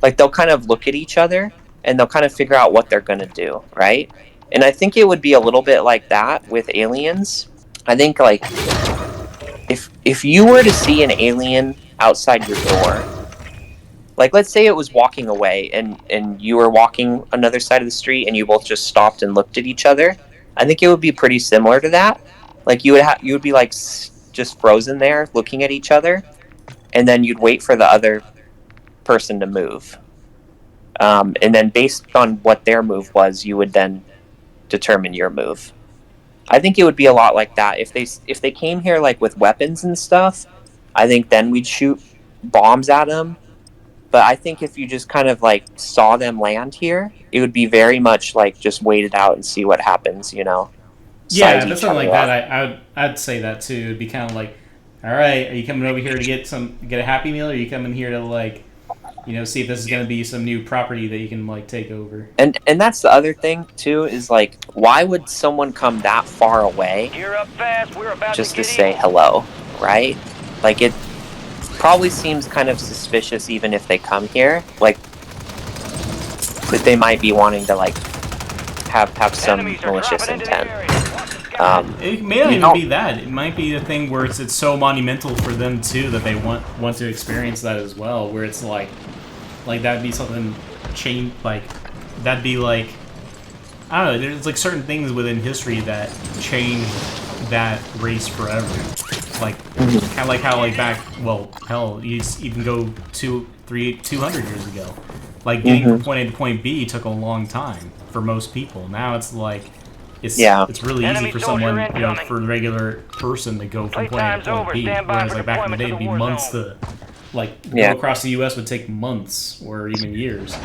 Like they'll kind of look at each other and they'll kind of figure out what they're gonna do, right? And I think it would be a little bit like that with aliens. I think like if you were to see an alien outside your door, like let's say it was walking away and you were walking another side of the street and you both just stopped and looked at each other, I think it would be pretty similar to that. Like you would be like just frozen there looking at each other, and then you'd wait for the other person to move, and then based on what their move was, you would then determine your move. I think it would be a lot like that if they came here like with weapons and stuff. I think then we'd shoot bombs at them. But I think if you just kind of like saw them land here, it would be very much like just wait it out and see what happens, you know. Yeah, if it's something like that, I'd say that too. It'd be kind of like, all right, are you coming over here to get a Happy Meal, or are you coming here to like, you know, see if this is going to be some new property that you can like take over? And that's the other thing too, is like, why would someone come that far away Gear up fast. We're about just to to get say evil. hello, right? Like it probably seems kind of suspicious even if they come here, like that they might be wanting to like have some Enemies are malicious dropping into the intent. area. Watch It may not You even know- be that. It might be a thing where it's so monumental for them too that they want to experience that as well. Where it's like that'd be something change. Like that'd be like, I don't know. There's like certain things within history that change that race forever. Like kind of like how like back, well, hell, you even go 200 years ago. Like getting from point A to point B took a long time for most people. Now it's like it's really easy Enemy for soldier someone, incoming. for a regular person to go from point A Playtime's to point over. B. Stand by Whereas for like back in the day, it'd deployment be to the war months zone. to Yeah. go across the U.S. would take months or even years.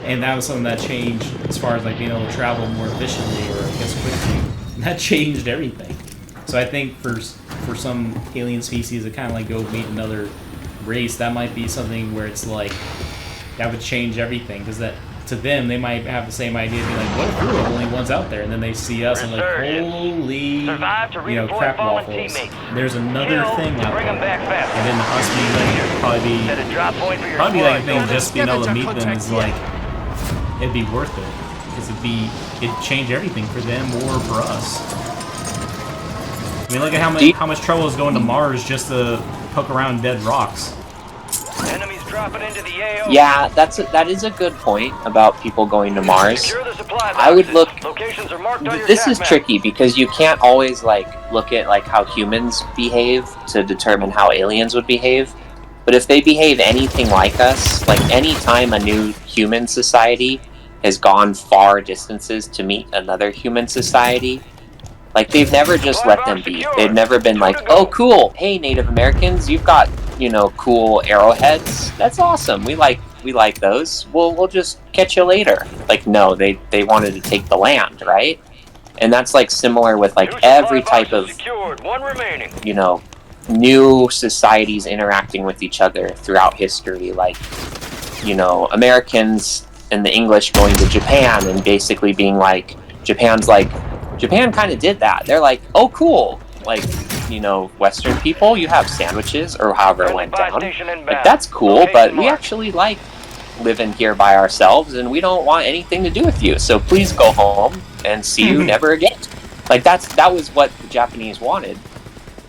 And that was something that changed as far as like being able to travel more efficiently or I guess quickly. And that changed everything. So I think for some alien species to kind of like go meet another race, that might be something where it's like that would change everything because that to them they might have the same idea, be like, what if we're the only ones out there? And then they see us and like, holy, Survive to redeploy crap fallen waffles. teammates. There's another Kill thing to out bring there. them back faster. And then us being like Set a drop point for your probably squad. like a thing just being able to meet them is like it'd be worth it because it'd change everything for them or for us. I mean, look at how much trouble is going to Mars just to poke around dead rocks. Enemies dropping into the AO. Yeah, that is a good point about people going to Mars. Secure the supply I would boxes. look. Locations are marked on your This attack is map. tricky because you can't always like look at like how humans behave to determine how aliens would behave. But if they behave anything like us, like any time a new human society has gone far distances to meet another human society, like they've never just let them be. They've never been like, oh cool, hey Native Americans, you've got, cool arrowheads. That's awesome. We like those. We'll just catch you later. Like no, they wanted to take the land, right? And that's like similar with like New supply every type boxes of, secured. One remaining. new societies interacting with each other throughout history, like Americans and the English going to Japan and basically being like, Japan kind of did that. They're like, oh cool, like Western people, you have sandwiches or however it went Buy down, station inbound. like that's cool, Location but we marked. actually like living here by ourselves and we don't want anything to do with you, so please go home and see you never again. Like that was what the Japanese wanted.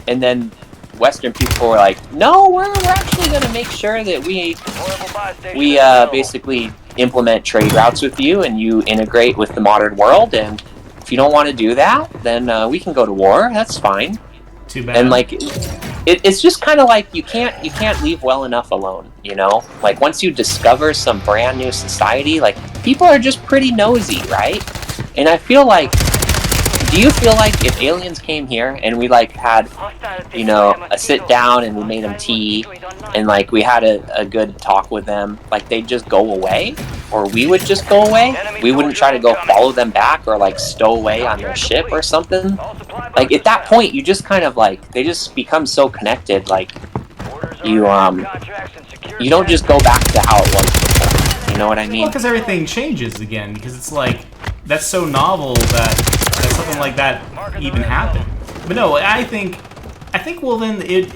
And then Western people were like, no, we're actually going to make sure that Deployable buy station available. basically implement trade routes with you and you integrate with the modern world, and if you don't want to do that, then we can go to war. That's fine. Too bad. And like it's just kind of like you can't leave well enough alone, like once you discover some brand new society, like people are just pretty nosy, right? And I feel like, do you feel like if aliens came here and we like had a sit down and we made them tea and like we had a good talk with them, like they'd just go away, or we would just go away? We wouldn't try to go follow them back or like stow away on their ship or something? Like at that point you just kind of like, they just become so connected, like you don't just go back to how it was before. You know what I mean? Well, because everything changes again. Because it's like that's so novel that something like that even happened. But no, I think well then it's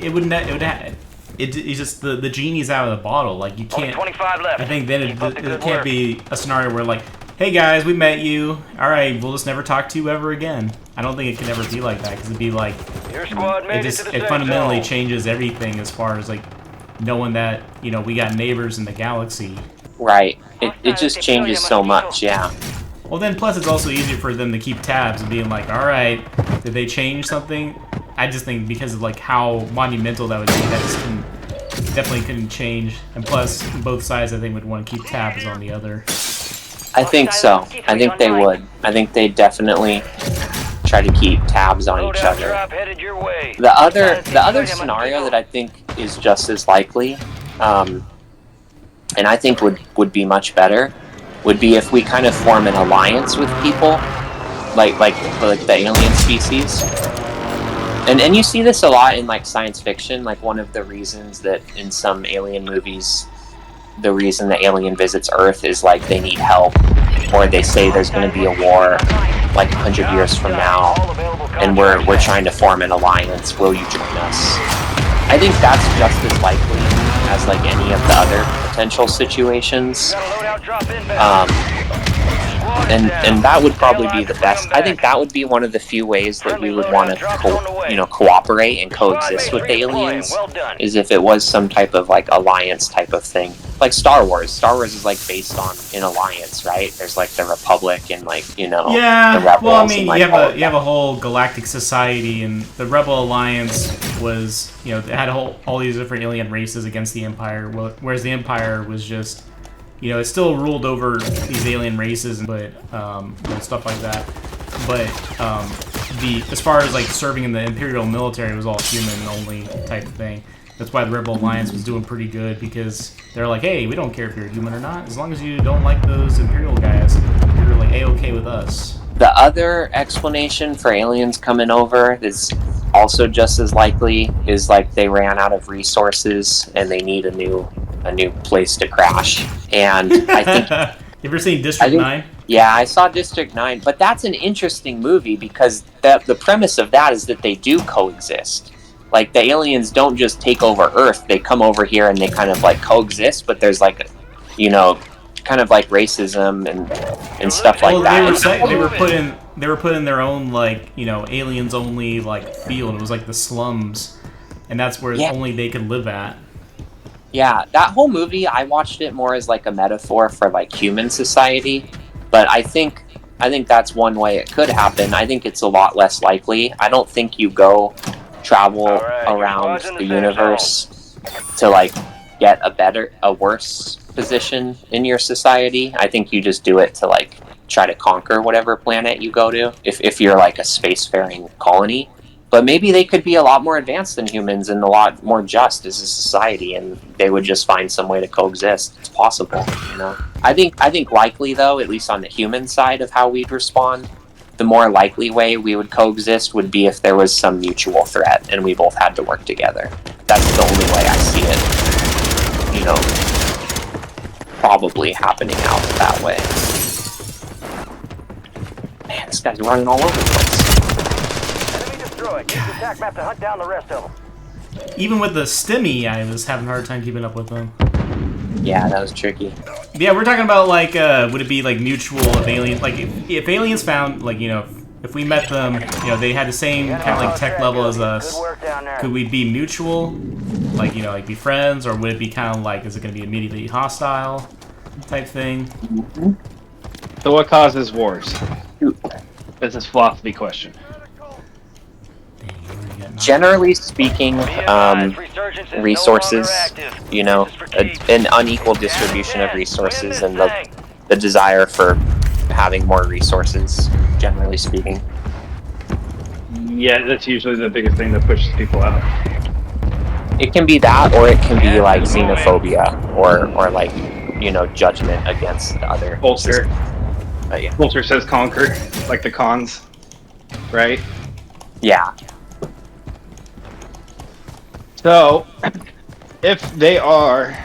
just the genie's out of the bottle. Like you Only can't. 25 left. I think then Keep up the it good can't work. be a scenario where like, hey guys, we met you. All right, we'll just never talk to you ever again. I don't think it can ever be like that because it'd be like Your squad made it to the it safe fundamentally zone. changes everything as far as like knowing that we got neighbors in the galaxy. Right. It just changes so much, yeah. Well, then plus it's also easier for them to keep tabs and being like, all right, did they change something? I just think because of like how monumental that would be, that just definitely couldn't change. And plus, both sides I think would want to keep tabs on the other. I think so. I think they would. I think they definitely try to keep tabs on each Loadout other. drop headed your way. The other scenario that I think is just as likely, and I think would be much better, would be if we kind of form an alliance with people, like the alien species. And you see this a lot in like science fiction. Like one of the reasons that in some alien movies, the reason the alien visits Earth is like they need help, or they say there's going to be a war like 100 years from now, and we're trying to form an alliance. Will you join us? I think that's just as likely as like any of the other potential situations. And that would probably be the best. I think that would be one of the few ways that we would want to cooperate and coexist with aliens, is if it was some type of like alliance type of thing. Like Star Wars. Star Wars is like based on an alliance, right? There's like the Republic and like, the Rebels. Well, I mean, and, like, you have a whole galactic society, and the Rebel Alliance was, it had all these different alien races against the Empire, whereas the Empire was just, it still ruled over these alien races, but stuff like that. but as far as like serving in the Imperial military, it was all human only type of thing. That's why the Rebel Alliance was doing pretty good, because they're like, hey, we don't care if you're human or not, as long as you don't like those Imperial guys, you're like A-okay with us. The other explanation for aliens coming over is also just as likely, is like they ran out of resources and they need a new place to crash. And I think you ever seen District 9? Yeah, I saw District 9, but that's an interesting movie because the premise of that is that they do coexist. Like, the aliens don't just take over Earth, they come over here and they kind of like coexist, but there's like, kind of like racism and stuff like that. They were put in their own like, aliens only like field. It was like the slums, and that's where only they could live at. Yeah, that whole movie, I watched it more as like a metaphor for like human society, but I think that's one way it could happen. I think it's a lot less likely. I don't think you go travel around the universe to like get a worse position in your society. I think you just do it to like try to conquer whatever planet you go to, if you're like a spacefaring colony. But maybe they could be a lot more advanced than humans and a lot more just as a society, and they would just find some way to coexist. It's possible, I think likely, though, at least on the human side of how we'd respond, the more likely way we would coexist would be if there was some mutual threat and we both had to work together. That's the only way I see it, probably happening out that way. Man, this guy's running all over the place. Enemy destroyed. Use the attack map to hunt down the rest of them. Even with the STEMI, I was having a hard time keeping up with them. Yeah, that was tricky. Yeah, we're talking about like, would it be like mutual if aliens, like if aliens found, like, if we met them, they had the same kind of like tech level as us, could we be mutual, like, like be friends, or would it be kind of like, is it going to be immediately hostile type thing? So what causes wars? That's a philosophy question. Generally speaking, resources, an unequal distribution of resources and the desire for having more resources, generally speaking. Yeah, that's usually the biggest thing that pushes people out. It can be that, or it can be like xenophobia, or like, judgment against the other. Culture. Yeah. Culture says conquer, like the cons, right? Yeah. So, if they are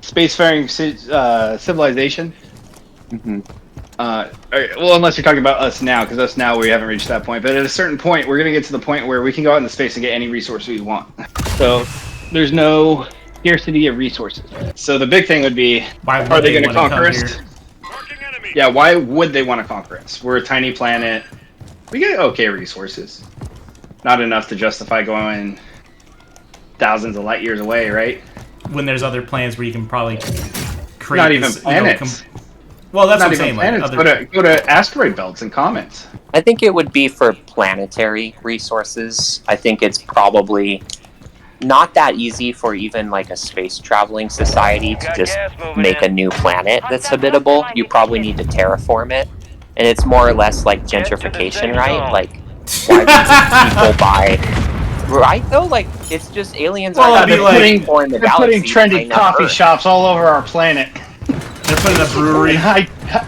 spacefaring civilization, well, unless you're talking about us now, because us now we haven't reached that point. But at a certain point, we're going to get to the point where we can go out into space and get any resource we want. So there's no scarcity of resources. So the big thing would be, are they going to conquer us? Yeah, why would they want to conquer us? We're a tiny planet. We get okay resources. Not enough to justify going thousands of light years away, right? When there's other planets where you can probably create not even planets. Well, that's not what I'm saying. Planets. Like go to asteroid belts and comets. I think it would be for planetary resources. I think it's probably not that easy for even like a space traveling society to just make a new planet that's habitable. You probably need to terraform it, and it's more or less like gentrification, right? Like, why do people buy? Right though, like it's just aliens are putting trendy coffee shops all over our planet. They're putting a brewery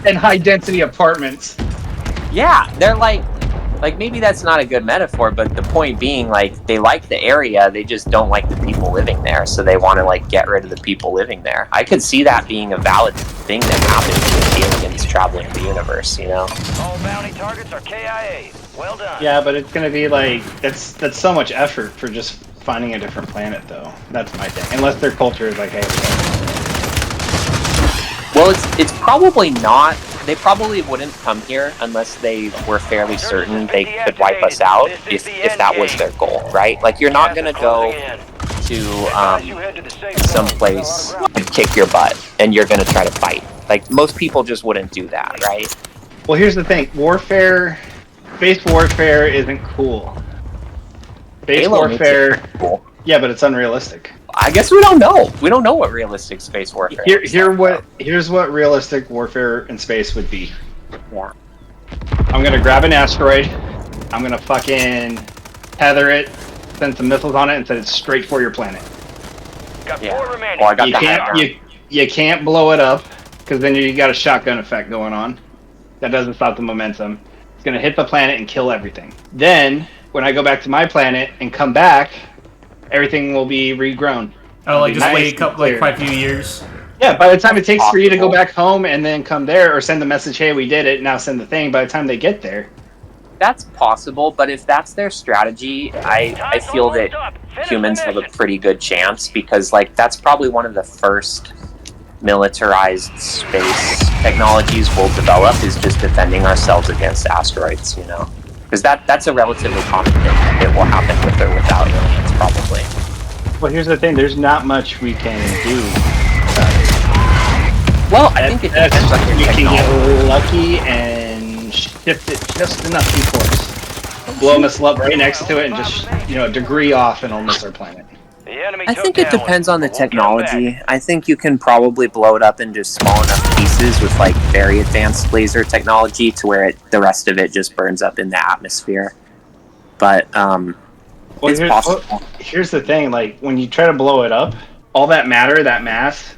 and high density apartments. Yeah, they're like maybe that's not a good metaphor, but the point being, like, they like the area, they just don't like the people living there, so they want to like get rid of the people living there. I could see that being a valid thing that happens with aliens traveling the universe, All bounty targets are KIA. Well done. Yeah, but it's gonna be like that's so much effort for just finding a different planet, though. That's my thing. Unless their culture is like, hey. Well, it's probably not. They probably wouldn't come here unless they were fairly certain they could wipe us out if that was their goal, right? Like, you're not gonna go to some place and kick your butt and you're gonna try to fight. Like, most people just wouldn't do that, right? Well, here's the thing. Space warfare isn't cool. Space warfare, cool. Yeah, but it's unrealistic. I guess we don't know. We don't know what realistic space warfare is. Here's what realistic warfare in space would be. Yeah. I'm gonna grab an asteroid. I'm gonna fucking tether it, send some missiles on it, and send it straight for your planet. Got Yeah. 4 remaining. Well, I got You the can't high ground. you can't blow it up because then you got a shotgun effect going on. That doesn't stop the momentum. It's gonna hit the planet and kill everything. Then when I go back to my planet and come back, everything will be regrown. Oh, like It'll be just nice wait a and couple, clear. like quite a few years. Yeah, by the time it takes for you to go Possible. back home and then come there, or send the message, hey, we did it, now send the thing, by the time they get there. That's possible, but if that's their strategy, I feel that humans have a pretty good chance because, like, that's probably one of the first militarized space technologies we'll develop is just defending ourselves against asteroids, you know? Because that's a relatively common thing. It will happen with or without aliens, probably. Well, here's the thing, there's not much we can do. Well, I think it depends on your We can technology. get lucky and shift it just enough before us. Blow a missile up right next to it and just, a degree off and it'll miss our planet. The enemy I took think it down depends on the one, but won't get 'em back. technology. I think you can probably blow it up into small enough pieces with like very advanced laser technology to where the rest of it just burns up in the atmosphere. But it's possible. Here's the thing, like, when you try to blow it up, all that matter, that mass,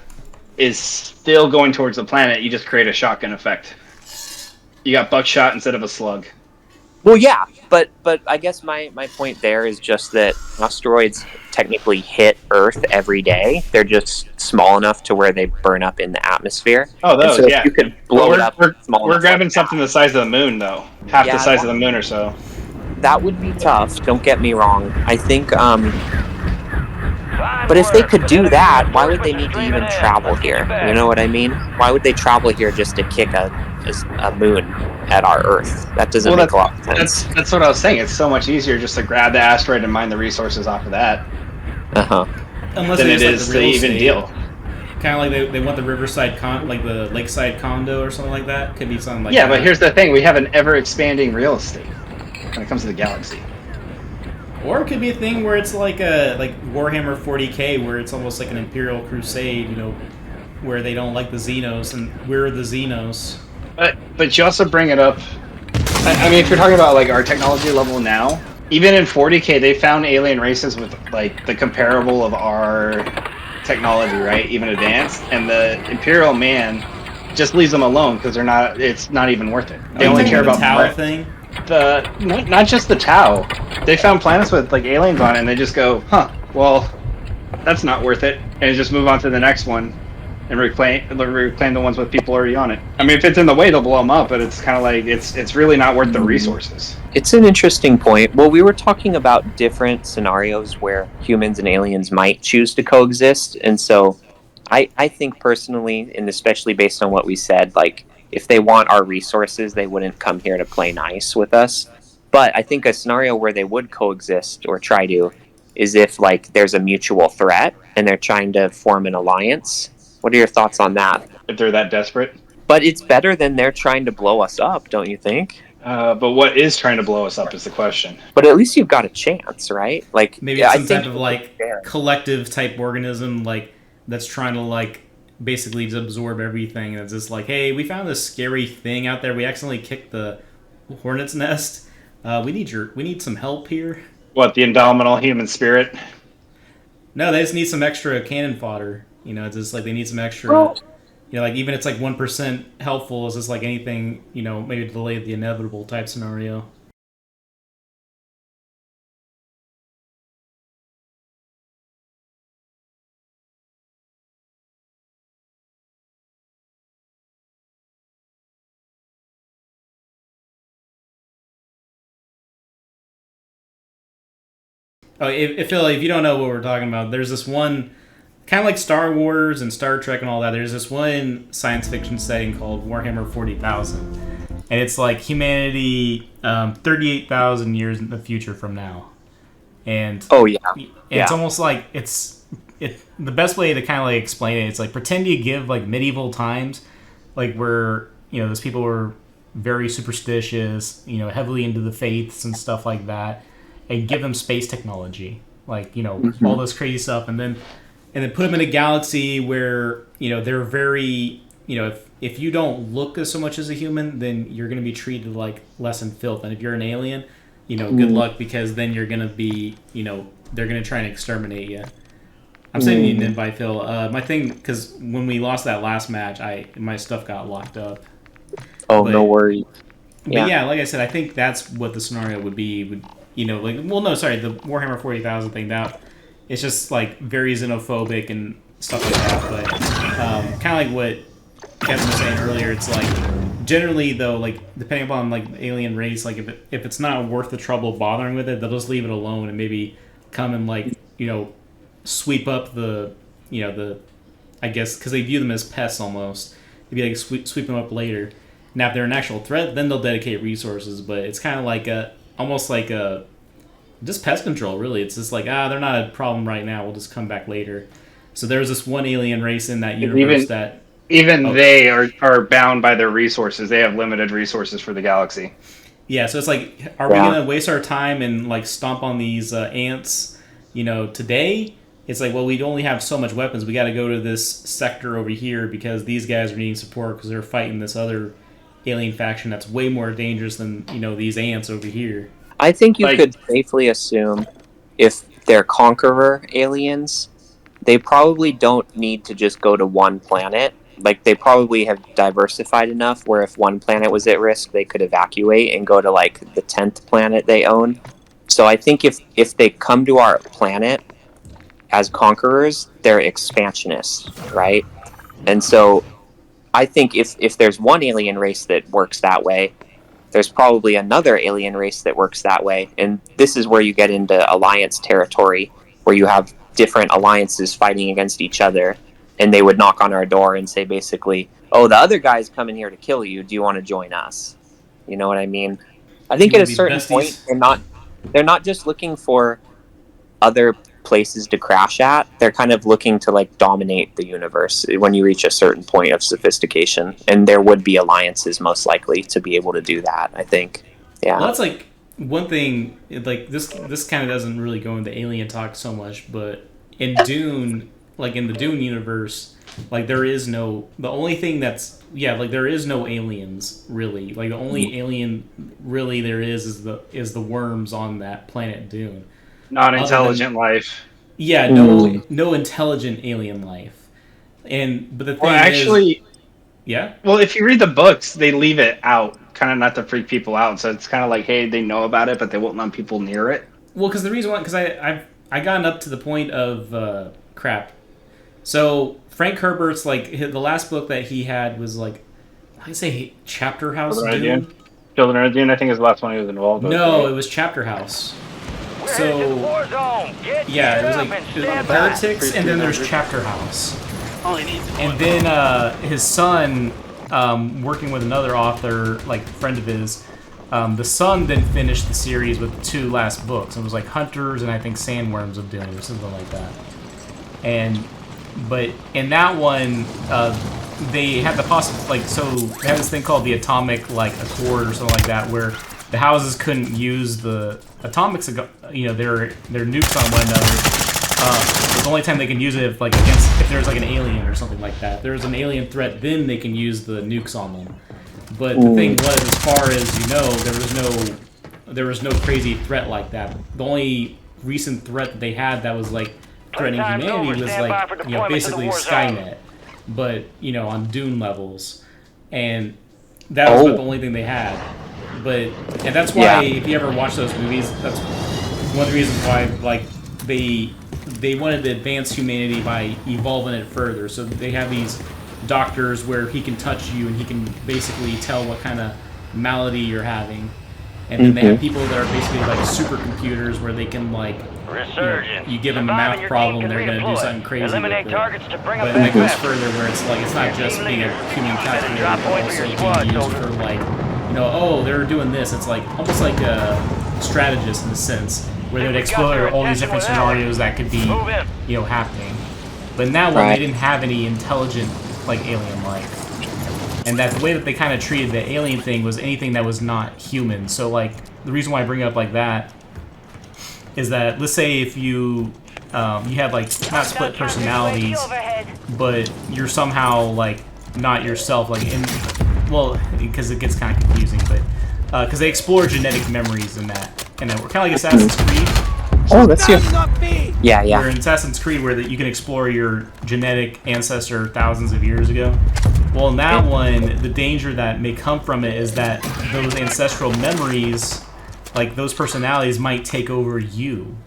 is still going towards the planet. You just create a shotgun effect. You got buckshot instead of a slug. Well, yeah, but I guess my point there is just that asteroids technically hit Earth every day. They're just small enough to where they burn up in the atmosphere. Oh, And those, so if yeah. you could blow Well, it up. small we're enough grabbing like something the size of the moon, though. Half the Yeah, size that- of the moon or so. that would be tough. Don't get me wrong. I think. Fine But if they work, could but do enemy that, why would reinforcements they are need to streaming even in. travel Let's get here? back. You know what I mean? Why would they travel here just to kick a moon at our Earth? That doesn't make a lot of sense. That's what I was saying. It's so much easier just to grab the asteroid and mine the resources off of that Uh-huh. Unless than they it just like is the to real even estate. deal. Kind of like they want the riverside like the lakeside condo or something like that. Could be something like Yeah, that. but here's the thing: we have an ever-expanding real estate when it comes to the galaxy. Or it could be a thing where it's like Warhammer 40k, where it's almost like an Imperial Crusade, where they don't like the Xenos, and we're the Xenos. But you also bring it up. I mean, if you're talking about like our technology level now, even in 40k, they found alien races with like the comparable of our technology, right? Even advanced, and the Imperial man just leaves them alone because they're not. It's not even worth it. They only care the about Tau breath. thing. Not just the Tau. They found planets with like aliens on it, and they just go, huh? Well, that's not worth it, and just move on to the next one, and reclaim the ones with people already on it. I mean, if it's in the way, they'll blow them up, but it's kind of like it's really not worth the resources. It's an interesting point. Well, we were talking about different scenarios where humans and aliens might choose to coexist, and so I think personally, and especially based on what we said, like if they want our resources, they wouldn't come here to play nice with us. But I think a scenario where they would coexist or try to is if like there's a mutual threat and they're trying to form an alliance. What are your thoughts on that? If they're that desperate. But it's better than they're trying to blow us up, don't you think? But what is trying to blow us up is the question. But at least you've got a chance, right? Like Maybe it's some type of like collective type organism, like that's trying to like basically just absorb everything. And it's just like, hey, we found this scary thing out there. We accidentally kicked the hornet's nest. We need some help here. What, the indomitable human spirit? No, they just need some extra cannon fodder. It's just like they need some extra. Like even it's like 1% helpful is just like anything. Maybe to delay the inevitable type scenario. Oh, if you don't know what we're talking about, there's this one, kind of like Star Wars and Star Trek and all that, there's this one science fiction setting called Warhammer 40,000. And it's like humanity 38,000 years in the future from now. And oh yeah, it's almost like the best way to kind of like explain it, it's like pretend you give like medieval times, like where those people were very superstitious, heavily into the faiths and stuff like that, and give them space technology, like all this crazy stuff, and then put them in a galaxy where they're very if you don't look as so much as a human, then you're going to be treated like less than filth. And if you're an alien, good luck, because then you're going to be, they're going to try and exterminate you. I'm sending you an invite, Phil. My thing, because when we lost that last match, my stuff got locked up. Oh, no worries. But yeah, like I said, I think that's what the scenario would be. The Warhammer 40,000 thing, that it's just like very xenophobic and stuff like that. But kind of like what Kevin was saying earlier, it's like generally though, like depending upon like the alien race, like if it's not worth the trouble bothering with it, they'll just leave it alone and maybe come and like sweep up the I guess because they view them as pests almost. They'd be like sweep them up later. Now, if they're an actual threat, then they'll dedicate resources. But it's kind of like almost like just pest control, really. It's just like, they're not a problem right now. We'll just come back later. So there's this one alien race in that universe they are bound by their resources. They have limited resources for the galaxy. Yeah, so it's like, are we going to waste our time and like stomp on these ants, today? It's like, well, we only have so much weapons. We got to go to this sector over here because these guys are needing support because they're fighting this other alien faction that's way more dangerous than these ants over here. I think you could safely assume if they're conqueror aliens, they probably don't need to just go to one planet. Like they probably have diversified enough where if one planet was at risk, they could evacuate and go to like the 10th planet they own. So I think if they come to our planet as conquerors, they're expansionists, right? And so I think if there's one alien race that works that way, there's probably another alien race that works that way. And this is where you get into alliance territory, where you have different alliances fighting against each other, and they would knock on our door and say basically, oh, the other guy's coming here to kill you. Do you want to join us? You know what I mean? I think at a certain point, they're not just looking for other places to crash at. They're kind of looking to like dominate the universe when you reach a certain point of sophistication, and there would be alliances most likely to be able to do that, I think. Yeah. Well, that's like one thing, like this kind of doesn't really go into alien talk so much, but in Dune, like in the Dune universe, like there is no aliens really. Like the only alien really there is the worms on that planet Dune. Not intelligent life. Yeah, no intelligent alien life. But the thing is, yeah. Well, if you read the books, they leave it out, kind of not to freak people out. So it's kind of like, hey, they know about it, but they won't let people near it. Well, because the reason why, because I've gotten up to the point of crap. So Frank Herbert's like the last book that he had was like, I say Chapter House Dune. Children of Dune, I think is the last one he was involved with. No, it was Chapter House. So, yeah, it was like Heretics, and then there's Chapter House. And then his son, working with another author, like friend of his, the son then finished the series with the two last books. It was like Hunters and I think Sandworms of Dune or something like that. But in that one, they had the possibility, so they had this thing called the Atomic Accord or something like that, where the houses couldn't use the atomics, their nukes on one another. The only time they can use it if there's like an alien or something like that. If there's an alien threat, then they can use the nukes on them. But the thing was, as far as there was no crazy threat like that. The only recent threat that they had that was like threatening humanity was like basically Skynet, but on Dune levels, and that was about the only thing they had. And that's why if you ever watch those movies, that's one of the reasons why they wanted to advance humanity by evolving it further. So they have these doctors where he can touch you and he can basically tell what kind of malady you're having. And then they have people that are basically like supercomputers where they can you give them a math problem, they're going to do something crazy with it. But it goes further where it's like it's not just being a human calculator, but also being used for they're doing this. It's like almost like a strategist in a sense, where they'd explore all these different scenarios that could be happening. But in that one, they didn't have any intelligent alien life. And that the way that they kind of treated the alien thing was anything that was not human. So the reason why I bring it up like that is that let's say if you have not split personalities, but you're somehow not yourself. Like well, because it gets kind of confusing, but because they explore genetic memories in that, and we're kind of like Assassin's Creed. Oh, that's you. Yeah, yeah. We're in Assassin's Creed where you can explore your genetic ancestor thousands of years ago. Well, in that one, the danger that may come from it is that those ancestral memories, like those personalities, might take over you,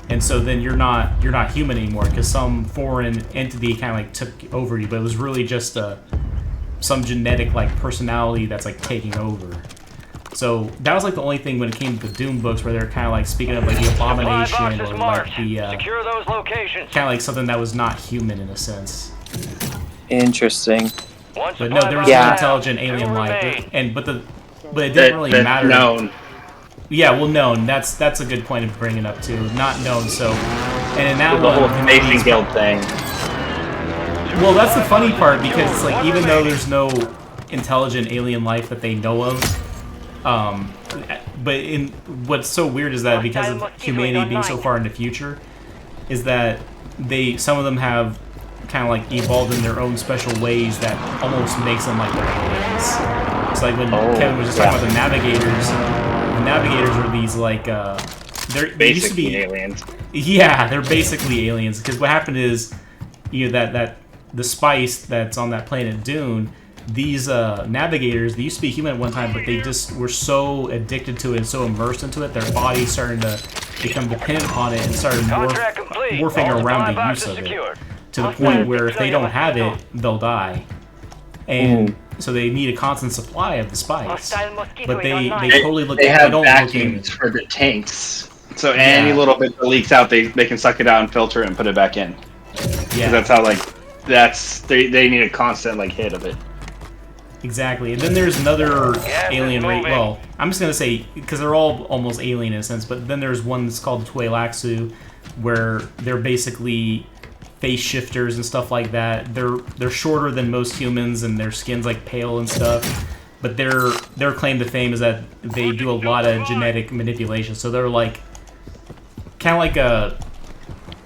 and so then you're not human anymore because some foreign entity kind of like took over you, but it was really just some genetic like personality that's like taking over. So that was like the only thing when it came to the Doom books where they're kind of like speaking of like the abomination or like the secure those locations. Kind of like something that was not human in a sense. Interesting. But no, there was no intelligent alien life, but it didn't really matter. Known. Yeah, well, known. That's a good point of bringing up too. Not known. So, and in that The whole one, Mason Guild thing. well, that's the funny part because it's like even though there's no intelligent alien life that they know of, but what's so weird is that because of humanity being so far in the future, is that some of them have kind of like evolved in their own special ways that almost makes them like their aliens. It's like when Kevin was just talking about the Navigators. The Navigators are these like they used to be aliens. Yeah, they're basically aliens because what happened is that the spice that's on that planet Dune. These Navigators, they used to be human at one time, but they just were so addicted to it and so immersed into it, their bodies started to become dependent on it and started morphing around the use of it. To the point where if they don't have it, they'll die. And so they need a constant supply of the spice. But they totally look. They have don't vacuums for the tanks, so any little bit that leaks out, they can suck it out and filter it and put it back in. Yeah, that's how they need a constant like hit of it. Exactly, and then there's another alien race. Well, I'm just gonna say because they're all almost alien in a sense, but then there's one that's called the Twi'leksu, where they're basically face shifters and stuff like that. They're shorter than most humans, and their skin's like pale and stuff. But their claim to fame is that they do a lot of genetic manipulation. So they're like kind of like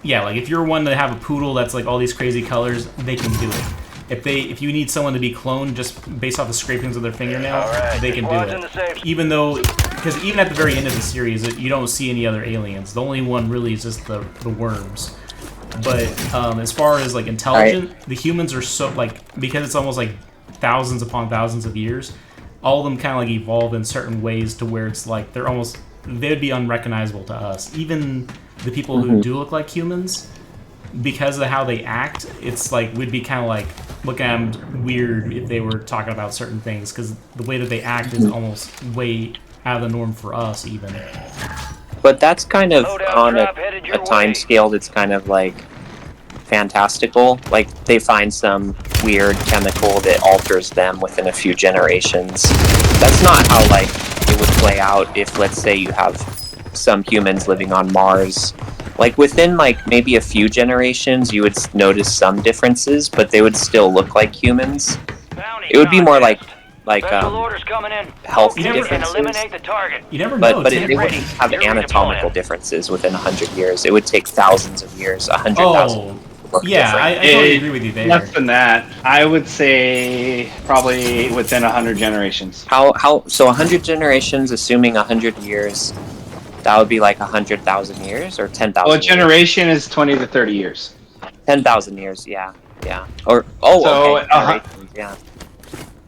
like if you're one to have a poodle that's like all these crazy colors, they can do it. If you need someone to be cloned just based off the scrapings of their fingernail, they can do it. Even though, because even at the very end of the series, you don't see any other aliens. The only one really is just the worms. But as far as like intelligent, the humans are so like because it's almost like thousands upon thousands of years. All of them kind of like evolve in certain ways to where it's like they'd be unrecognizable to us. Even the people who do look like humans, because of how they act, it's like we'd be kind of like looking at them weird if they were talking about certain things because the way that they act is almost way out of the norm for us even. But that's kind of on a time scale that's kind of like fantastical. Like they find some weird chemical that alters them within a few generations. That's not how like it would play out if, let's say, you have some humans living on Mars. Like within like maybe a few generations, you would notice some differences, but they would still look like humans. It would be more like health differences. You never know. But it wouldn't have anatomical differences within 100 years. It would take thousands of years, 100,000. Yeah, I totally agree with you there. Less than that, I would say probably within 100 generations. So 100 generations, assuming 100 years. That would be like 100,000 years or 10,000. Well, a generation is 20 to 30 years. 10,000 years, yeah. Okay. Yeah.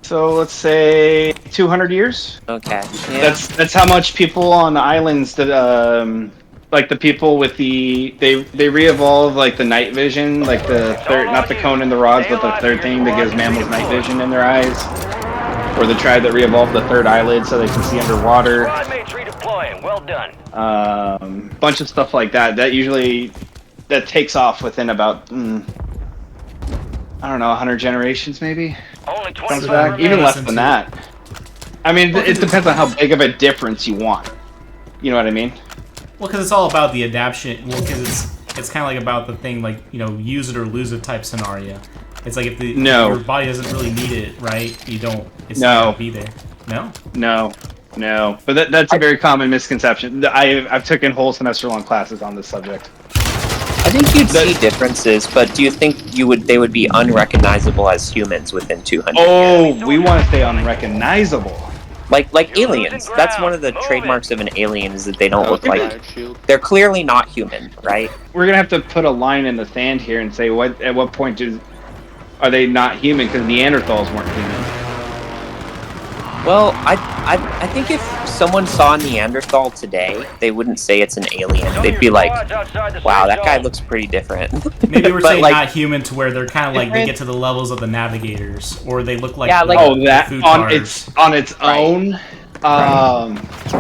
So let's say 200 years. Okay. Yeah. That's how much people on the islands that like the people with they re-evolve like the night vision, like the third, not the cone and the rods, but the third thing that gives mammals night vision in their eyes. Or the tribe that re-evolved the third eyelid so they can see underwater. Well done. Bunch of stuff like that. That takes off within about I don't know, 100 generations maybe. Only Comes back, even less than that. I mean, it depends on how big of a difference you want. You know what I mean? Well, because it's all about the adaptation. Well, because it's kind of like about the thing, like use it or lose it type scenario. It's like if your body doesn't really need it, right? You don't. It's not gonna be there. No. But that's a very common misconception. I've taken whole semester long classes on this subject. I think you'd see differences, but do you think they would be unrecognizable as humans within 200 years? Oh, we want to stay unrecognizable. Like aliens. That's one of the trademarks of an alien is that they don't look like... They're clearly not human, right? We're going to have to put a line in the sand here and say, at what point are they not human? Because Neanderthals weren't human. Well, I think if someone saw a Neanderthal today, they wouldn't say it's an alien. They'd be like, wow, that guy looks pretty different. Maybe we're saying not human to where they're kind of like, they get to the levels of the navigators, or they look like that on its own.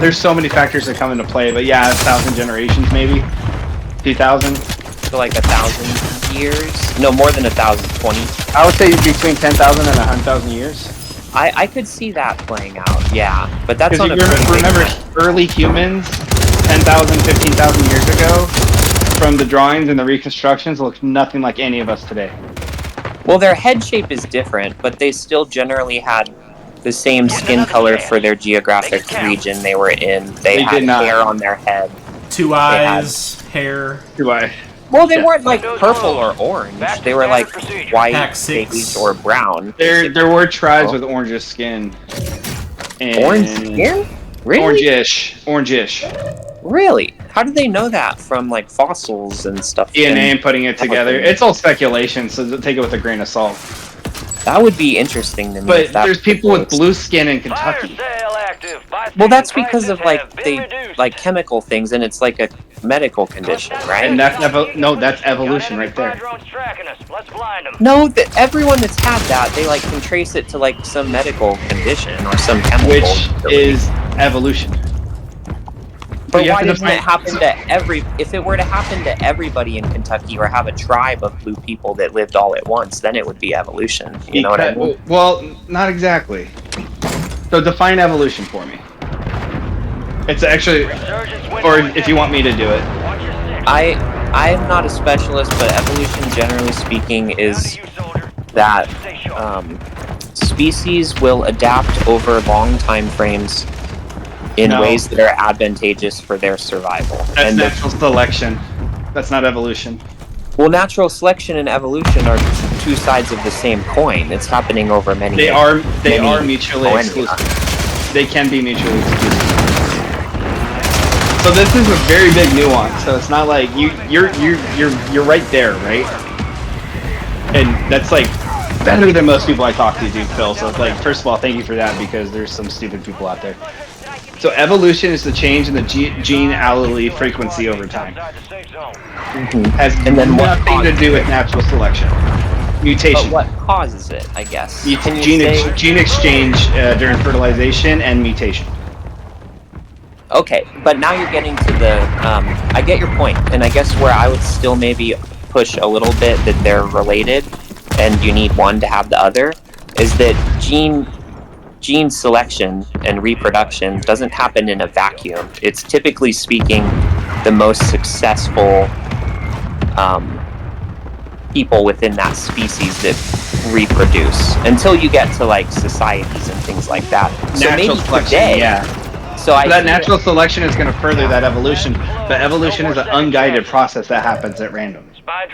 There's so many factors that come into play, but yeah, 1,000 generations maybe, 2,000. So like 1,000 years? No, more than 1,000, 20. I would say between 10,000 and 100,000 years. I could see that playing out, yeah. But that's on remember early humans, 10,000, 15,000 years ago, from the drawings and the reconstructions, looked nothing like any of us today. Well, their head shape is different, but they still generally had the same skin color for their geographic region they were in. They had hair on their head. 2 eyes, hair. 2 eyes. Well, they weren't like purple or orange. They were like white, beige, or brown. There were tribes with orange skin. Orange skin? Really? Orangish. Really? How did they know that from like fossils and stuff? DNA and putting it together. It's all speculation, so take it with a grain of salt. That would be interesting to me. But there's people with blue skin in Kentucky. Well, that's because of like chemical things, and it's like a medical condition, right? And that's evolution right there. No, everyone that's had that, they like can trace it to like some medical condition or some chemical. Which is evolution. But why doesn't it happen to if it were to happen to everybody in Kentucky or have a tribe of blue people that lived all at once, then it would be evolution. You know what I mean? Well, not exactly. So define evolution for me. It's actually, or if you want me to do it. I am not a specialist, but evolution, generally speaking, is that species will adapt over long time frames in ways that are advantageous for their survival. That's natural selection. That's not evolution. Well, natural selection and evolution are two sides of the same coin. It's happening over many. They are mutually exclusive. They can be mutually exclusive. So this is a very big nuance. So it's not like you're right there, right? And that's like better than most people I talk to do, Phil. So it's like, first of all, thank you for that, because there's some stupid people out there. So evolution is the change in the gene allele frequency over time. Has nothing to do with natural selection. Mutation. But what causes it, I guess? Gene exchange during fertilization and mutation. Okay, but now you're getting to the... I get your point, and I guess where I would still maybe push a little bit that they're related, and you need one to have the other, is that gene selection and reproduction doesn't happen in a vacuum. It's typically speaking the most successful people within that species that reproduce until you get to like societies and things like that. So natural maybe selection, today, yeah. So that natural selection is going to further that evolution, but evolution is an unguided process that happens at random.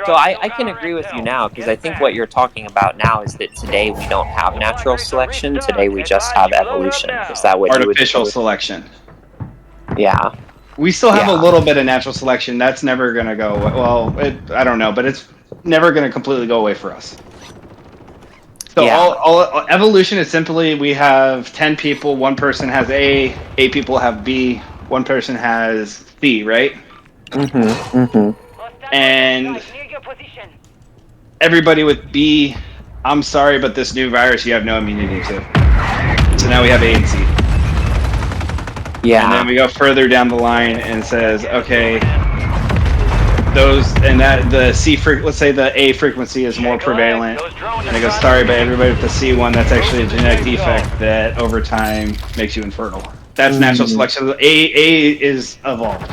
So I can agree with you now, because I think what you're talking about now is that today we don't have natural selection. Today we just have evolution. Is that what artificial selection? Yeah. We still have a little bit of natural selection. That's never going to go well. I don't know, but it's never going to completely go away for us. So all evolution is simply we have 10 people, one person has A, 8 people have B, one person has C, right? And everybody with B, I'm sorry, but this new virus you have no immunity to. So now we have A and C. Yeah. And then we go further down the line and says, okay, the C let's say the A frequency is more prevalent, and it goes, sorry, but everybody with the C one, that's actually a genetic defect that over time makes you infertile. That's natural selection. A is evolved.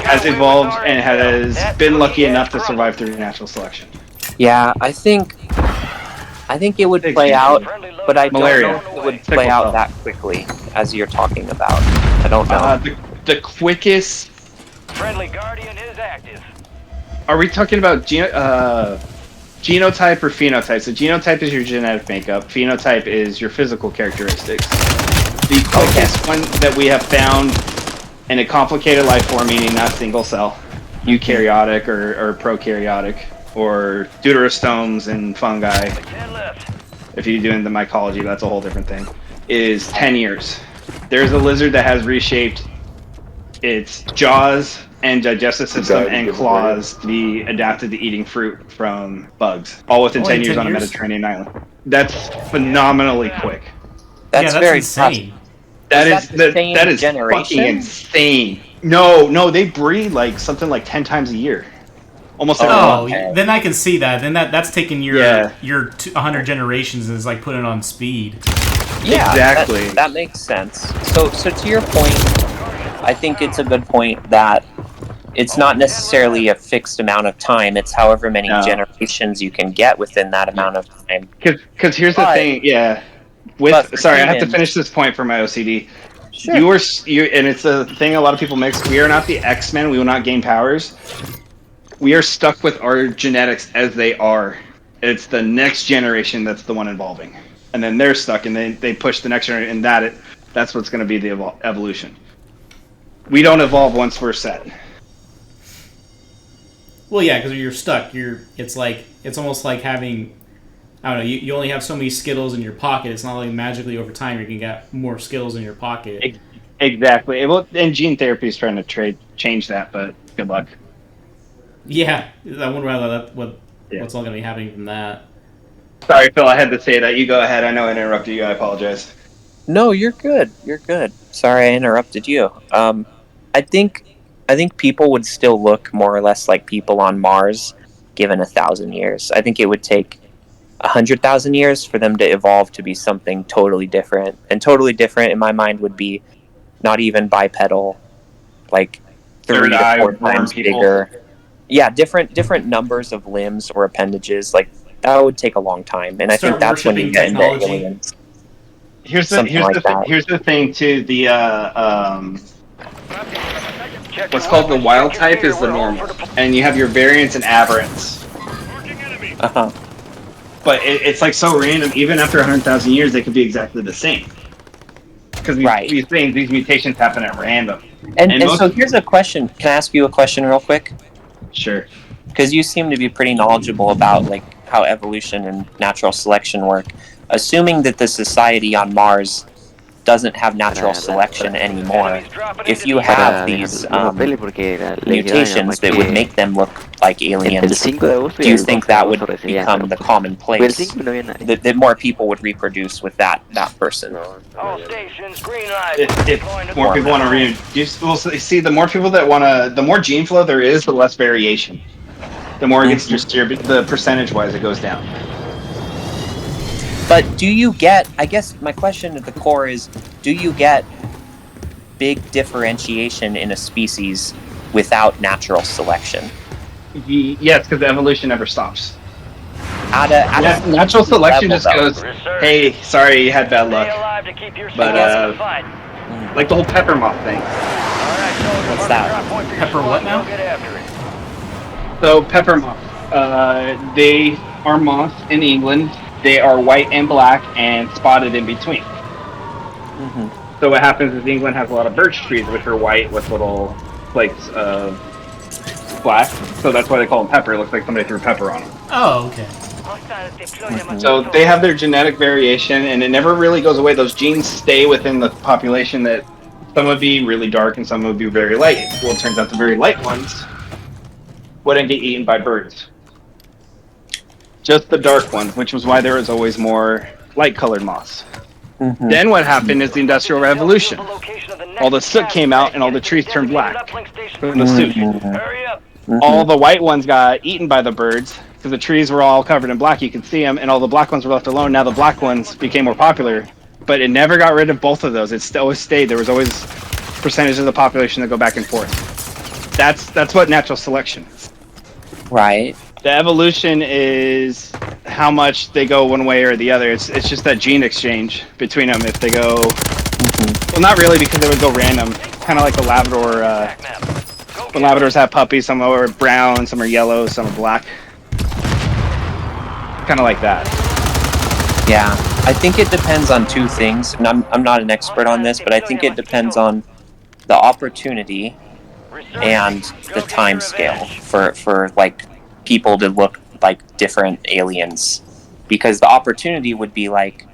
Has evolved and has been lucky enough to survive through natural selection. Yeah, I think it would play out, but I don't know if it would play out that quickly as you're talking about. I don't know. The quickest. Friendly Guardian is active. Are we talking about genotype or phenotype? So genotype is your genetic makeup. Phenotype is your physical characteristics. The quickest one that we have found in a complicated life form, meaning not single cell, eukaryotic or prokaryotic, or deuterostomes and fungi. If you're doing the mycology, that's a whole different thing. Is 10 years. There's a lizard that has reshaped its jaws and digestive system and claws to be adapted to eating fruit from bugs, all within 10 years on a Mediterranean island. That's phenomenally quick. That's very insane. That is fucking insane. No, they breed like something like 10 times a year. Almost every month. Then I can see that. Then that's taking your 100 generations and is like putting it on speed. Yeah, exactly. That makes sense. So to your point, I think it's a good point that it's not necessarily a fixed amount of time. It's however many generations you can get within that amount of time. Because here's the thing, Sorry, I have to finish this point for my OCD. Sure. And it's a thing a lot of people mix. We are not the X-Men. We will not gain powers. We are stuck with our genetics as they are. It's the next generation that's the one evolving. And then they're stuck, and they push the next generation, and that's what's going to be the evolution. We don't evolve once we're set. Well, yeah, because you're stuck. It's almost like having, I don't know, you only have so many Skittles in your pocket. It's not like magically over time you can get more Skittles in your pocket. Exactly. Well, and gene therapy is trying to change that, but good luck. Yeah, I wonder what's all going to be happening from that. Sorry, Phil, I had to say that. You go ahead. I know I interrupted you. I apologize. No, you're good. You're good. Sorry I interrupted you. I think people would still look more or less like people on Mars given 1,000 years. I think it would take 100,000 years for them to evolve to be something totally different. And totally different in my mind would be not even bipedal, like 3 to 4 times bigger. Yeah, different numbers of limbs or appendages. Like that would take a long time, and I think that's when you get into aliens. Here's the thing too. The what's called the wild type is the normal, and you have your variants and aberrants. But it's like so random. Even after 100,000 years, they could be exactly the same. Because these mutations happen at random. And so here's a question. Can I ask you a question real quick? Sure. Because you seem to be pretty knowledgeable about like how evolution and natural selection work. Assuming that the society on Mars doesn't have natural selection anymore, if you have these mutations that would make them look like aliens, do you think that would become the commonplace? That more people would reproduce with that person? If more people want to reproduce, well, see, the more people that want to, the more gene flow there is, the less variation. The more it gets distributed, the percentage-wise it goes down. But do you get, I guess my question at the core is, do you get big differentiation in a species without natural selection? Yes, because evolution never stops. Natural selection just goes, hey, sorry, you had bad luck. But, like the whole pepper moth thing. What's that? Pepper what now? So, pepper moth. They are moths in England. They are white and black and spotted in between. So what happens is England has a lot of birch trees which are white with little flakes of black. So that's why they call them pepper. It looks like somebody threw pepper on them. Oh, okay. So they have their genetic variation and it never really goes away. Those genes stay within the population. That some would be really dark and some would be very light. Well, it turns out the very light ones wouldn't get eaten by birds. Just the dark ones, which was why there was always more light-colored moths. Then what happened is the Industrial Revolution. All the soot came out and all the trees turned black from the soot. All the white ones got eaten by the birds because the trees were all covered in black. You could see them, and all the black ones were left alone. Now the black ones became more popular, but it never got rid of both of those. It always stayed. There was always percentages of the population that go back and forth. That's what natural selection is. Right. The evolution is how much they go one way or the other. It's just that gene exchange between them. If they go, well, not really, because they would go random, kind of like the Labrador. But Labradors have puppies. Some are brown, some are yellow, some are black. Kind of like that. Yeah, I think it depends on two things, and I'm not an expert on this, but I think it depends on the opportunity and the time scale for like people to look like different aliens, because the opportunity would be like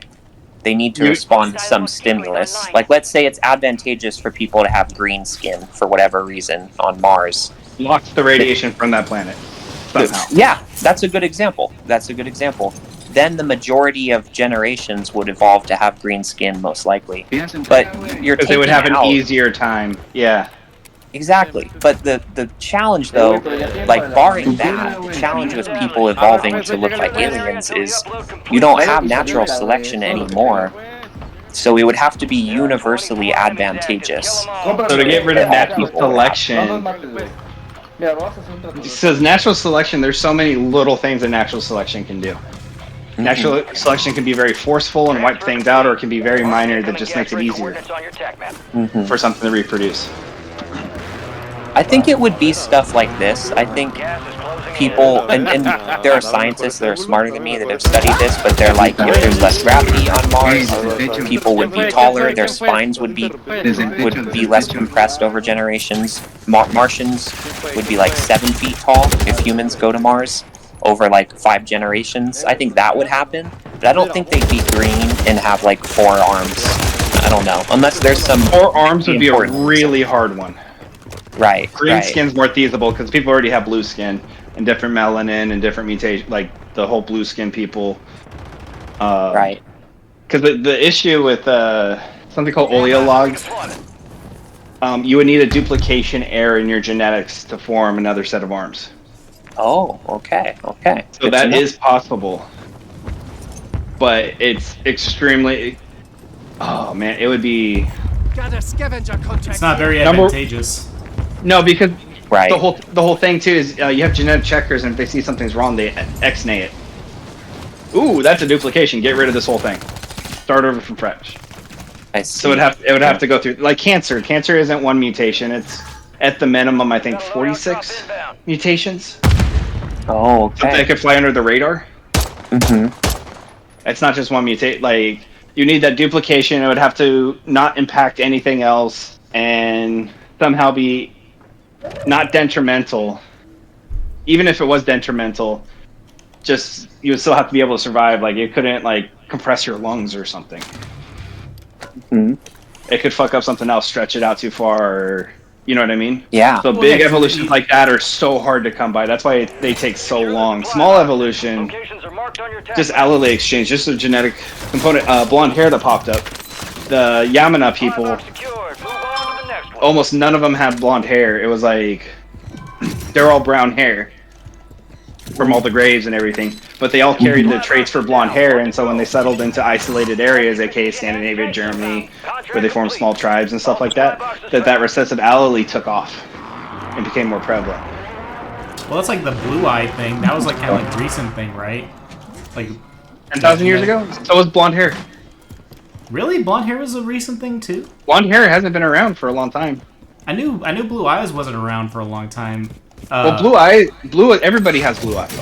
they need to respond to some stimulus. Like, let's say it's advantageous for people to have green skin for whatever reason on Mars. Blocks the radiation from that planet. Somehow. Yeah, that's a good example. Then the majority of generations would evolve to have green skin, most likely. But you're because they would have an out. easier time. Yeah. Exactly. But the challenge, though, like barring that, the challenge with people evolving to look like aliens is you don't have natural selection anymore. So it would have to be universally advantageous. So to get rid of natural selection, it says natural selection, there's so many little things that natural selection can do. Natural selection can be very forceful and wipe things out, or it can be very minor that just makes it easier for something to reproduce. I think it would be stuff like this. I think people, and there are scientists that are smarter than me that have studied this, but they're like, if there's less gravity on Mars, people would be taller, their spines would be less compressed over generations. Martians would be like 7 feet tall if humans go to Mars over like 5 generations. I think that would happen, but I don't think they'd be green and have like 4 arms. I don't know, unless there's some 4 arms would be a really hard one. Right. Green skin's more feasible because people already have blue skin and different melanin and different mutation, like the whole blue skin people. Right. Because the issue with something called oleologs, you would need a duplication error in your genetics to form another set of arms. Oh, okay. So that is possible, but it's extremely. Oh man, it would be. It's not very advantageous. No, because right. the whole thing too is you have genetic checkers, and if they see something's wrong, they X-nay it. Ooh, that's a duplication. Get rid of this whole thing. Start over from fresh. I see. So it would have to go through like cancer. Cancer isn't one mutation. It's at the minimum, I think, 46 mutations. Oh, okay. Something that could fly under the radar. It's not just one mutate. Like you need that duplication. It would have to not impact anything else, and somehow be not detrimental. Even if it was detrimental, just you would still have to be able to survive. Like it couldn't like compress your lungs or something. It could fuck up something else, stretch it out too far, or, you know what I mean? Yeah. So big evolutions like that are so hard to come by. That's why they take so long. Small evolution, just allele exchange, just a genetic component. Blonde hair that popped up. The Yamana people, almost none of them had blonde hair. It was like they're all brown hair from all the graves and everything, but they all carried the traits for blonde hair. And so when they settled into isolated areas, aka Scandinavia, Germany, where they formed small tribes and stuff like that, that recessive allele took off and became more prevalent. Well, that's like the blue eye thing. That was like kind of like a recent thing, right? Like 10,000 years ago. So was blonde hair. Really? Blonde hair was a recent thing too? Blonde hair hasn't been around for a long time. I knew blue eyes wasn't around for a long time. Well, everybody has blue eyes.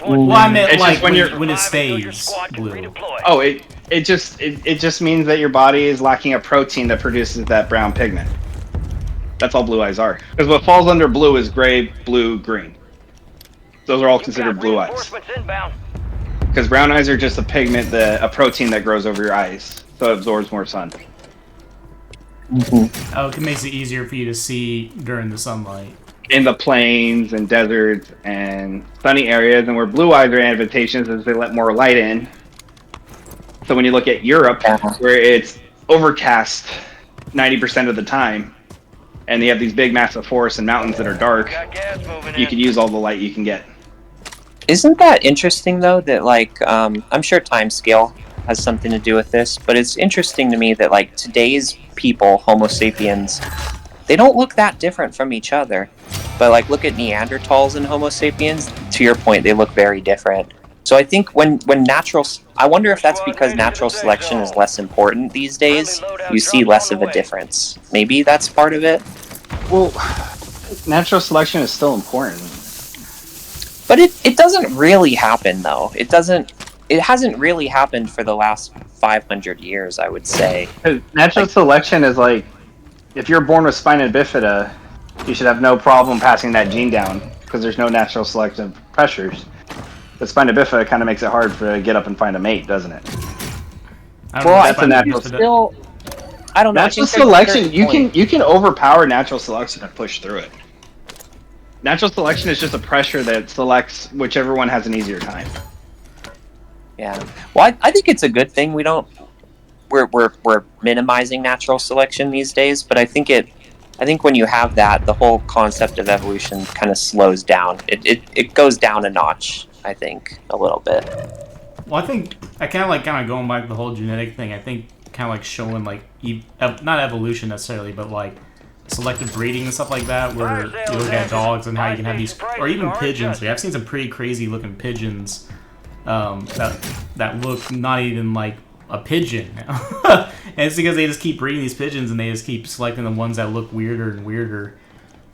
Well, I meant it's like when when it stays blue. Oh, it just means that your body is lacking a protein that produces that brown pigment. That's all blue eyes are. Because what falls under blue is gray, blue, green. Those are all considered blue eyes. Because brown eyes are just a pigment, a protein that grows over your eyes, so it absorbs more sun. Oh, it makes it easier for you to see during the sunlight. In the plains and deserts and sunny areas, and where blue eyes are advantageous is they let more light in. So when you look at Europe, where it's overcast 90% of the time, and they have these big massive forests and mountains that are dark, you can use all the light you can get. Isn't that interesting though, that like, I'm sure time scale has something to do with this, but it's interesting to me that like today's people, Homo sapiens, they don't look that different from each other. But like look at Neanderthals and Homo sapiens, to your point, they look very different. So I think when I wonder if that's because natural selection is less important these days, you see less of a difference. Maybe that's part of it? Well, natural selection is still important. But it doesn't really happen though. It hasn't really happened for the last 500 years, I would say. Natural selection is like, if you're born with spina bifida, you should have no problem passing that gene down because there's no natural selective pressures. But spina bifida kind of makes it hard to get up and find a mate, doesn't it? Well, that's a natural. Still, I don't know. Natural selection, you can overpower natural selection and push through it. Natural selection is just a pressure that selects whichever one has an easier time. Yeah. Well, I think it's a good thing we're minimizing natural selection these days, but I think when you have that, the whole concept of evolution kind of slows down. It goes down a notch, I think, a little bit. Well, I think I kind of going back to the whole genetic thing. I think kind of like showing like not evolution necessarily, but like selective breeding and stuff like that, where you look at dogs and how you can have these, or even pigeons. Like, I've seen some pretty crazy looking pigeons that look not even like a pigeon now. And it's because they just keep breeding these pigeons and they just keep selecting the ones that look weirder and weirder.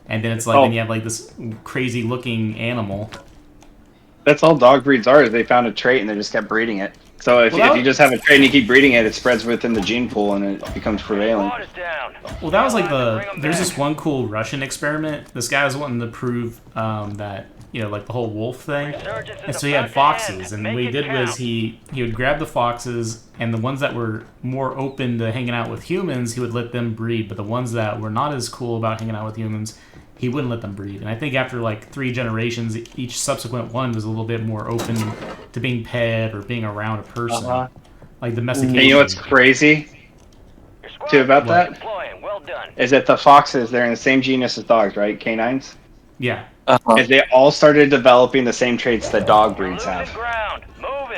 And then it's like, then you have like this crazy looking animal. That's all dog breeds are, is they found a trait and they just kept breeding it. So if you just have a trait and you keep breeding it, it spreads within the gene pool and it becomes prevalent. Well, that was like there's this one cool Russian experiment. This guy was wanting to prove that, you know, like the whole wolf thing. And so he had foxes, and what he did was he would grab the foxes, and the ones that were more open to hanging out with humans, he would let them breed. But the ones that were not as cool about hanging out with humans, he wouldn't let them breed. And I think after like 3 generations, each subsequent one was a little bit more open to being pet or being around a person. Like domestication. And you know what's crazy too about that? Is that the foxes, they're in the same genus as dogs, right? Canines? Yeah. Is they all started developing the same traits that dog breeds have.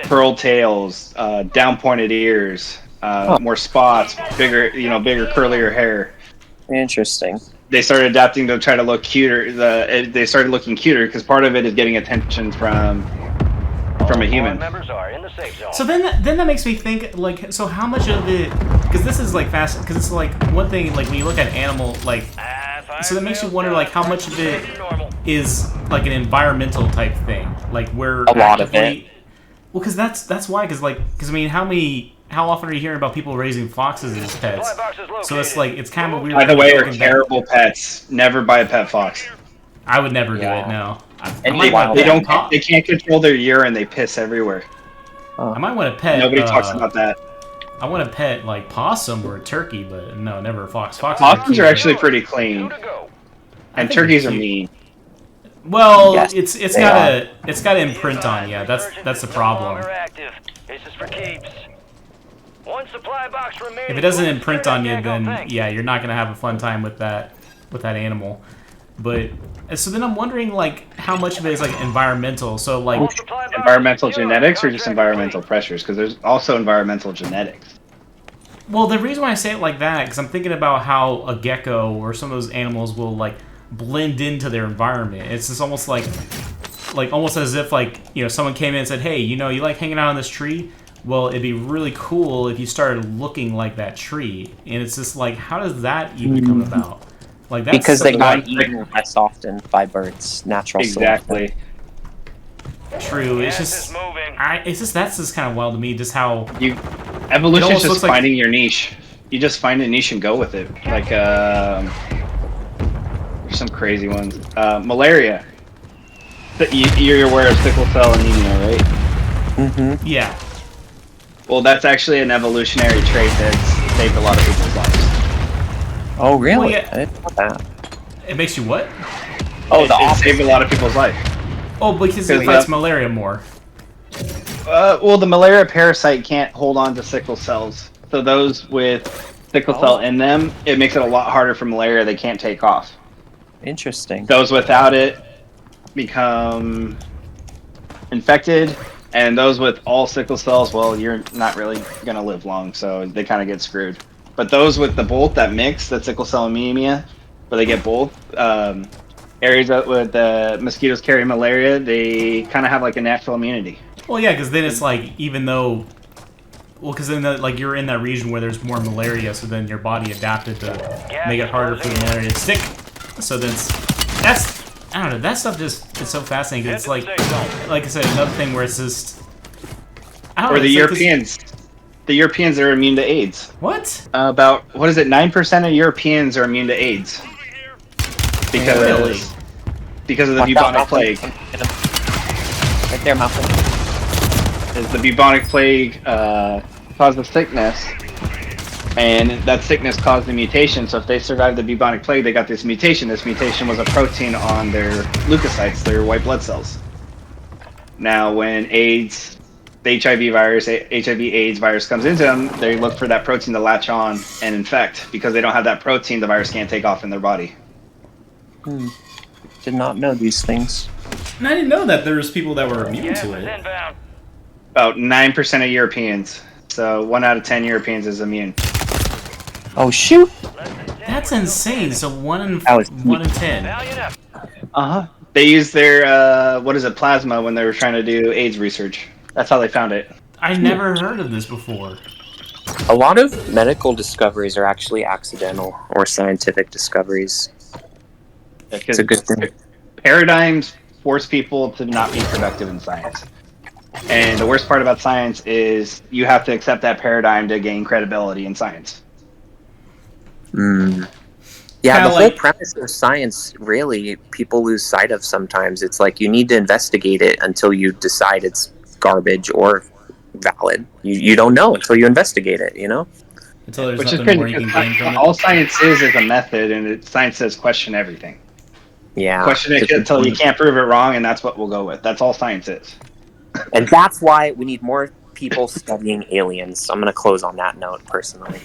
Curled tails, down-pointed ears, more spots, bigger, curlier hair. Interesting. They started adapting to try to look cuter. They started looking cuter because part of it is getting attention from a human. So then that makes me think, like, so how much of it? Because this is like fast. Because it's like one thing, like when you look at animal, like, so that makes you wonder, like, how much of it is like an environmental type thing, like where a lot of it. Well, because that's why. Because I mean, how often are you hearing about people raising foxes as pets? So it's like, it's kind of weird. By the way, they're terrible pets. Never buy a pet fox. I would never do it. No. They can't control their urine. They piss everywhere. I might want to pet. Nobody talks about that. I want to pet like possum or a turkey, but no, never a fox. Possums are actually pretty clean, and turkeys are mean. Well, yes, it's got to imprint on you. That's the problem. If it doesn't imprint on you, then yeah, you're not gonna have a fun time with that animal. But so then I'm wondering, like, how much of it is like environmental. So like environmental genetics or just environmental pressures, because there's also environmental genetics. Well, the reason why I say it like that, because I'm thinking about how a gecko or some of those animals will like blend into their environment. It's just almost like almost as if, like, you know, someone came in and said, hey, you know, you like hanging out on this tree? Well, it'd be really cool if you started looking like that tree. And it's just like, how does that even come about? Like, that's because they got eaten less often by birds. Natural exactly. Selection. True. It's just that's just kind of wild to me. Just how evolution is just finding your niche. You just find a niche and go with it. Like there's some crazy ones. Malaria. You're aware of sickle cell anemia, right? Mm-hmm. Yeah. Well, that's actually an evolutionary trait that's saved a lot of people's lives. Oh, really? Well, yeah. I didn't know that. It makes you what? Oh, it saved a lot of people's life. Oh, because it fights malaria more. Well, the malaria parasite can't hold on to sickle cells. So those with sickle cell in them, it makes it a lot harder for malaria. They can't take off. Interesting. Those without it become infected, and those with all sickle cells, well, you're not really going to live long, so they kind of get screwed. But those with the both, that mix, that sickle cell anemia, where they get both, areas where the mosquitoes carry malaria, they kind of have like a natural immunity. Well, yeah, because then it's like, even though, well, because then like you're in that region where there's more malaria, so then your body adapted to make it harder for the malaria to stick. So then I don't know, that stuff just is so fascinating. It's like I said, another thing where it's just... I don't Or know, the it's like Europeans. The Europeans are immune to AIDS. What? About, what is it, 9% of Europeans are immune to AIDS. Really? Because of the Watch out, bubonic Malcolm. plague. Get him. Right there, Malcolm. Is the bubonic plague caused the sickness, and that sickness caused the mutation. So if they survived the bubonic plague, they got this mutation. This mutation was a protein on their leukocytes, their white blood cells. Now, when AIDS, the HIV/AIDS virus comes into them, they look for that protein to latch on and infect. Because they don't have that protein, the virus can't take off in their body. Did not know these things. And I didn't know that there was people that were immune to it. Inbound. About 9% of Europeans. So 1 out of 10 Europeans is immune. Oh shoot! That's insane. So 1 in That was 1 in 10. Valiant effort. They used their plasma when they were trying to do AIDS research. That's how they found it. I never heard of this before. A lot of medical discoveries are actually accidental or scientific discoveries. It's a good thing. Paradigms force people to not be productive in science. And the worst part about science is you have to accept that paradigm to gain credibility in science. Yeah, Kinda the whole like- premise of science, really, people lose sight of sometimes. It's like you need to investigate it until you decide it's garbage or valid. You don't know until you investigate it, you know? Until there's Which is nothing more good you can because gain from it. all science is a method, and science says question everything. Yeah. Question it until you can't prove it wrong, and that's what we'll go with. That's all science is. And that's why we need more people studying aliens. I'm going to close on that note, personally.